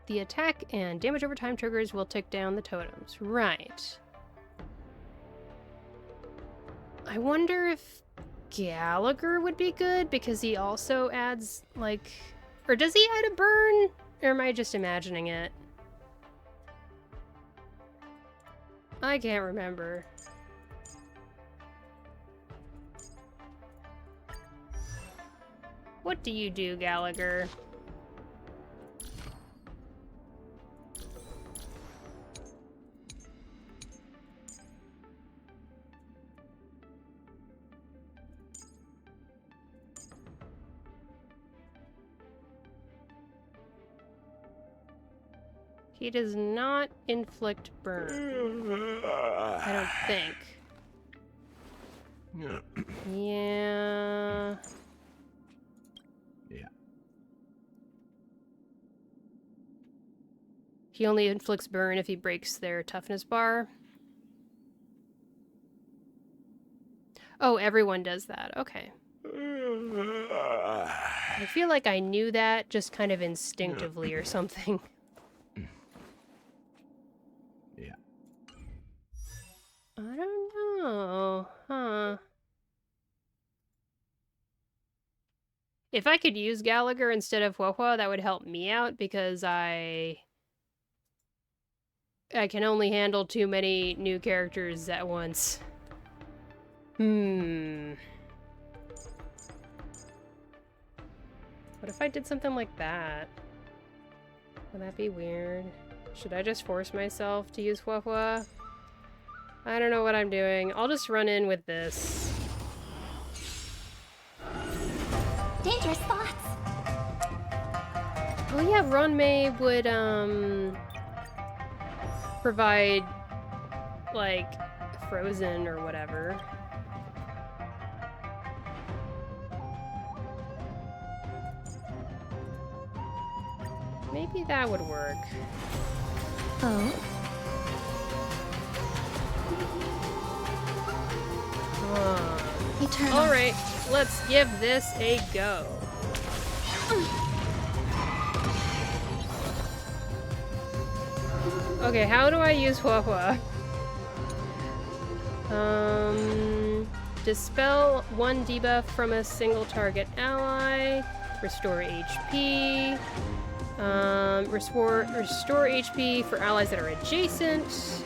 The attack and damage over time triggers will take down the totems. Right. I wonder if Gallagher would be good because he also adds, like... Or does he add a burn? Or am I just imagining it? I can't remember. What do you do, Gallagher? He does not inflict burn. I don't think. Yeah. Yeah. He only inflicts burn if he breaks their toughness bar. Oh, everyone does that. Okay. I feel like I knew that just kind of instinctively or something. Yeah. I don't know. Huh. If I could use Gallagher instead of Huohuo, that would help me out because I can only handle too many new characters at once. What if I did something like that? Would that be weird? Should I just force myself to use Huohuo? I don't know what I'm doing. I'll just run in with this. Dangerous thoughts. Oh yeah, Ronmei would, provide, like, frozen or whatever. Maybe that would work. Oh? Eternal. Alright, let's give this a go. Okay, how do I use Hua? Dispel one debuff from a single target ally. Restore HP. Restore HP for allies that are adjacent.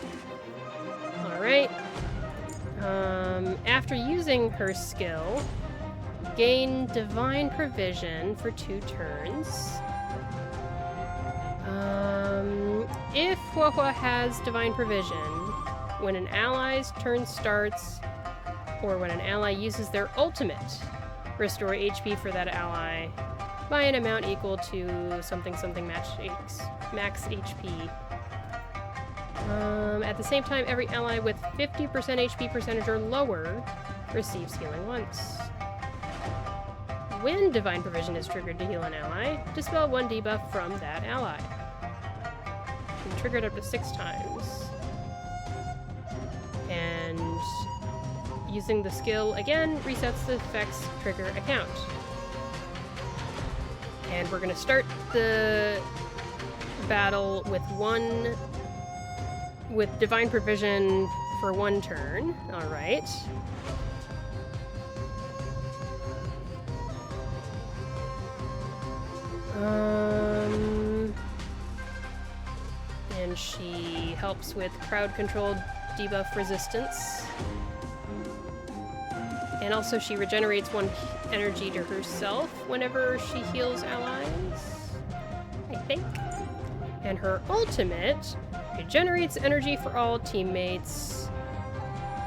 Alright. After using her skill, gain Divine Provision for 2 turns. If Hua has Divine Provision, when an ally's turn starts, or when an ally uses their ultimate, restore HP for that ally by an amount equal to something max HP. At the same time, every ally with 50% HP percentage or lower receives healing once. When Divine Provision is triggered to heal an ally, dispel one debuff from that ally. Can be triggered up to 6 times. And using the skill again resets the effect's trigger account. And we're gonna start the battle with Divine Provision for 1 turn. Alright. And she helps with crowd controlled debuff resistance. And also she regenerates 1 energy to herself whenever she heals allies, I think. And her ultimate regenerates energy for all teammates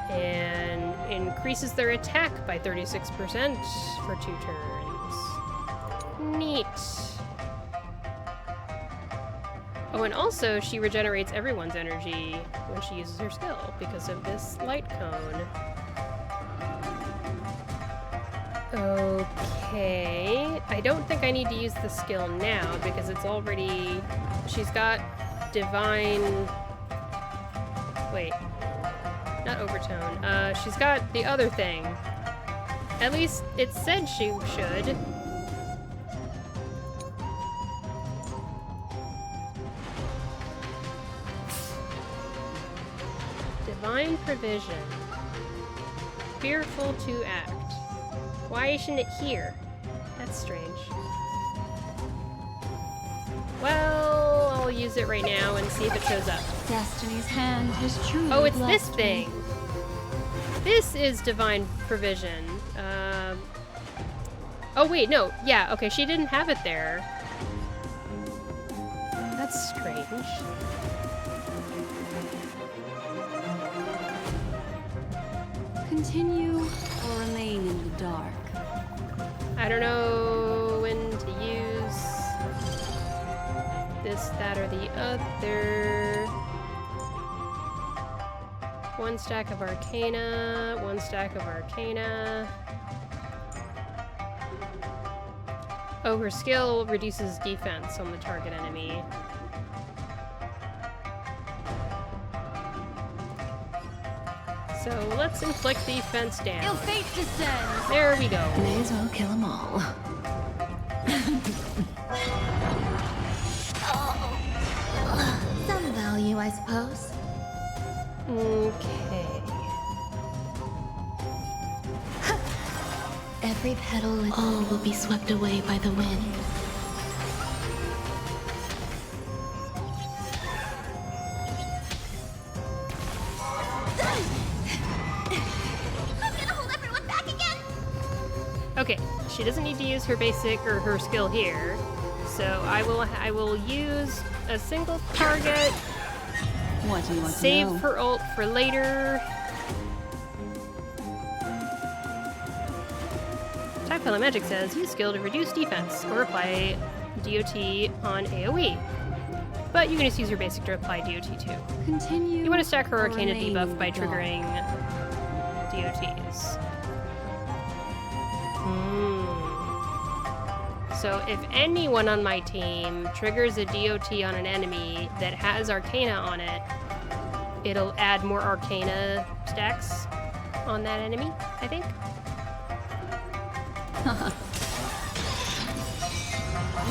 and increases their attack by 36% for 2 turns. Neat. Oh, and also she regenerates everyone's energy when she uses her skill because of this light cone. Okay, I don't think I need to use the skill now because it's already... She's got Divine... Wait. Not Overtone. She's got the other thing. At least it said she should. Divine Provision. Fearful to act. Why isn't it here? That's strange. Well, I'll use it right now and see if it shows up. Destiny's hand has truly Oh, it's this blessed thing. me. This is Divine Provision. Oh wait, no. Yeah, okay, she didn't have it there. That's strange. Continue or remain in the dark. I don't know when to use this, that, or the other. 1 stack of Arcana, 1 stack of Arcana. Oh, her skill reduces defense on the target enemy. So let's inflict defense damage. Ill fate descends. There we go. May as well kill them all. Some value, I suppose. Okay. Every petal and all will be swept away by the wind. Okay, she doesn't need to use her basic or her skill here, so I will use a single target. What do you want Save to know? her ult for later. Type Magic says use skill to reduce defense or apply DOT on AoE. But you can just use your basic to apply DOT too. Continue. You want to stack her Arcana remain debuff by in the dark. triggering DOTs. So if anyone on my team triggers a DOT on an enemy that has Arcana on it, it'll add more Arcana stacks on that enemy, I think.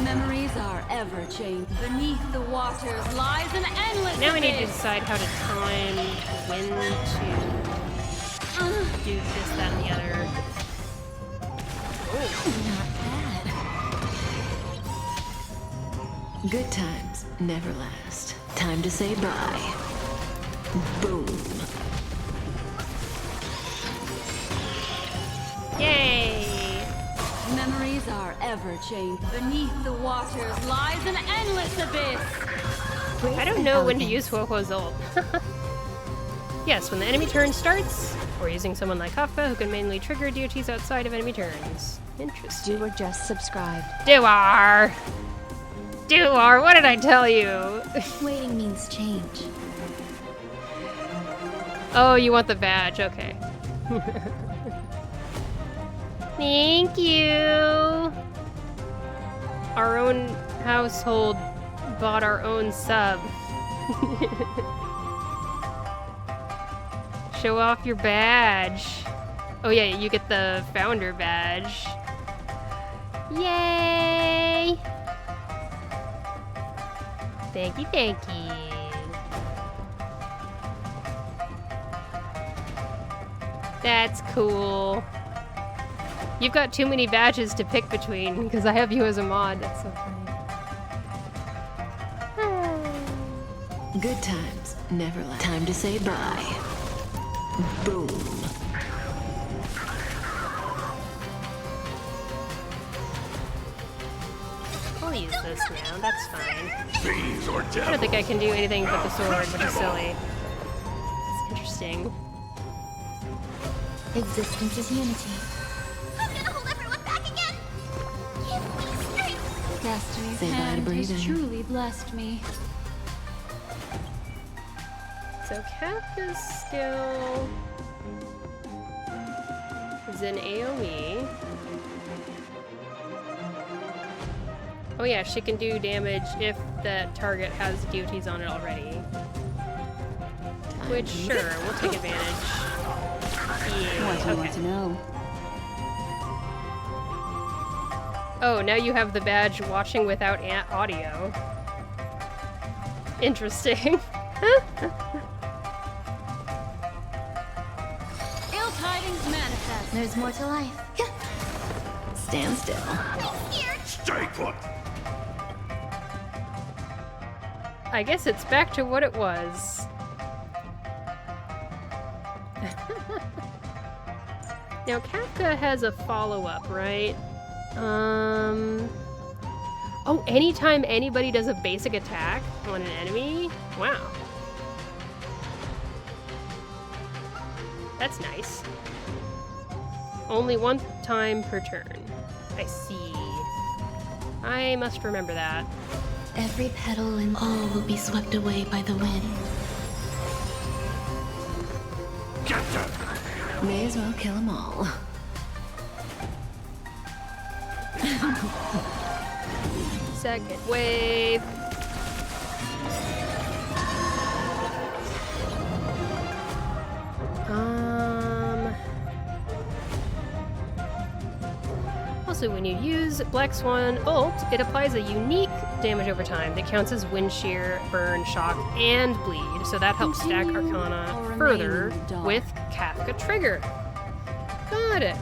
Memories are ever changing. Beneath the waters lies an endless Now we need to abyss. decide how to time when to do this, that, and the other. Not bad. Good times never last. Time to say bye. Boom. Yay! Memories are ever changing. Beneath the waters lies an endless abyss. I don't know when to use Huohuo's ult. Yes, when the enemy turn starts, or using someone like Kafka who can mainly trigger DOTs outside of enemy turns. Interesting. You were just subscribed. Duar! Duar, what did I tell you? Waiting means change. Oh, you want the badge, okay. Thank you! Our own household bought our own sub. Show off your badge. Oh yeah, you get the founder badge. Yay! Thank you, thank you. That's cool. You've got too many badges to pick between because I have you as a mod. That's so funny. Good times never last. Time to say bye. Boom. I'll use this now. That's fine. Fiends or I don't devils. think I can do anything but the sword, which is silly. It's interesting. Existence is unity. I'm gonna hold everyone back again. Give me strength. Destiny's Say bye to hand breathing. has truly blessed me. So Kafka's skill is in AoE. Oh yeah, she can do damage if the target has DOTs on it already. Which, sure, we'll take advantage. Yeah, What do you want okay. to know? Oh, now you have the badge watching without audio. Interesting. Ill tidings manifest. There's more to life. Stand still. Stay put. I guess it's back to what it was. Now Kafka has a follow-up, right? Oh, anytime anybody does a basic attack on an enemy? Wow. That's nice. Only one time per turn. I see. I must remember that. Every petal and all will be swept away by the wind. Get them. May as well kill them all. Second wave. Also, when you use Black Swan ult, it applies a unique damage over time that counts as wind shear, burn, shock, and bleed. So that helps stack Continue Arcana or remain further in the dark. with Kafka Trigger. Got it.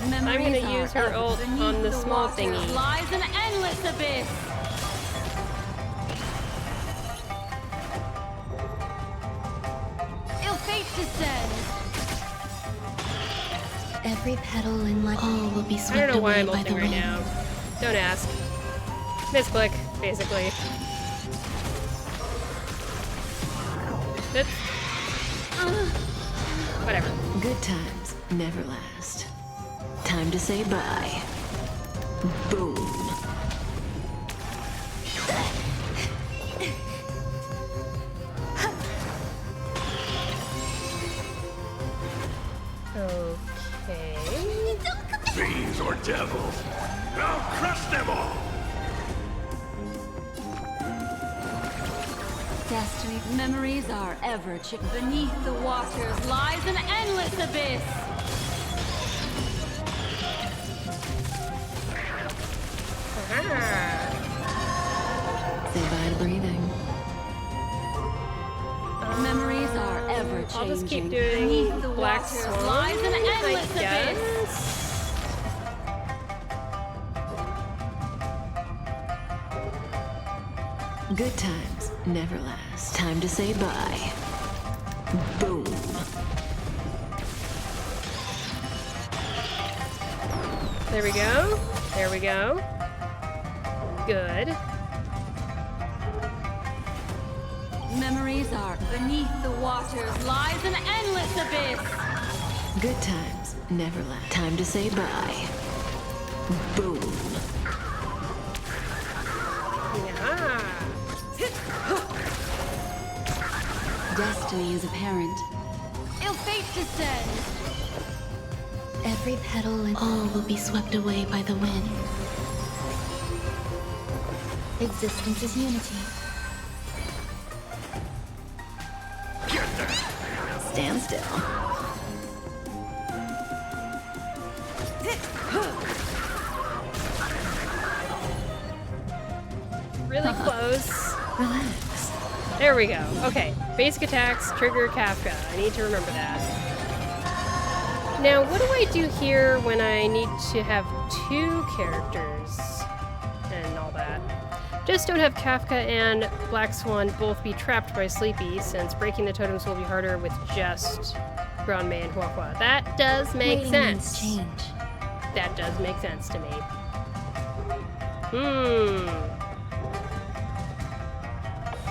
I'm gonna use her ult on the small thingy. Lies an endless abyss. Ill fate descends. Every petal and all will be I swept don't know why away I'm by the ulting right wind. now. Don't ask. Misclick, basically. Oops. Whatever. Good times never last. Time to say bye. Boom. Okay. Fiends or devils, I'll crush them all! Destiny memories are ever beneath the waters lies an endless abyss. Say bye to breathing. Memories are ever changing. I'll just keep doing beneath the Black waters Swan, lies an I endless abyss. guess. Good times never last. Time to say bye. Boom. There we go. There we go. Good. Memories are beneath the waters lies an endless abyss. Good times never last. Time to say bye. Boom. Yeah. Destiny is apparent. Ill fate descends. Every petal and all will be swept away by the wind. Existence is unity. Stand still. Really close. Relax. There we go. Okay. Basic attacks, trigger Kafka. I need to remember that. Now, what do I do here when I need to have two characters and all that? Just don't have Kafka and Black Swan both be trapped by Sleepy, since breaking the totems will be harder with just Ground May and Huahua. That does make Waiting sense. means change. That does make sense to me.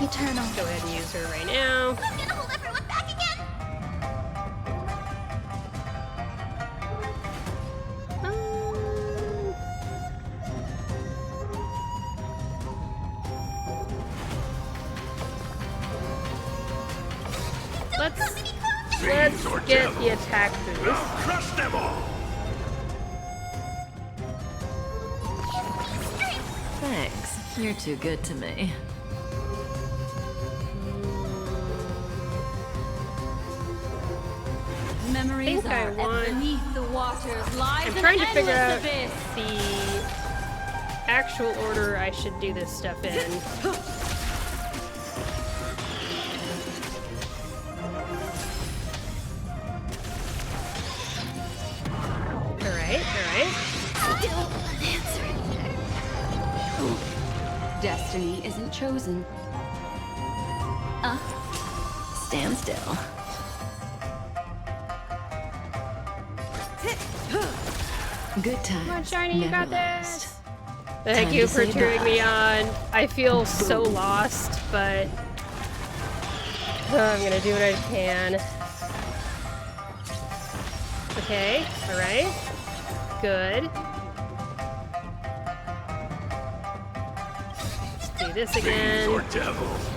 Eternal. Go ahead and use her right now. I'm gonna hold everyone back again! Let's get the attack boost. I'll crush them all! Thanks. You're too good to me. Memories think I are want- beneath the waters lies I'm an trying to figure out endless abyss. the actual order I should do this stuff in. Alright. Still unanswered. Destiny isn't chosen. Stand still. Good times. Come on, Shiny, you never got last. this! Thank Time you to for say cheering me bye. on. I feel so lost, but I'm gonna do what I can. Okay, alright. Good. Let's do this Fiends again. or devils,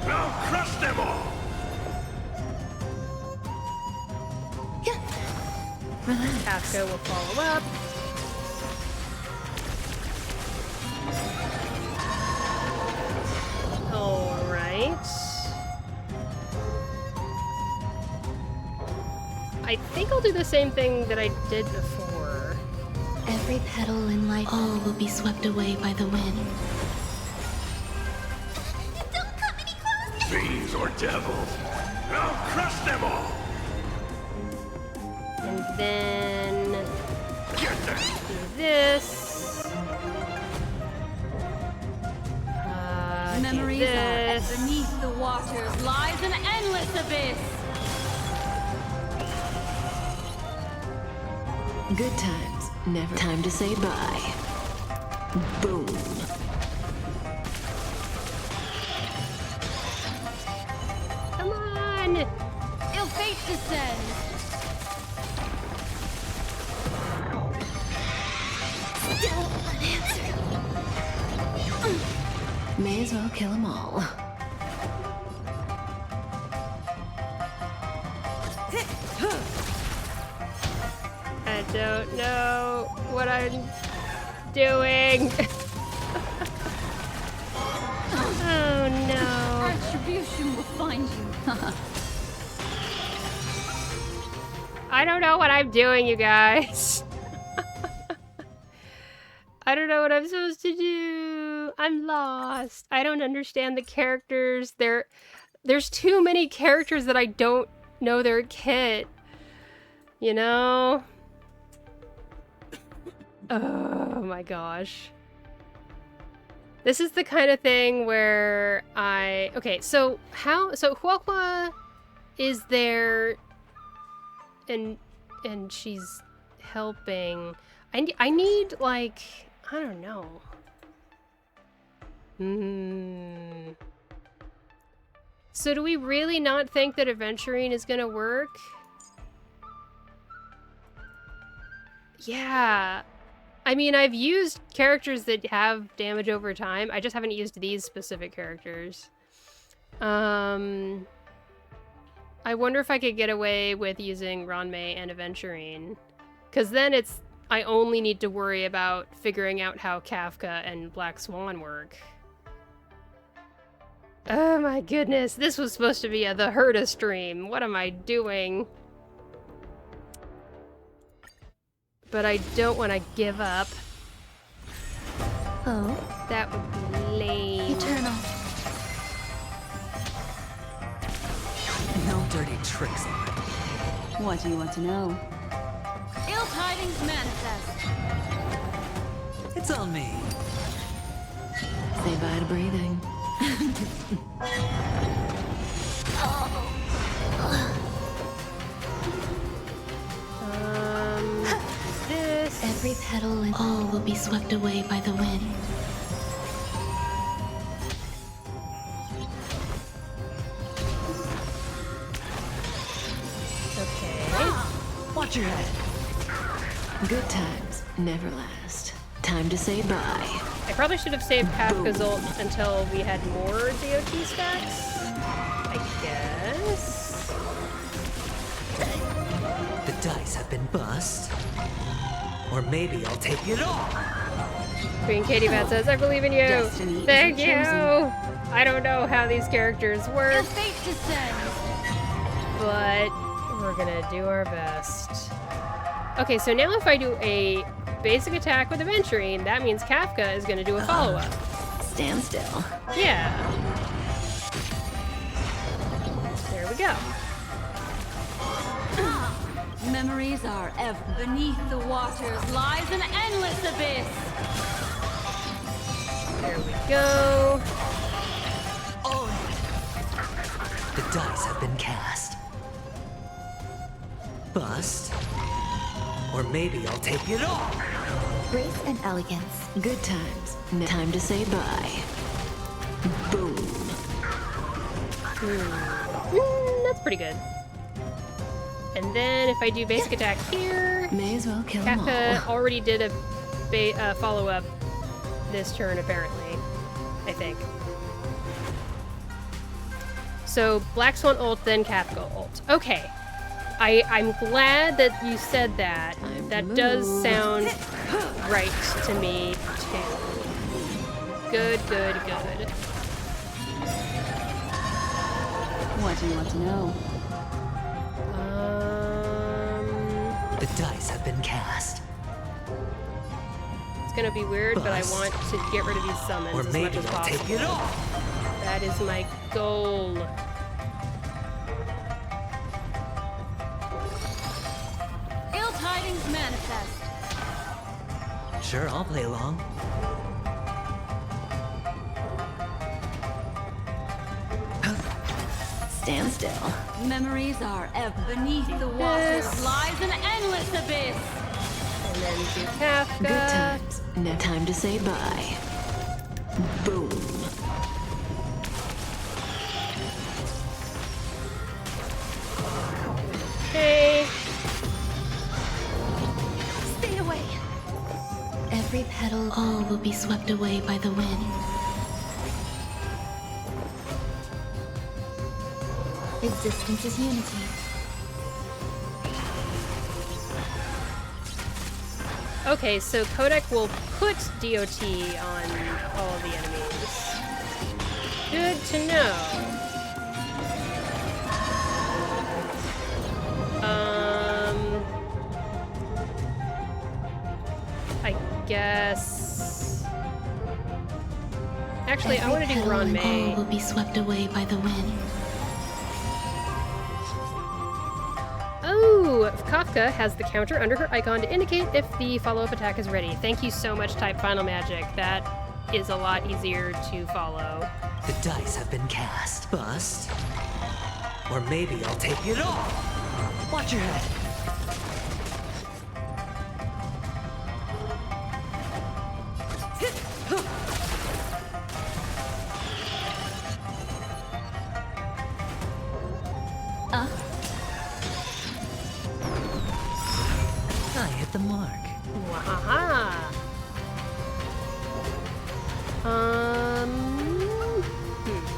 I'll crush them all! Kafka will follow up. Alright. I think I'll do the same thing that I did before. Every petal in life, all will be swept away by the wind. Don't come any closer! Fiends or devils, I'll crush them all! And then Get them! do this. Do Memories this. are beneath the waters lies an endless abyss. Good times never. Time to say bye. Boom. Come on! Ill fate descends. May as well kill them all. I don't know what I'm doing. Oh no. Retribution will find you. I don't know what I'm doing, you guys. I don't know what I'm supposed to do. I'm lost. I don't understand the characters. There's too many characters that I don't know their kit. You know? Oh my gosh. This is the kind of thing where okay, so Huohua is there and she's helping. I need, like, I don't know. So do we really not think that adventuring is gonna work? Yeah. I mean, I've used characters that have damage over time. I just haven't used these specific characters. I wonder if I could get away with using Ranmei and Aventurine. Because then I only need to worry about figuring out how Kafka and Black Swan work. Oh my goodness, this was supposed to be the Herta stream. What am I doing? But I don't want to give up. Oh? That would be lame. Eternal. No dirty tricks on it. What do you want to know? Ill tidings manifest. It's on me. Say bye to breathing. This. Every petal and all will be swept away by the wind. Okay. Watch your head. Good times never last. Time to say bye. I probably should have saved Kafka's ult until we had more DOT stacks. I guess. The dice have been bust. Or maybe I'll take it all. Queen Katie Bat says, I believe in you. Destiny Thank isn't you. chosen. I don't know how these characters work, Your fate descends. but we're gonna do our best. Okay, so now if I do a basic attack with Aventurine, that means Kafka is gonna do a follow-up. Stand still. Yeah. There we go. Memories are ever beneath the waters lies an endless abyss. There we go. Oh. The dice have been cast. Bust. Or maybe I'll take it all. Grace and elegance. Good times. Time to say bye. Boom. That's pretty good. And then if I do basic attack here, May as well kill them Kafka all. already did a follow-up this turn, apparently. I think. So Black Swan ult, then Kafka ult. Okay. I'm glad that you said that. That does sound right to me, too. Good, good, good. What do you want to know? The dice have been cast. It's gonna be weird, but I want to get rid of these summons Or as maybe much as I'll take it possible. all. That is my goal. Ill tidings manifest. Sure, I'll play along. Stand still. Memories are ever beneath the waters lies an endless abyss. And then do Kafka. Good times. Time to say bye. Boom. Okay. Stay away. Every petal, all will be swept away by the wind. Existence is unity. Okay, so Kodak will put DOT on all of the enemies. Good to know. I guess... Actually, I want to do Ron May. All will be swept away by the wind. Oh, Kafka has the counter under her icon to indicate if the follow-up attack is ready. Thank you so much, Type Final Magic. That is a lot easier to follow. The dice have been cast. Bust. Or maybe I'll take it all. Watch your head. I hit the mark. Wahaha!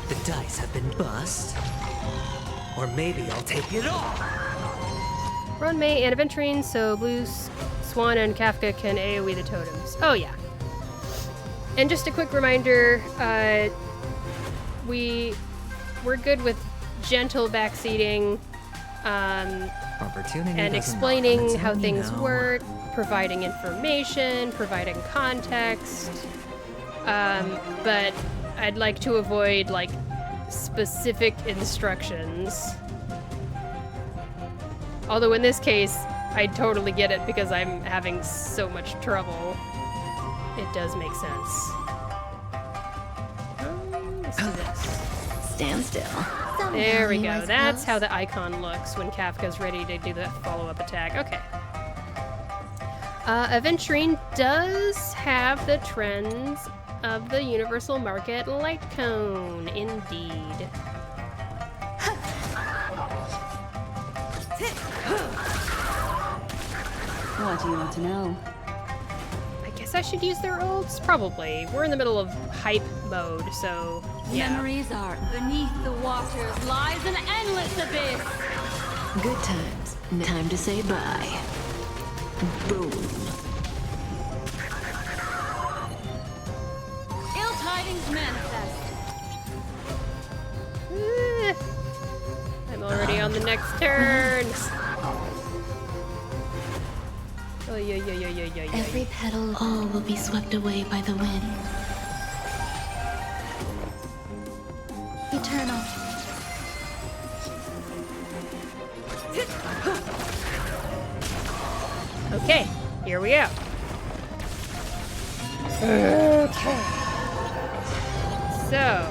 The dice have been bust. Or maybe I'll take it all. Ron May and Aventurine, so Blue Swan and Kafka can AoE the totems. Oh yeah. And just a quick reminder, we're good with gentle backseating, and explaining how things work, providing information, providing context. But I'd like to avoid like specific instructions. Although in this case, I totally get it because I'm having so much trouble. It does make sense. Let's do this. Stand still. There we go. That's how the icon looks when Kafka's ready to do the follow-up attack. Okay. Aventurine does have the trends of the Universal Market Light Cone, indeed. What do you want to know? I guess I should use their ults? Probably. We're in the middle of hype mode, so yeah. Memories are beneath the waters lies an endless abyss. Good times. Time to say bye. Boom. Ill tidings manifest. I'm already on the next turn. Every petal, all will be swept away by the wind. Eternal. Okay, here we go. Okay. So.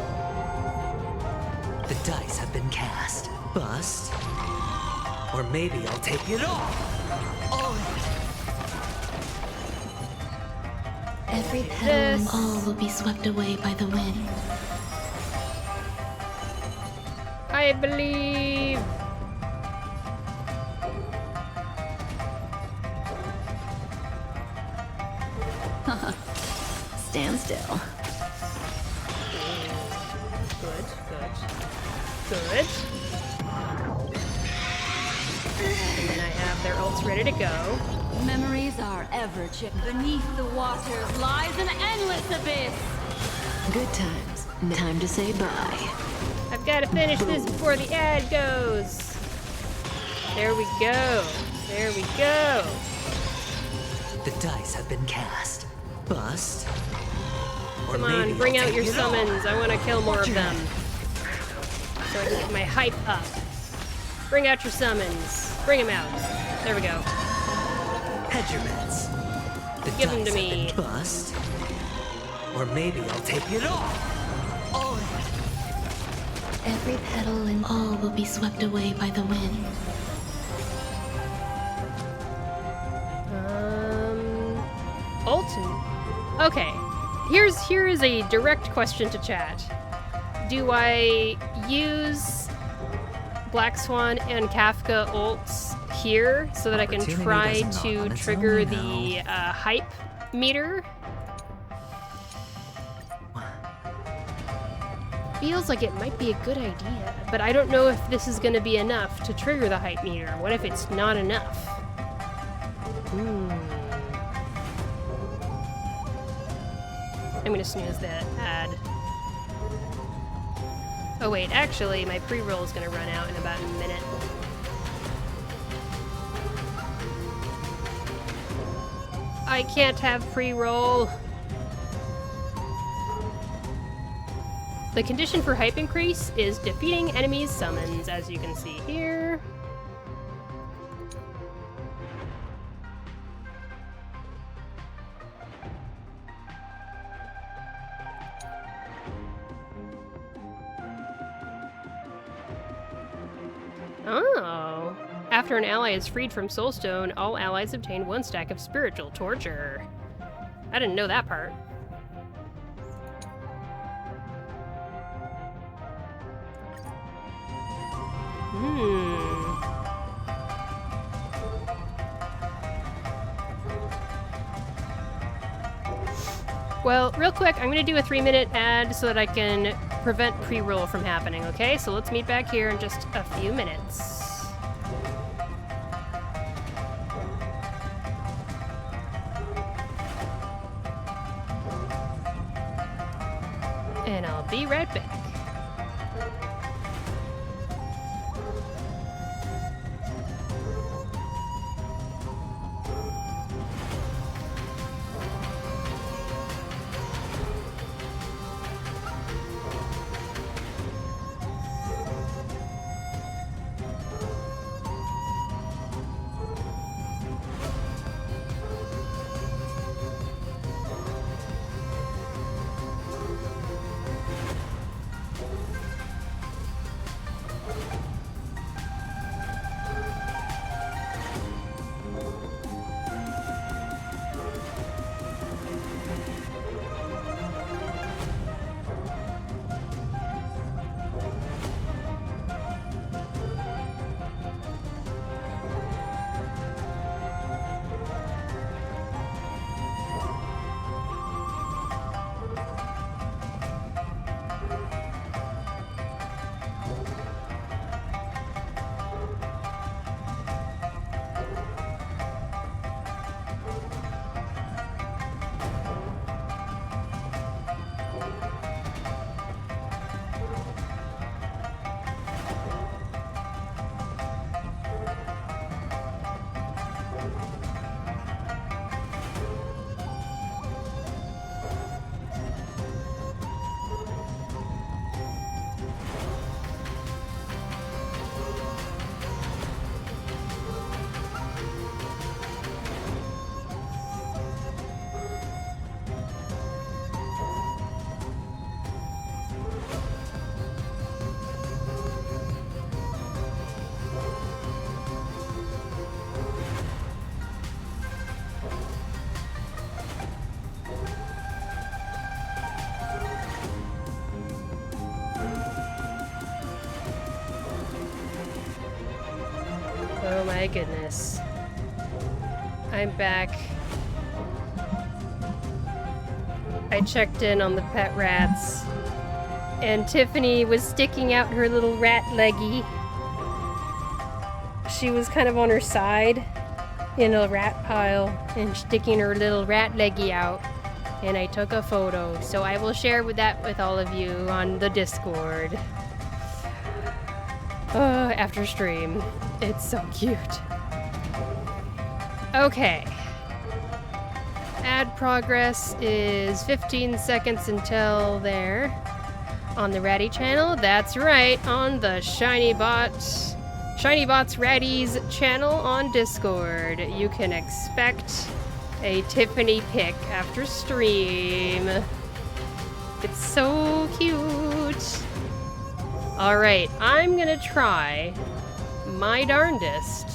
The dice have been cast. Bust. Or maybe I'll take it all. All of it. Every petal, all will be swept away by the wind. I believe. Stand still. Good. And then I have their ults ready to go. Memories are ever chipped beneath the waters lies an endless abyss. Good times. Time to say bye. I've got to finish this before the ad goes. There we go. The dice have been cast. Bust. Or Come maybe on, bring I'll out take your it all. summons. I want to kill more Watch of your them. So I can get my hype up. Bring out your summons. Bring them out. There we go. Hedge your bets. The Give 'em dice to have me. been bust. Or maybe I'll take it all. All of it. Every petal and all will be swept away by the wind. Alton. Okay. Here is a direct question to chat. Do I use Black Swan and Kafka ults here so that I can Opportunity try doesn't knock to on its trigger own, the hype meter? feels like it might be a good idea, but I don't know if this is going to be enough to trigger the hype meter. What if it's not enough? I'm going to snooze that ad. Oh wait, actually, my pre-roll is going to run out in about a minute. I can't have pre-roll. The condition for hype increase is defeating enemies' summons, as you can see here. Oh. After an ally is freed from Soulstone, all allies obtain 1 stack of spiritual torture. I didn't know that part. Well, real quick, I'm gonna do a 3-minute ad so that I can prevent pre-roll from happening, okay? So let's meet back here in just a few minutes. And I'll be right back. Oh my goodness. I'm back. I checked in on the pet rats, and Tiffany was sticking out her little rat leggy. She was kind of on her side in a rat pile and sticking her little rat leggy out, and I took a photo, so I will share that with all of you on the Discord after stream. It's so cute. Okay. Ad progress is 15 seconds until there. On the Ratty channel, that's right, on the ShinyBots Ratties channel on Discord. You can expect a Tiffany pic after stream. It's so cute. Alright, I'm gonna try my darndest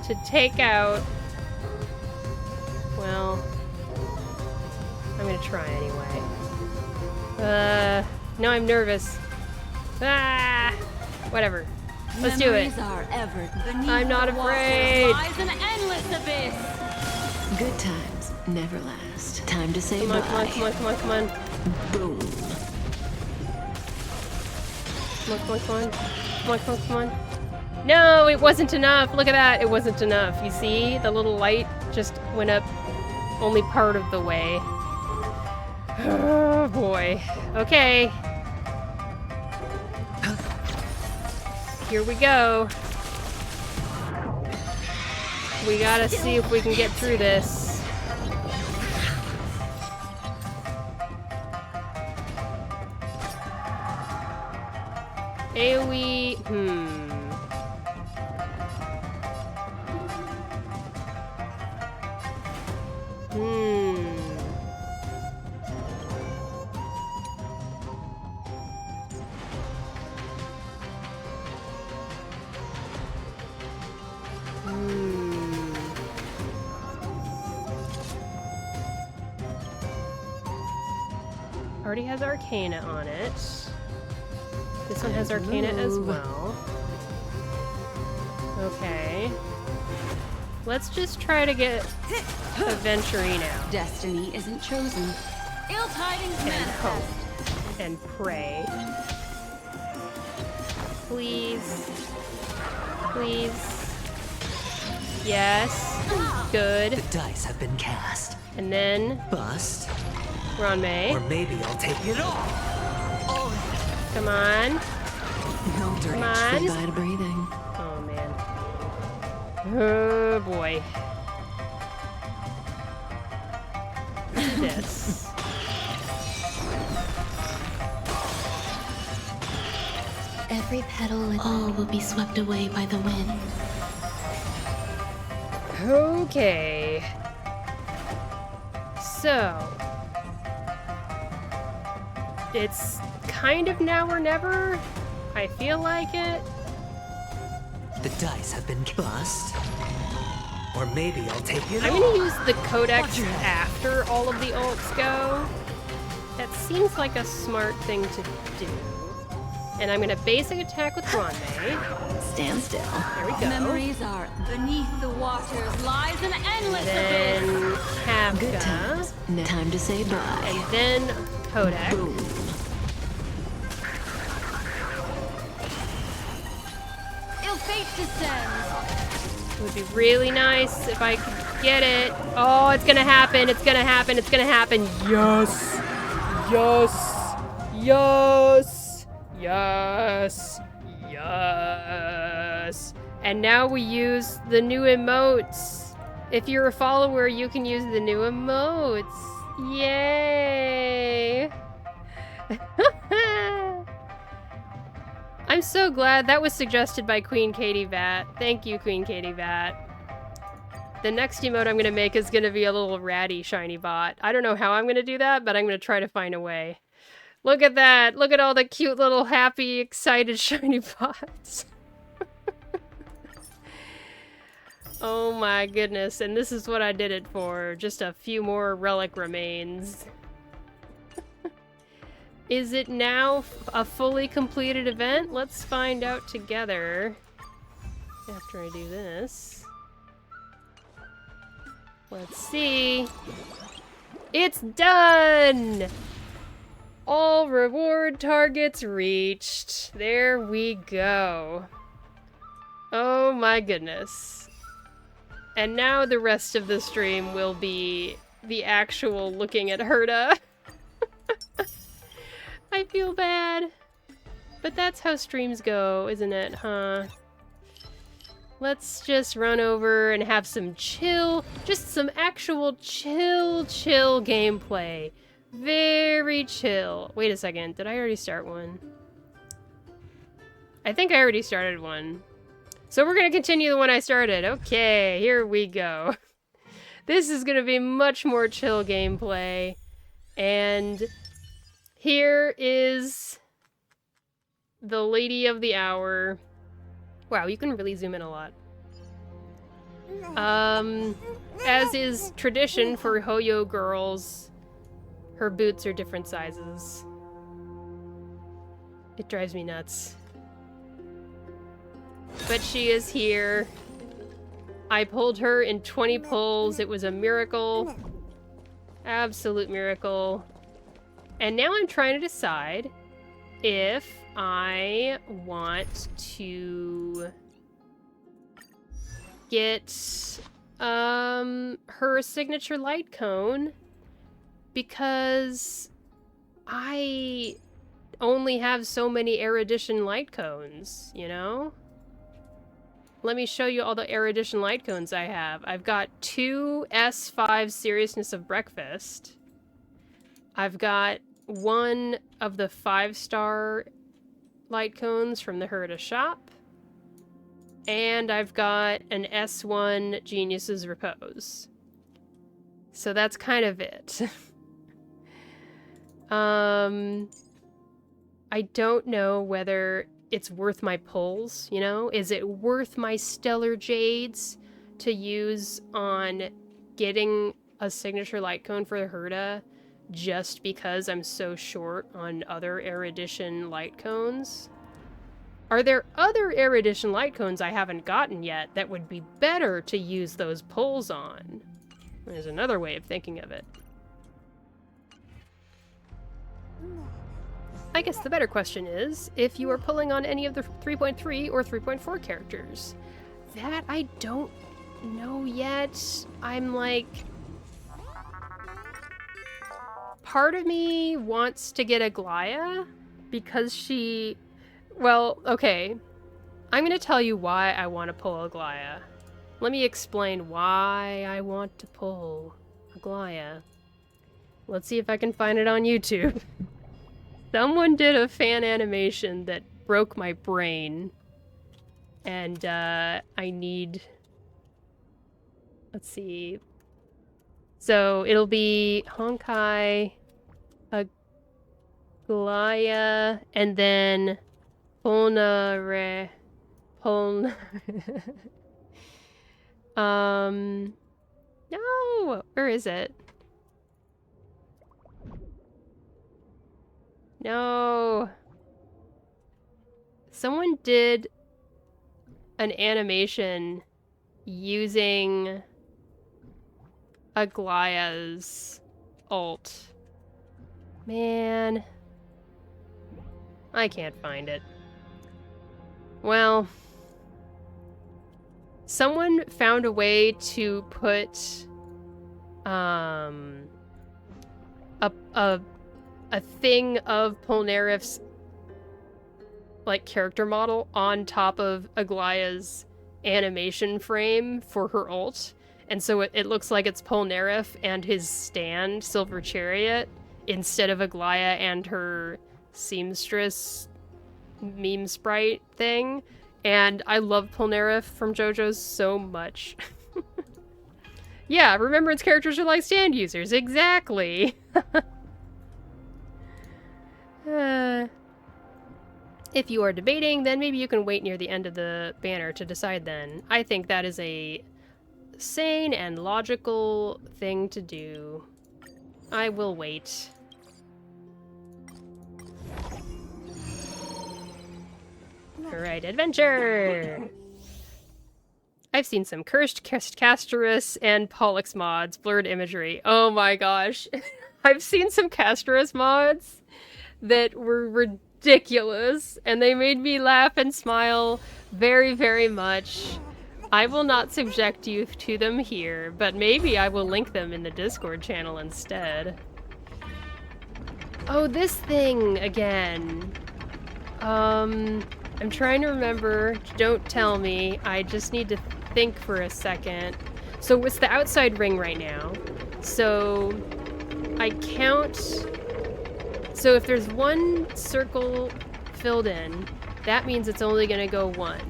to take out... Well, I'm gonna try anyway. No, I'm nervous. Whatever. Let's do it. I'm not afraid. Lies an endless abyss. Good times never last. Time to say bye. Come on. Boom. Come on, come on, come on. Come on, come on, come on. No, it wasn't enough. Look at that. It wasn't enough. You see? The little light just went up only part of the way. Oh, boy. Okay. Here we go. We gotta see if we can get through this. AoE, Already has Arcana on it. This one has Arcana as well. Okay. Let's just try to get Aventurine out. Destiny isn't chosen. Ill tidings And hope. And pray. Please. Please. Yes. Good. The dice have been cast. And then... Bust. Ronmei. Or maybe I'll take it all. Come on. No dirty. Come on. Goodbye to breathing. Oh, man. Oh, boy. This. Every petal and all will be swept away by the wind. Okay. So. It's kind of now or never. I feel like it. The dice have been bust. Or maybe I'll take it I'm all. gonna use the Codex after all of the ults go. That seems like a smart thing to do. And I'm gonna basic attack with Ronmei. Stand still. There we go. Memories are beneath the waters lies an endless Then abyss. Good Kafka. times. Time to say bye. And then Codex. Boom. Ill fate descends. It would be really nice if I could get it. Oh, it's gonna happen. It's gonna happen. It's gonna happen. Yes. Yes. Yes. Yes. Yes. And now we use the new emotes. If you're a follower, you can use the new emotes. Yay. I'm so glad that was suggested by Queen Katie Vat. Thank you, Queen Katie Vat. The next emote I'm gonna make is gonna be a little ratty shiny bot. I don't know how I'm gonna do that, but I'm gonna try to find a way. Look at that! Look at all the cute little happy, excited shiny bots. Oh my goodness, and this is what I did it for. Just a few more relic remains. Is it now a fully completed event? Let's find out together. After I do this. Let's see. It's done! All reward targets reached. There we go. Oh my goodness. And now the rest of the stream will be the actual looking at Herta. I feel bad. But that's how streams go, isn't it, huh? Let's just run over and have some chill, just some actual chill gameplay. Very chill. Wait a second, did I already start one? I think I already started one. So we're gonna continue the one I started. Okay, here we go. This is gonna be much more chill gameplay. And here is the lady of the hour. Wow, you can really zoom in a lot. As is tradition for Hoyo girls, her boots are different sizes. It drives me nuts. But she is here. I pulled her in 20 pulls. It was a miracle. Absolute miracle. And now I'm trying to decide if I want to get her signature light cone because I only have so many erudition light cones, you know? Let me show you all the erudition light cones I have. I've got 2 S5 Seriousness of Breakfast. I've got 1 of the 5-star light cones from the Herta shop. And I've got an S1 Genius's Repose. So that's kind of it. I don't know whether it's worth my pulls, you know? Is it worth my stellar jades to use on getting a signature light cone for the Herta just because I'm so short on other erudition light cones? Are there other erudition light cones I haven't gotten yet that would be better to use those pulls on? There's another way of thinking of it. I guess the better question is if you are pulling on any of the 3.3 or 3.4 characters. That I don't know yet. I'm like... Part of me wants to get Aglaia because she... Well, okay. I'm going to tell you why I want to pull Aglaia. Let me explain why I want to pull Aglaia. Let's see if I can find it on YouTube. Someone did a fan animation that broke my brain. And, I need... Let's see. So, it'll be Honkai, Aglaia, and then... No! Where is it? No! Someone did an animation using Aglaia's ult. Man. I can't find it. Well, someone found a way to put a thing of Polnareff's like character model on top of Aglaia's animation frame for her ult, and so it looks like it's Polnareff and his stand, Silver Chariot, instead of Aglaia and her seamstress meme sprite thing. And I love Polnareff from JoJo's so much. Yeah, Remembrance characters are like stand users. Exactly. If you are debating, then maybe you can wait near the end of the banner to decide then. I think that is a sane and logical thing to do. I will wait. Alright, adventure! I've seen some Cursed Castorus and Pollux mods, blurred imagery. Oh my gosh. I've seen some Castorus mods that were ridiculous, and they made me laugh and smile very, very much. I will not subject you to them here, but maybe I will link them in the Discord channel instead. Oh, this thing again. I'm trying to remember. Don't tell me. I just need to think for a second. So it's the outside ring right now. So I count... So if there's one circle filled in, that means it's only gonna go one.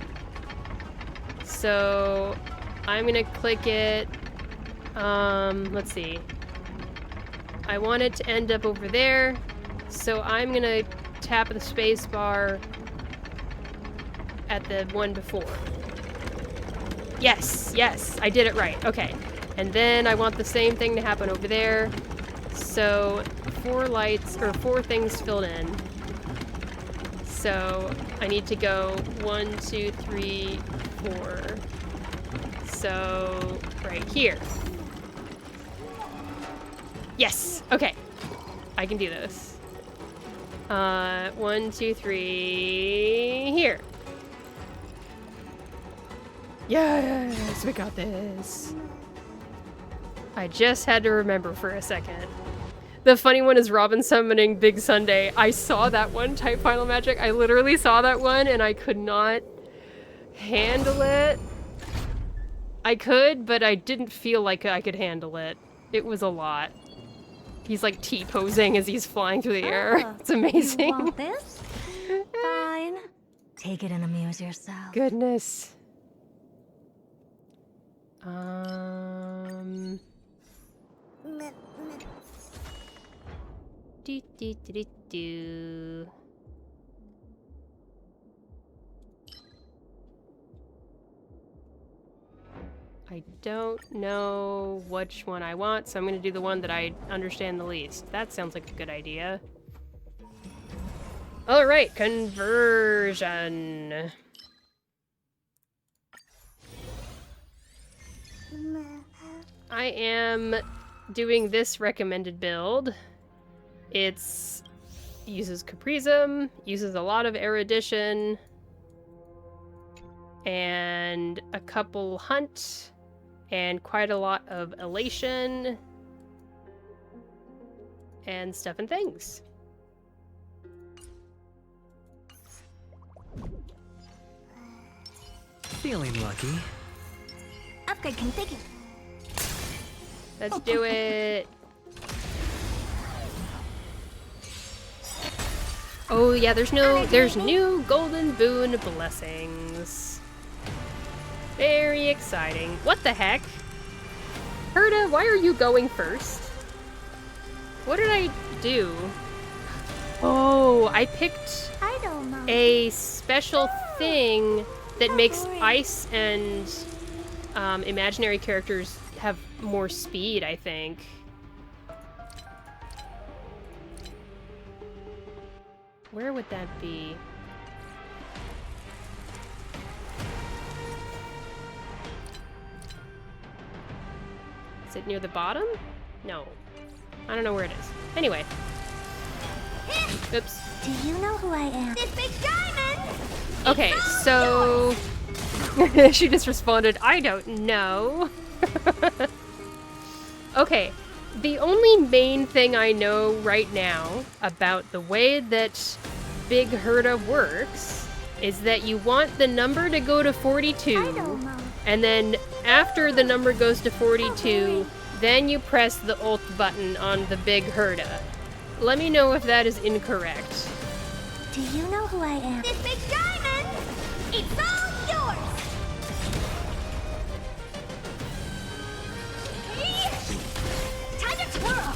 So I'm gonna click it. Let's see. I want it to end up over there. So I'm gonna tap the space bar at the one before. Yes, yes, I did it right. Okay. And then I want the same thing to happen over there. So 4 lights, or 4 things filled in. So I need to go 1, 2, 3, 4. So right here. Yes, okay. I can do this. 1, 2, 3, here. Yes, we got this. I just had to remember for a second. The funny one is Robin summoning Big Sunday. I saw that one, type Final Magic. I literally saw that one and I could not handle it. I could, but I didn't feel like I could handle it. It was a lot. He's like T-posing as he's flying through the air. It's amazing. You want this? Fine. Take it and amuse yourself. Goodness. Do. I don't know which one I want, so I'm gonna do the one that I understand the least. That sounds like a good idea. Alright, conversion. I am doing this recommended build. It's uses Caprism, uses a lot of erudition, and a couple hunt, and quite a lot of elation, and stuff and things. Feeling lucky. Upgrade configured. Let's do it. Oh yeah, there's new golden boon blessings. Very exciting. What the heck? Herta, why are you going first? What did I do? Oh, I picked a special thing that makes ice and imaginary characters have more speed, I think. Where would that be? Is it near the bottom? No. I don't know where it is. Anyway. Oops. Do you know who I am? This big diamond! Okay, so... she just responded, I don't know. Okay, the only main thing I know right now about the way that Big Herta works is that you want the number to go to 42, and then after the number goes to 42, then you press the ult button on the Big Herta. Let me know if that is incorrect. Do you know who I am? This big diamond! It's all yours! Time to twirl!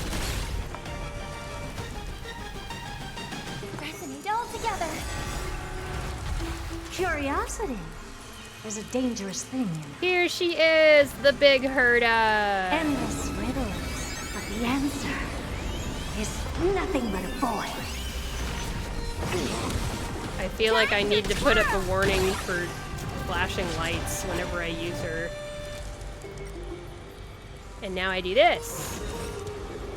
Resonate all together. Curiosity. There's a dangerous thing in it. Here she is, the Big Herta. Endless riddles, but the answer is nothing but a void. I feel like I need to put up a warning for flashing lights whenever I use her. And now I do this.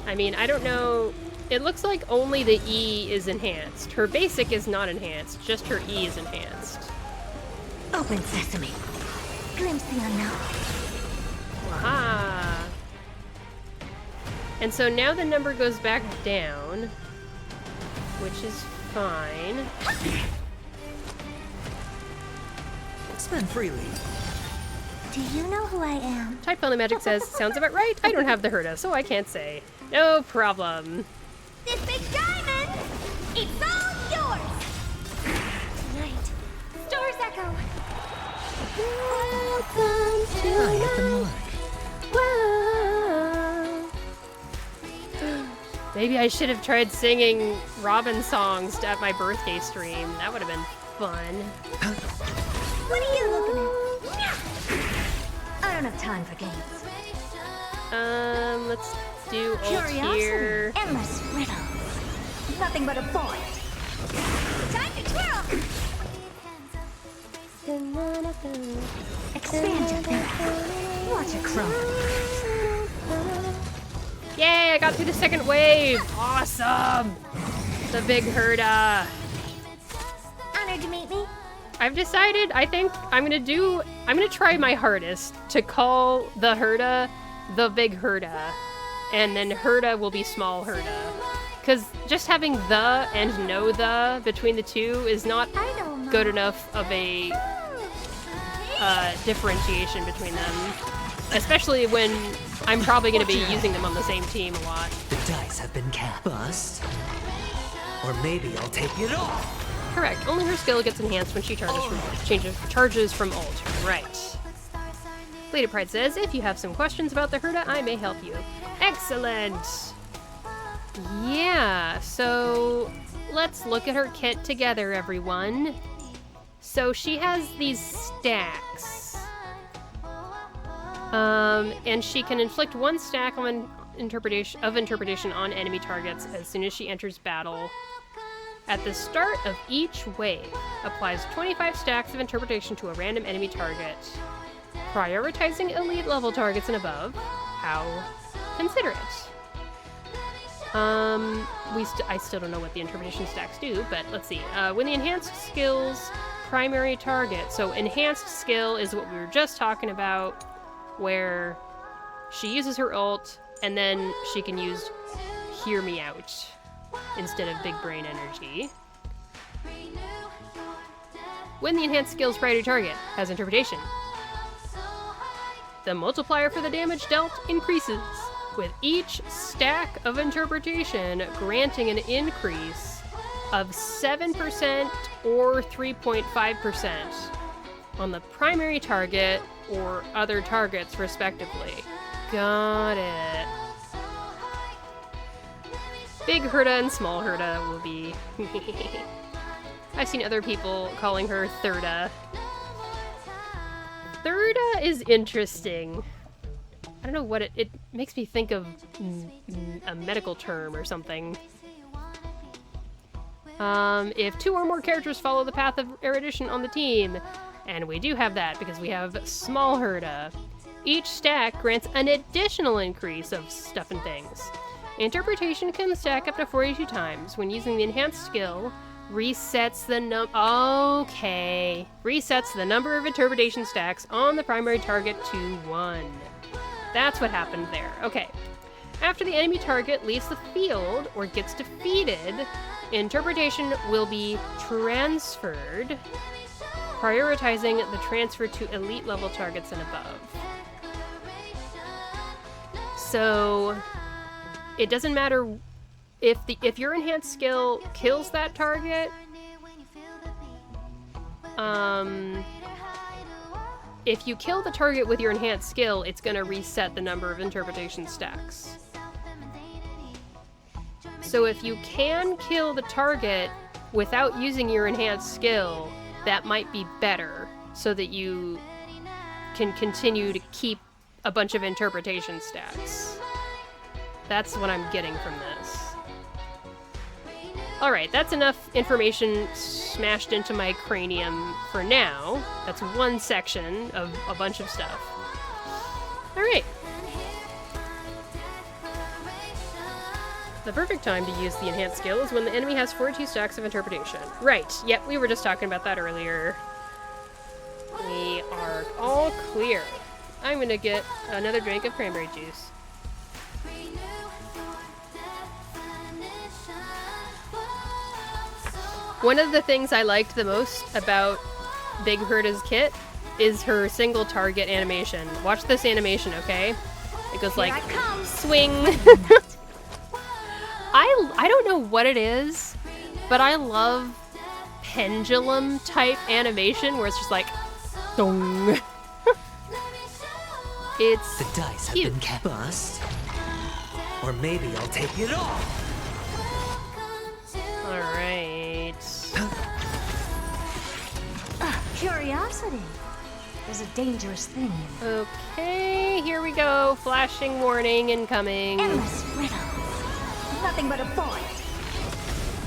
I mean, I don't know. It looks like only the E is enhanced. Her basic is not enhanced, just her E is enhanced. Open sesame. Glimpse the unknown. Aha! And so now the number goes back down, which is fine. Spend freely. Do you know who I am? Type Final Magic says, sounds about right. I don't have the Herta, so I can't say. No problem. This big diamond! It's all yours! Tonight, stars echo. Welcome to I hit the mark. Wow. Maybe I should have tried singing Robin songs at my birthday stream. That would have been fun. What are you looking at? I don't have time for games. Let's do ult Curiosity. here. Endless riddles. Nothing but a void. Time to twirl! Expand your thinking. Watch it grow. Yay, I got through the second wave! Awesome! The big Herta. Honored to meet me. I've decided, I think I'm gonna try my hardest to call the Herta the big Herta. And then Herta will be small Herta. Because just having the and no the between the two is not good enough of a differentiation between them. Especially when I'm probably going to be using them on the same team a lot. The dice have been cast. Bust. Or maybe I'll take it all. Correct. Only her skill gets enhanced when she charges from ult. Right. Lady Pride says, if you have some questions about the Herta, I may help you. Excellent! Yeah, so let's look at her kit together, everyone. So she has these stacks. And she can inflict 1 stack of interpretation on enemy targets as soon as she enters battle. At the start of each wave, applies 25 stacks of interpretation to a random enemy target. Prioritizing elite level targets and above. How considerate. I still don't know what the interpretation stacks do, but let's see. When the enhanced skill's primary target, so enhanced skill is what we were just talking about, where she uses her ult, and then she can use Hear Me Out instead of Big Brain Energy. When the enhanced skill's priority target has interpretation, the multiplier for the damage dealt increases, with each stack of interpretation granting an increase of 7% or 3.5% on the primary target or other targets, respectively. Got it. Big Herta and small Herta will be... I've seen other people calling her Thirda. Thirda is interesting. I don't know what it makes me think of a medical term or something. If 2 or more characters follow the path of erudition on the team, and we do have that because we have small Herta, each stack grants an additional increase of stuff and things. Interpretation can stack up to 42 times. When using the enhanced skill, resets the resets the number of interpretation stacks on the primary target to 1. That's what happened there. Okay. After the enemy target leaves the field or gets defeated, interpretation will be transferred, prioritizing the transfer to elite level targets and above. So it doesn't matter if your enhanced skill kills that target, if you kill the target with your enhanced skill, it's going to reset the number of interpretation stacks. So if you can kill the target without using your enhanced skill, that might be better, so that you can continue to keep a bunch of interpretation stacks. That's what I'm getting from this. Alright, that's enough information smashed into my cranium for now. That's one section of a bunch of stuff. Alright. The perfect time to use the enhanced skill is when the enemy has 42 stacks of interpretation. Right, yep, we were just talking about that earlier. We are all clear. I'm gonna get another drink of cranberry juice. One of the things I liked the most about Big Herta's kit is her single target animation. Watch this animation, okay? It goes like, swing. I don't know what it is, but I love pendulum type animation where it's just like, dong. It's the dice cute. Have been cast. Bust. Or maybe I'll take it all. Alright. Curiosity is a dangerous thing. Okay, here we go. Flashing warning incoming. Endless riddles. Nothing but a void.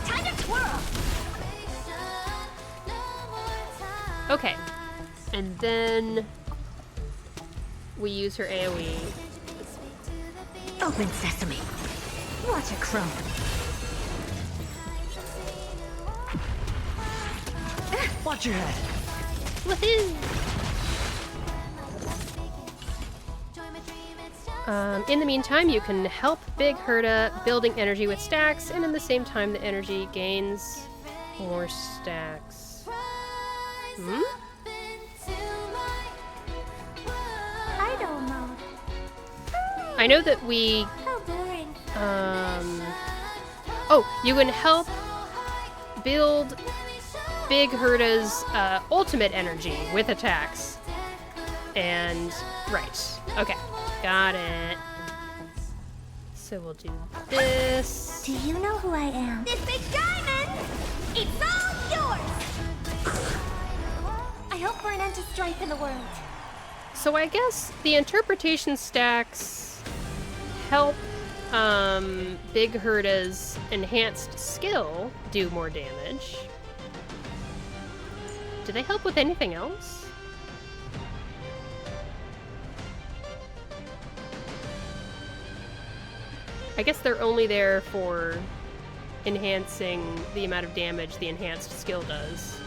Time to twirl. Okay. And then we use her AoE. Open sesame. Watch a crumb. Watch your head. Woohoo! In the meantime, you can help Big Herta building energy with stacks, and in the same time, the energy gains more stacks. Hmm? I don't know. I know that we... How boring. Oh, you can help build Big Herta's ultimate energy with attacks. And... right. Okay. Got it. So we'll do this. Do you know who I am? This big diamond! It's all yours! I hope for an end to strife in the world. So I guess the interpretation stacks help Big Herta's enhanced skill do more damage. Do they help with anything else? I guess they're only there for enhancing the amount of damage the enhanced skill does.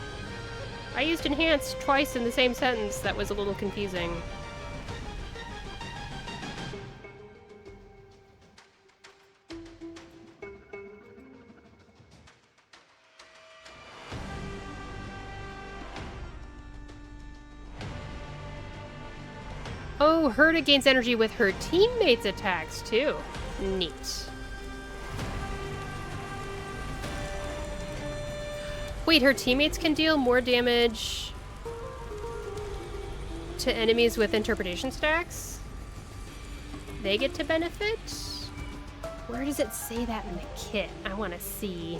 I used enhanced twice in the same sentence. That was a little confusing. Oh, Herta gains energy with her teammates' attacks, too. Neat. Wait, her teammates can deal more damage to enemies with interpretation stacks? They get to benefit? Where does it say that in the kit? I want to see.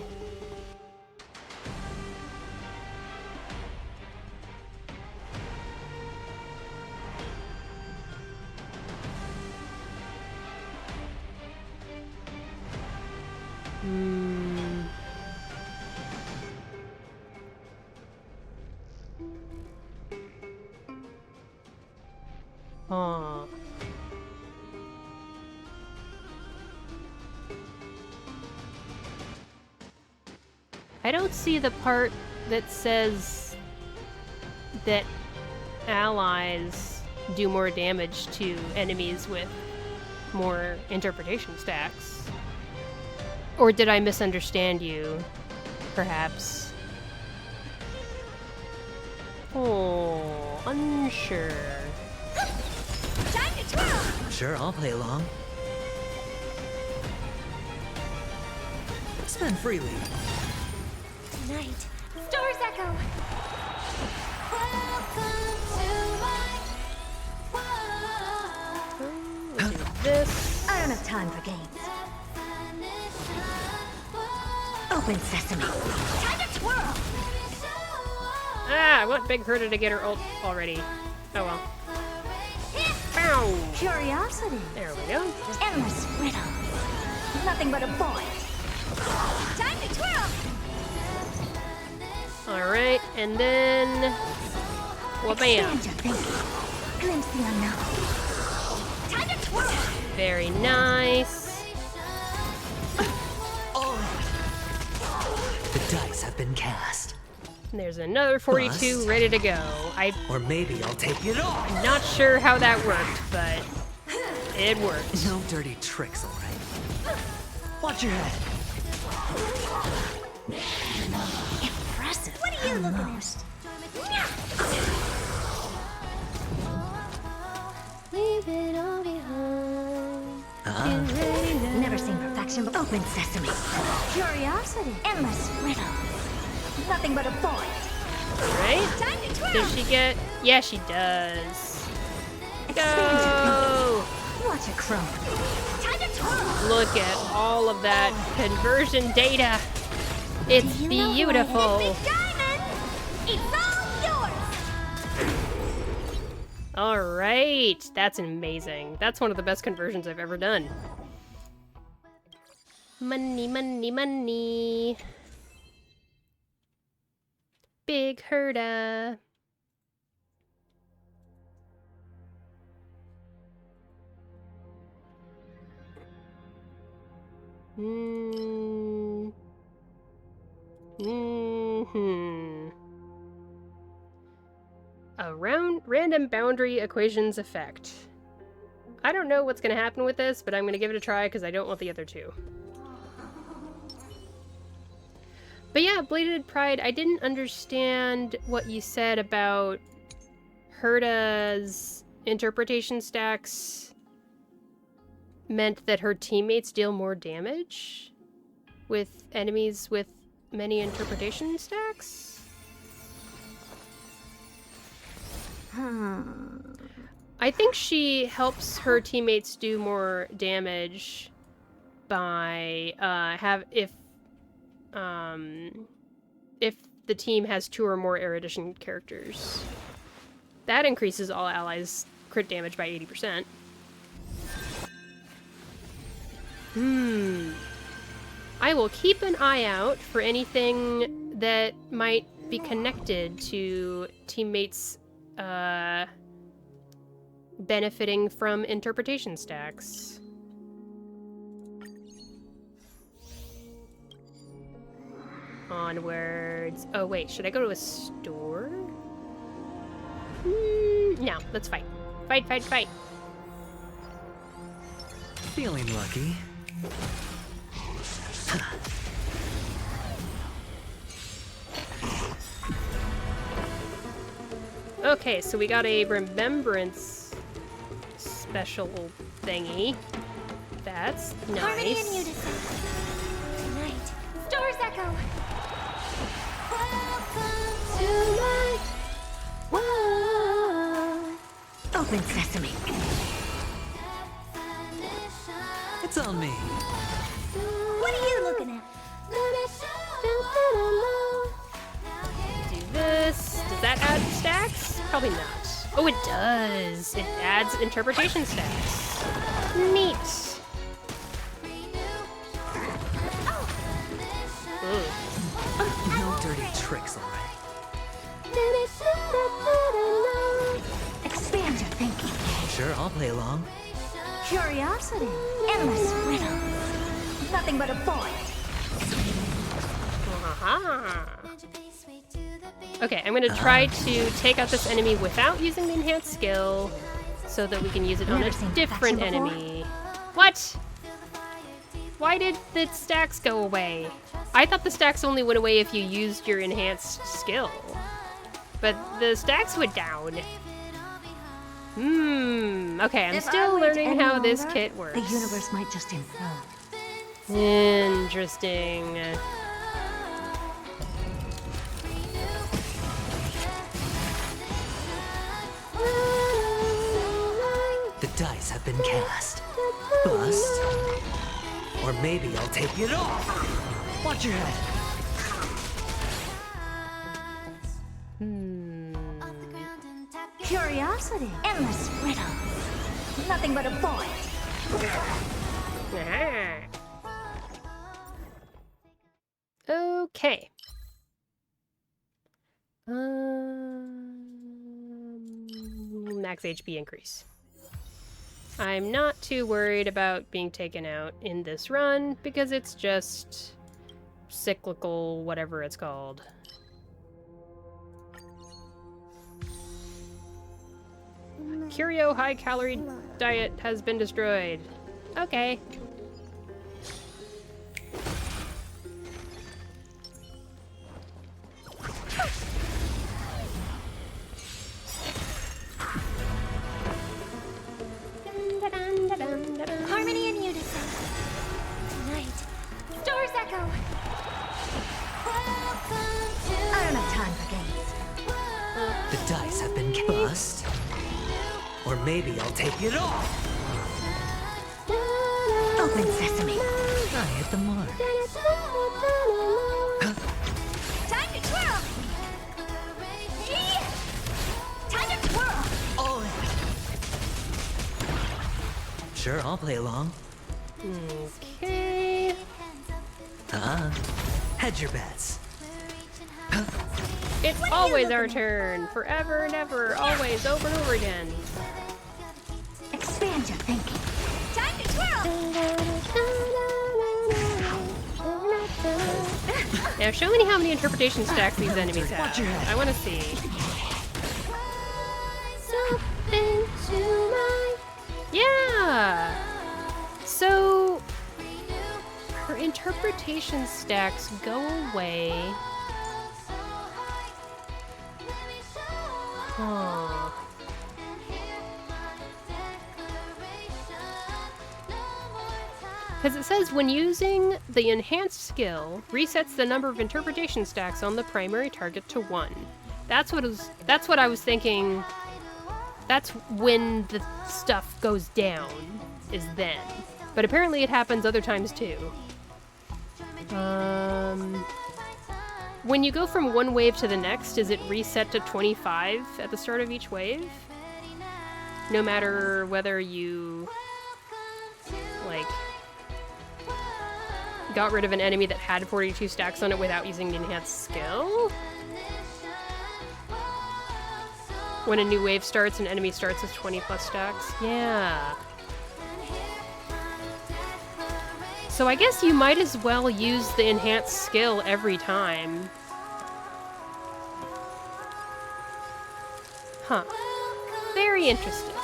I don't see the part that says that allies do more damage to enemies with more interpretation stacks. Or did I misunderstand you, perhaps? Oh, unsure. Time to twirl! Sure, I'll play along. Spend freely. Tonight, Stars Echo! Welcome to my world. We'll do this. I don't have time for games. Open sesame. Time to twirl! Ah, I want Big Herta to get her ult already. Oh well. Bow! Curiosity. There we go. Endless riddle. Nothing but a void. Time to twirl! Alright, and then... well, bam. Expand your thinking. Glimpse the unknown. Time to twirl! Very nice. The dice have been cast. And there's another 42 Bust. ready to go. Or maybe I'll take it all. I'm not sure how that worked, but it worked. No dirty tricks, all right. Watch your head. Impressive. What are you looking at? Leave it all behind. Never seen perfection, but open sesame. Curiosity. Endless riddle. Nothing but a void. Right? Time to twirl! Does she get... yeah, she does. Expand your Go! thinking. Watch it crumble. Time to twirl! Look at all of that conversion data. It's Do you know who I am? beautiful. This big diamond! It's all yours! All right, that's amazing. That's one of the best conversions I've ever done. Money, money, money. Big Herta. A random boundary equations effect. I don't know what's going to happen with this, but I'm going to give it a try because I don't want the other two. But yeah, Bladed Pride, I didn't understand what you said about Herta's interpretation stacks meant that her teammates deal more damage with enemies with many interpretation stacks? I think she helps her teammates do more damage by if the team has 2 or more erudition characters. That increases all allies' crit damage by 80%. I will keep an eye out for anything that might be connected to teammates benefiting from interpretation stacks. Onwards. Oh wait, should I go to a store? No, let's fight. Fight, fight, fight. Feeling lucky. Okay, so we got a remembrance special thingy. That's Harmony and nice. unison. Tonight, Stars echo. Welcome to my world. Open sesame. It's on me. What are you looking at? Do this. Does that add stacks? Probably not. Oh, it does. It adds interpretation stacks. Neat. No dirty tricks, alright. Expand your thinking. Sure, I'll play along. Curiosity. Endless riddles. Nothing but a point. Okay, I'm gonna try to take out this enemy without using the enhanced skill so that we can use it on a different enemy. What? Why did the stacks go away? I thought the stacks only went away if you used your enhanced skill. But the stacks went down. Okay, I'm still learning how this kit works. The universe might just implode. Interesting. The dice have been cast. Bust. Or maybe I'll take it off. Watch your head. Curiosity. Endless riddles. Nothing but a point. Okay. Max HP increase. I'm not too worried about being taken out in this run because it's just cyclical, whatever it's called. Curio high-calorie diet has been destroyed. Okay. Harmony and unison. Tonight, Stars echo. I don't have time for games. The dice have been bust. Or maybe I'll take it off. Open sesame. I hit the mark. Time to twirl. Yeah. Time to twirl. All in. Sure, I'll play along. Okay. Hedge your bets. It's always our turn. Forever and ever. Always. Over and over again. Expand your thinking. Time to twirl. Now show me how many interpretation stacks these enemies have. Watch your head. I want to see. interpretation stacks go away. Huh. Because it says when using the enhanced skill, resets the number of interpretation stacks on the primary target to 1. That's what I was thinking. That's when the stuff goes down, is then. But apparently it happens other times too. When you go from one wave to the next, is it reset to 25 at the start of each wave? No matter whether you, like, got rid of an enemy that had 42 stacks on it without using the enhanced skill? When a new wave starts, an enemy starts with 20 plus stacks? Yeah. So I guess you might as well use the enhanced skill every time. Huh. Very interesting.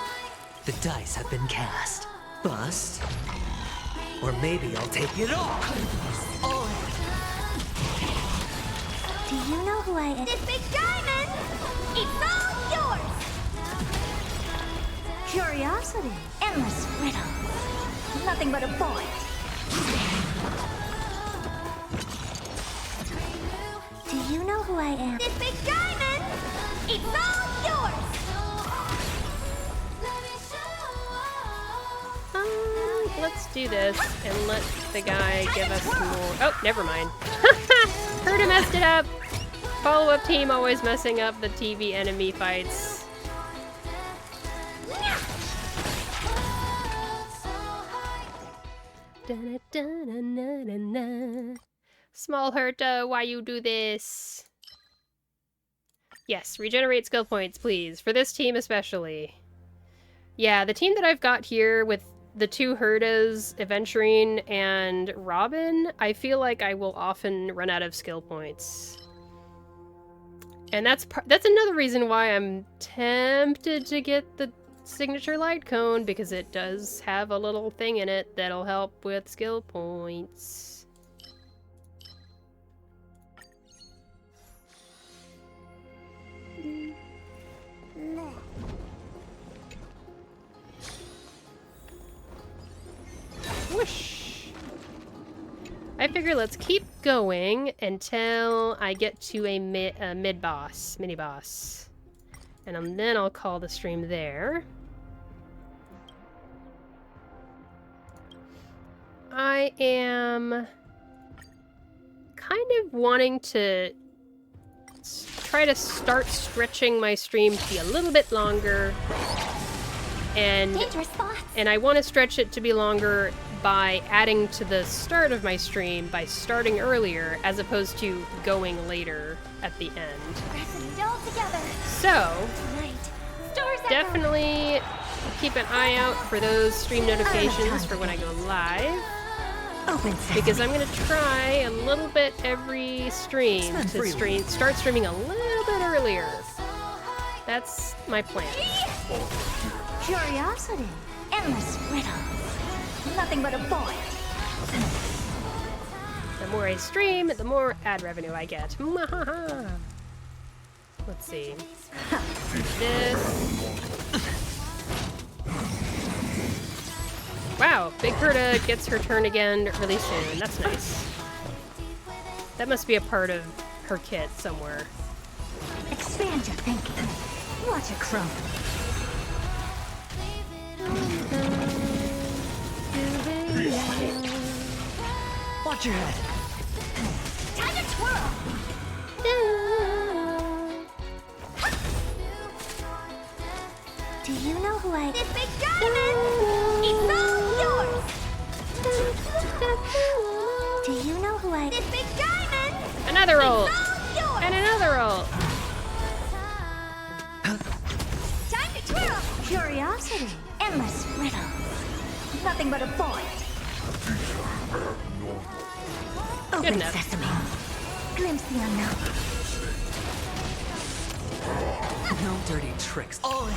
The dice have been cast. Bust. Or maybe I'll take it all. Do you know who I am? This big diamond! It's all yours! Curiosity. Endless riddles. Nothing but a void. Do you know who I am? This big diamond! It's all yours! Let's do this and let the guy give us more. Oh, never mind. Herta messed it up. Follow-up team always messing up the TV enemy fights. Small Herta, why you do this? Yes, regenerate skill points, please. For this team especially. Yeah, the team that I've got here with the two Hertas, Aventurine and Robin, I feel like I will often run out of skill points. And that's another reason why I'm tempted to get the signature light cone, because it does have a little thing in it that'll help with skill points. Whoosh! I figure let's keep going until I get to a mid-boss, mini-boss. And then I'll call the stream there. I am kind of wanting to try to start stretching my stream to be a little bit longer. And I want to stretch it to be longer by adding to the start of my stream by starting earlier as opposed to going later at the end. So, definitely keep an eye out for those stream notifications for when I go live. Because I'm going to try a little bit every stream to start streaming a little bit earlier. That's my plan. Curiosity. Endless riddles. Nothing but a void. The more I stream, the more ad revenue I get. Let's see. This. Wow, Big Herta gets her turn again really soon. That's nice. That must be a part of her kit somewhere. Expand your thinking. Watch it crumble. Watch your head. Time to twirl. Do you know who I am? This big diamond! It's all yours! Do you know who I am? This big diamond! Another roll! And another roll! Time to twirl! Curiosity. Endless riddles. Nothing but a void. Open sesame. Glimpse the unknown. No dirty tricks. All in.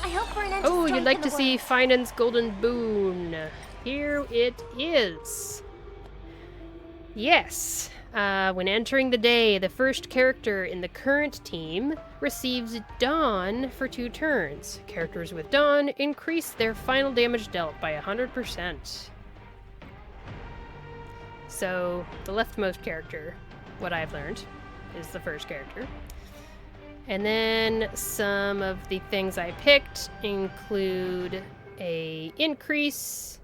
I hope for an end Oh, you'd like to see Finan's Golden Boon. Here it is. Yes. When entering the day, the first character in the current team receives Dawn for 2 turns. Characters with Dawn increase their final damage dealt by 100%. So, the leftmost character, what I've learned, is the first character. And then some of the things I picked include a increase,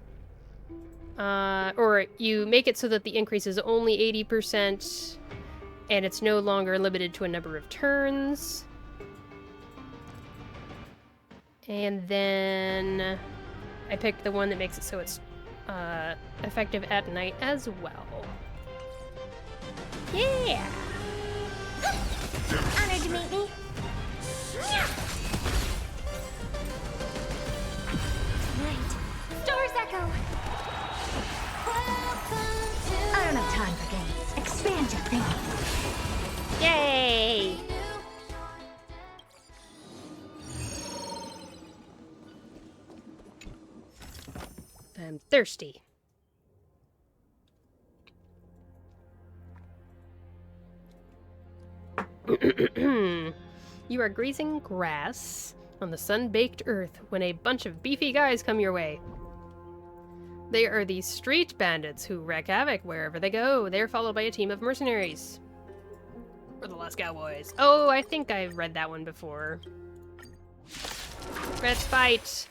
or you make it so that the increase is only 80%, and it's no longer limited to a number of turns. And then I picked the one that makes it so it's effective at night as well. Yeah! Honored to meet me. Right. Stars echo. I don't have time for games. Expand your thinking. Yay! I'm thirsty. You are grazing grass on the sun-baked earth when a bunch of beefy guys come your way. They are the street bandits who wreak havoc wherever they go. They're followed by a team of mercenaries. Or the Lost Cowboys. Oh, I think I've read that one before. Let's fight!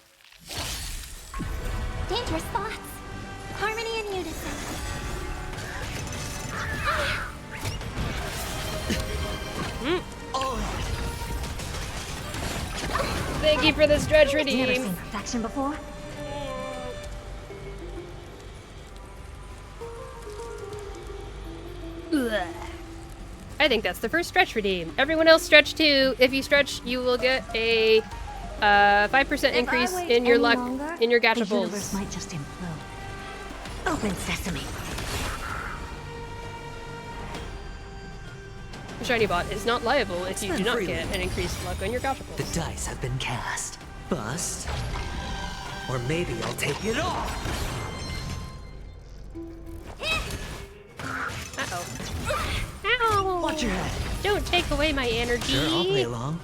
Dangerous thoughts. Harmony and unison. Thank you for the stretch Never redeem. seen perfection before. Ugh. I think that's the first stretch redeem. Everyone else stretch too. If you stretch, you will get a 5% increase in your luck, in your The gacha universe pulls. might just implode. Open sesame. Shiny Bot is not liable if you do Spend not freely. get an increased luck on your gacha The pulls. dice have been cast. Bust. Or maybe I'll take it all. Uh-oh. Ow! Watch your head. Don't take away my energy. Sure, I'll play along.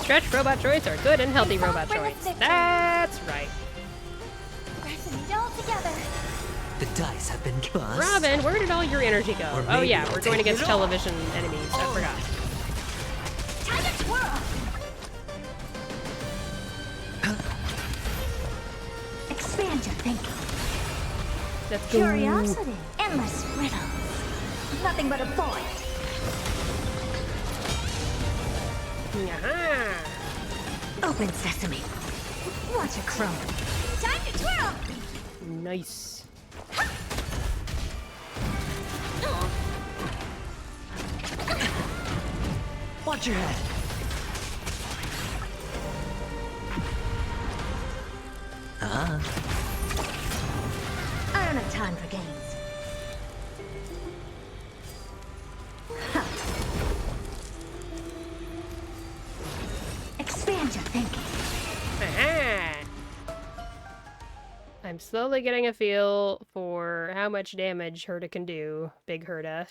Stretch robot droids are good and healthy robot bring us droids. victory. That's right. Pressing it all together. The dice have been cast. Robin, where did all your energy go? Or Oh maybe yeah, I'll we're going take against it all. television enemies. I forgot. Time to twirl. Expand your thinking. Let's go. Curiosity. Endless riddles. Nothing but a void. Yaha. Open sesame. Watch it crumble. Time to twirl. Nice. Watch your head. I don't have time for games. Ha. Expand your thinking. Aha. I'm slowly getting a feel for how much damage Herta can do. Big Herta.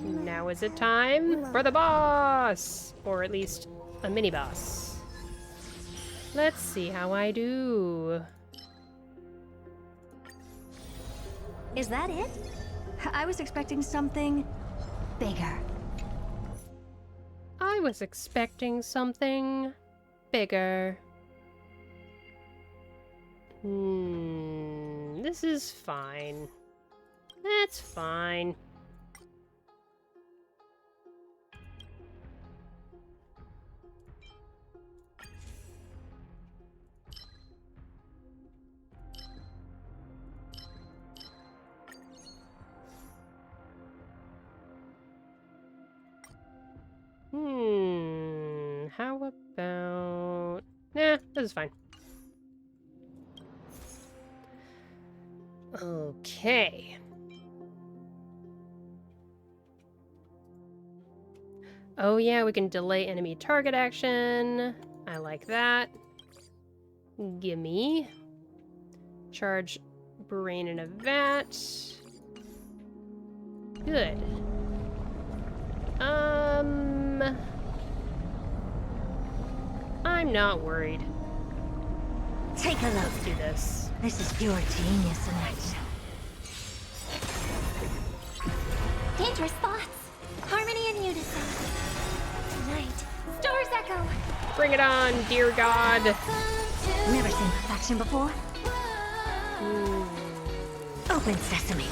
Now is it time for the boss! Or at least a mini-boss. Let's see how I do. Is that it? I was expecting something bigger. I was expecting something bigger. This is fine. That's fine. How about... Nah, this is fine. Okay. Oh yeah, we can delay enemy target action. I like that. Gimme. Charge brain in a vat. Good. I'm not worried. Take a look. Let's do this. This is pure genius in action. Dangerous thoughts. Harmony and unison. Tonight, stars echo. Bring it on, dear God. Never seen perfection before. Open sesame.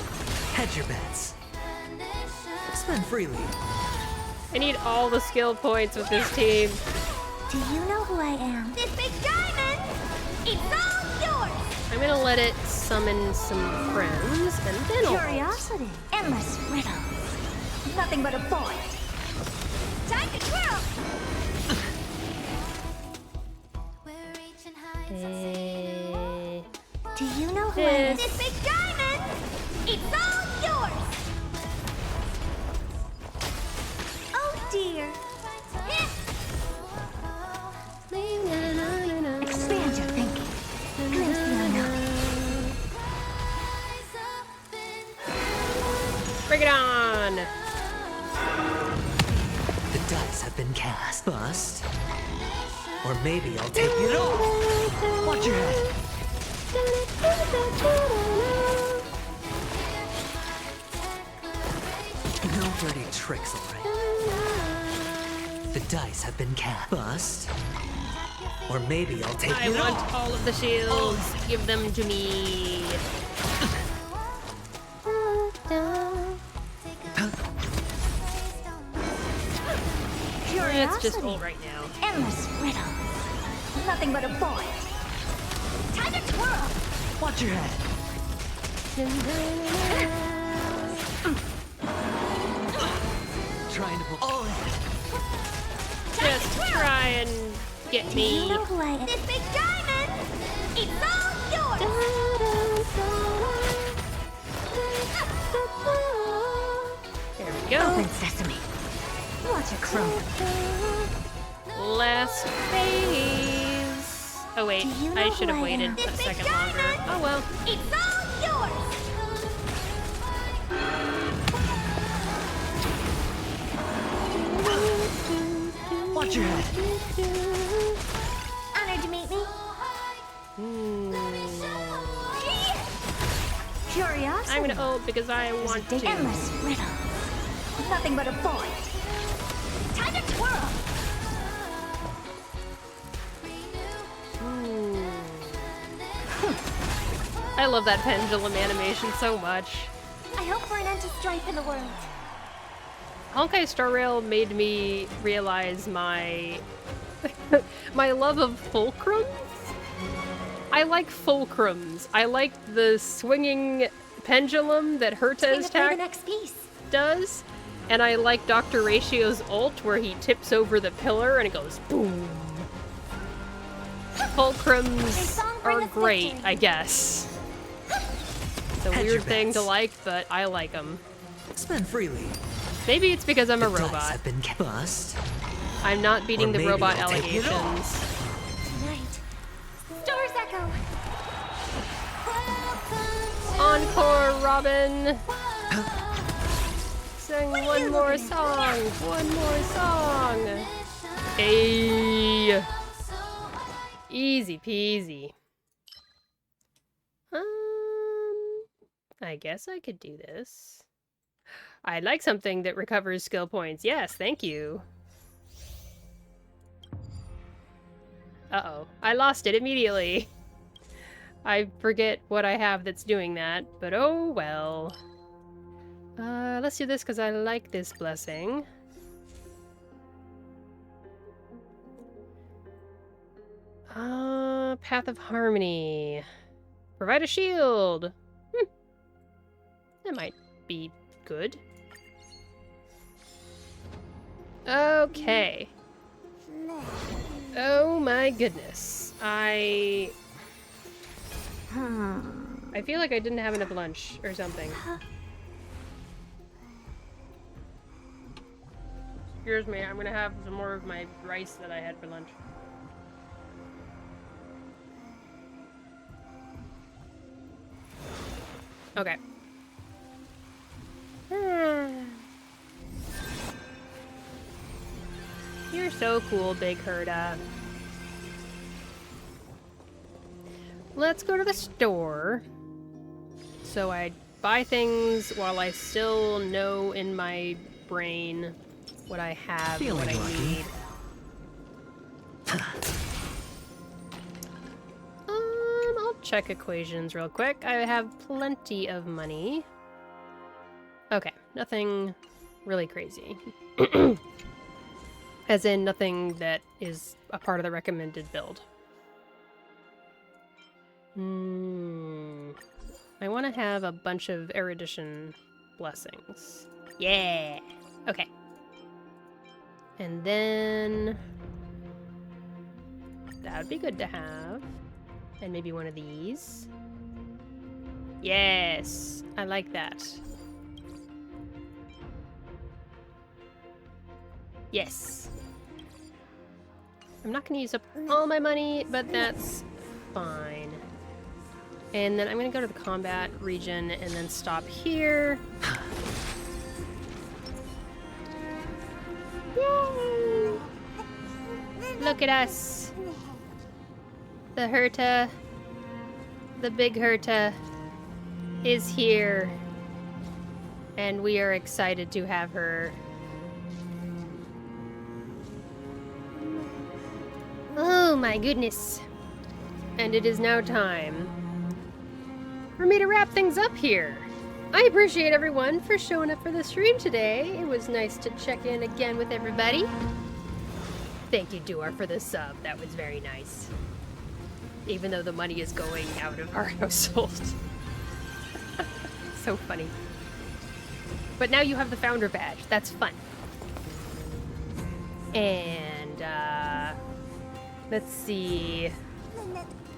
Hedge your bets. Spend freely. I need all the skill points with this team. Do you know who I am? This big diamond! It's all yours! I'm gonna let it summon some friends, and then I'll... Curiosity. Endless riddles. Nothing but a void. Time to twirl! Do you know who I am? This big diamond! It's all yours! Oh dear. Expand your thinking. Glimpse the unknown. Bring it on! The dice have been cast. Bust. Or maybe I'll take it all. Watch your head. No dirty tricks, alright? The dice have been cast. Bust. Or maybe I'll take I it want all. all of the shields. Give them to me. It's just full right now. Endless riddles. Nothing but a void. Time to twirl! Watch your head. Trying to pull all in. Just try and get Do you me. know who I am? This big diamond! It's all yours! There we go. Open sesame. Watch it crumble. Last phase. Oh wait, Do you know I should who have I waited am? a This big second longer. diamond! Oh well. It's all yours! Watch your head. Honored to meet me. Curiosity. I'm gonna ult because I want to. Endless riddles. Nothing but a void. Time to twirl. I love that pendulum animation so much. I hope for an end to strife in the world. Honkai Star Rail made me realize my my love of fulcrums. I like fulcrums. I like the swinging pendulum that Herta's the next piece. does. And I like Dr. Ratio's ult where he tips over the pillar and it goes boom. Fulcrums are great, I guess. It's a Hedge weird your thing to bets. like, but I like them. Spend freely. Maybe it's because I'm a The dice robot. have been bust. I'm not beating Or the maybe robot I'll take it all. allegations. Tonight, stars echo. Encore, Robin! Sing one more song! One more song! Hey! Easy peasy. I guess I could do this. I'd like something that recovers skill points. Yes, thank you. Uh-oh. I lost it immediately. I forget what I have that's doing that, but oh well. Let's do this because I like this blessing. Path of Harmony. Provide a shield. That might be good. Okay. Oh my goodness. I feel like I didn't have enough lunch or something. Excuse me, I'm gonna have some more of my rice that I had for lunch. Okay. You're so cool, Big Herta. Let's go to the store. So I buy things while I still know in my brain what I have and what I need. I'll check equations real quick. I have plenty of money. Okay, nothing really crazy. As in, nothing that is a part of the recommended build. I want to have a bunch of erudition blessings. Yeah! Okay. And then... that would be good to have. And maybe one of these. Yes! I like that. Yes! I'm not gonna use up all my money, but that's fine. And then I'm gonna go to the combat region and then stop here. Yay! Look at us! The Herta, the big Herta, is here. And we are excited to have her. Oh my goodness. And it is now time for me to wrap things up here. I appreciate everyone for showing up for the stream today. It was nice to check in again with everybody. Thank you, Duar, for the sub. That was very nice. Even though the money is going out of our household. So funny. But now you have the founder badge. That's fun. And, let's see.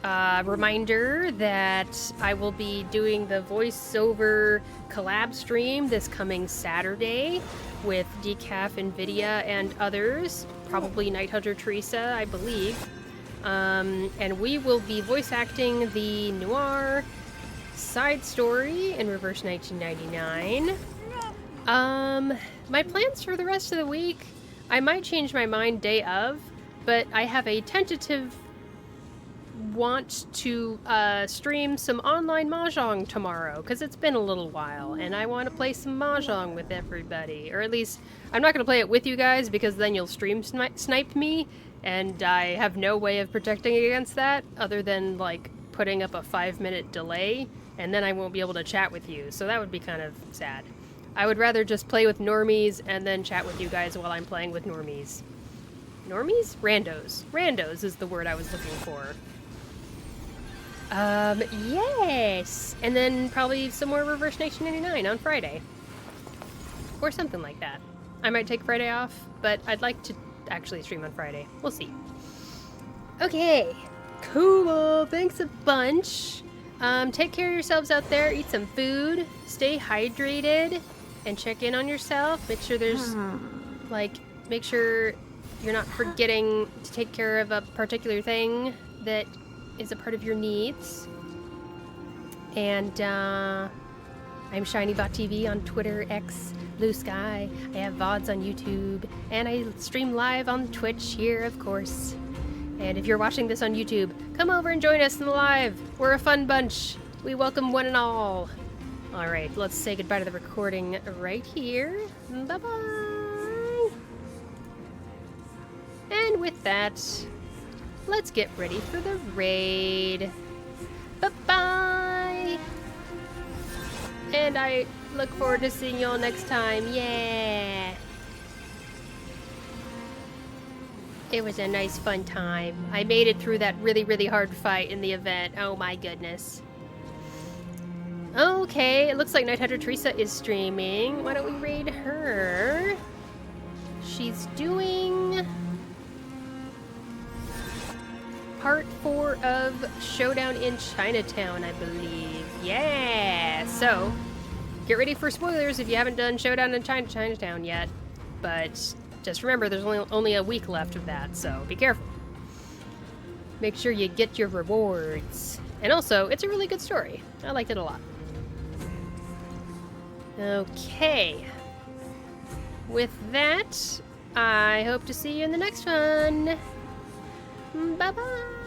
Reminder that I will be doing the voiceover collab stream this coming Saturday with Decaf, Nvidia, and others. Probably Night Hunter Teresa, I believe. And we will be voice acting the Noir side story in Reverse 1999. My plans for the rest of the week, I might change my mind day of, but I have a tentative want to stream some online mahjong tomorrow, because it's been a little while, and I want to play some mahjong with everybody. Or at least, I'm not going to play it with you guys, because then you'll stream snipe me, and I have no way of protecting against that, other than, like, putting up a 5-minute delay, and then I won't be able to chat with you, so that would be kind of sad. I would rather just play with normies, and then chat with you guys while I'm playing with normies. Normies? Randos. Randos is the word I was looking for. Yes! And then probably some more Reverse 1999 on Friday. Or something like that. I might take Friday off, but I'd like to actually stream on Friday. We'll see. Okay. Cool. Thanks a bunch. Take care of yourselves out there. Eat some food. Stay hydrated. And check in on yourself. Make sure there's, make sure you're not forgetting to take care of a particular thing that is a part of your needs. And I'm ShinyBotTV on Twitter, X, Blue Sky. I have VODs on YouTube, and I stream live on Twitch here, of course. And if you're watching this on YouTube, come over and join us in the live. We're a fun bunch. We welcome one and all. All right, let's say goodbye to the recording right here. Bye-bye. And with that, let's get ready for the raid. Bye-bye! And I look forward to seeing y'all next time. Yeah! It was a nice, fun time. I made it through that really, really hard fight in the event. Oh my goodness. Okay, it looks like Night Hunter Teresa is streaming. Why don't we raid her? She's doing part 4 of Showdown in Chinatown, I believe. Yeah! So, get ready for spoilers if you haven't done Showdown in Chinatown yet. But Just remember, there's only a week left of that, so be careful. Make sure you get your rewards. And also, it's a really good story. I liked it a lot. Okay. With that, I hope to see you in the next one. Bye-bye.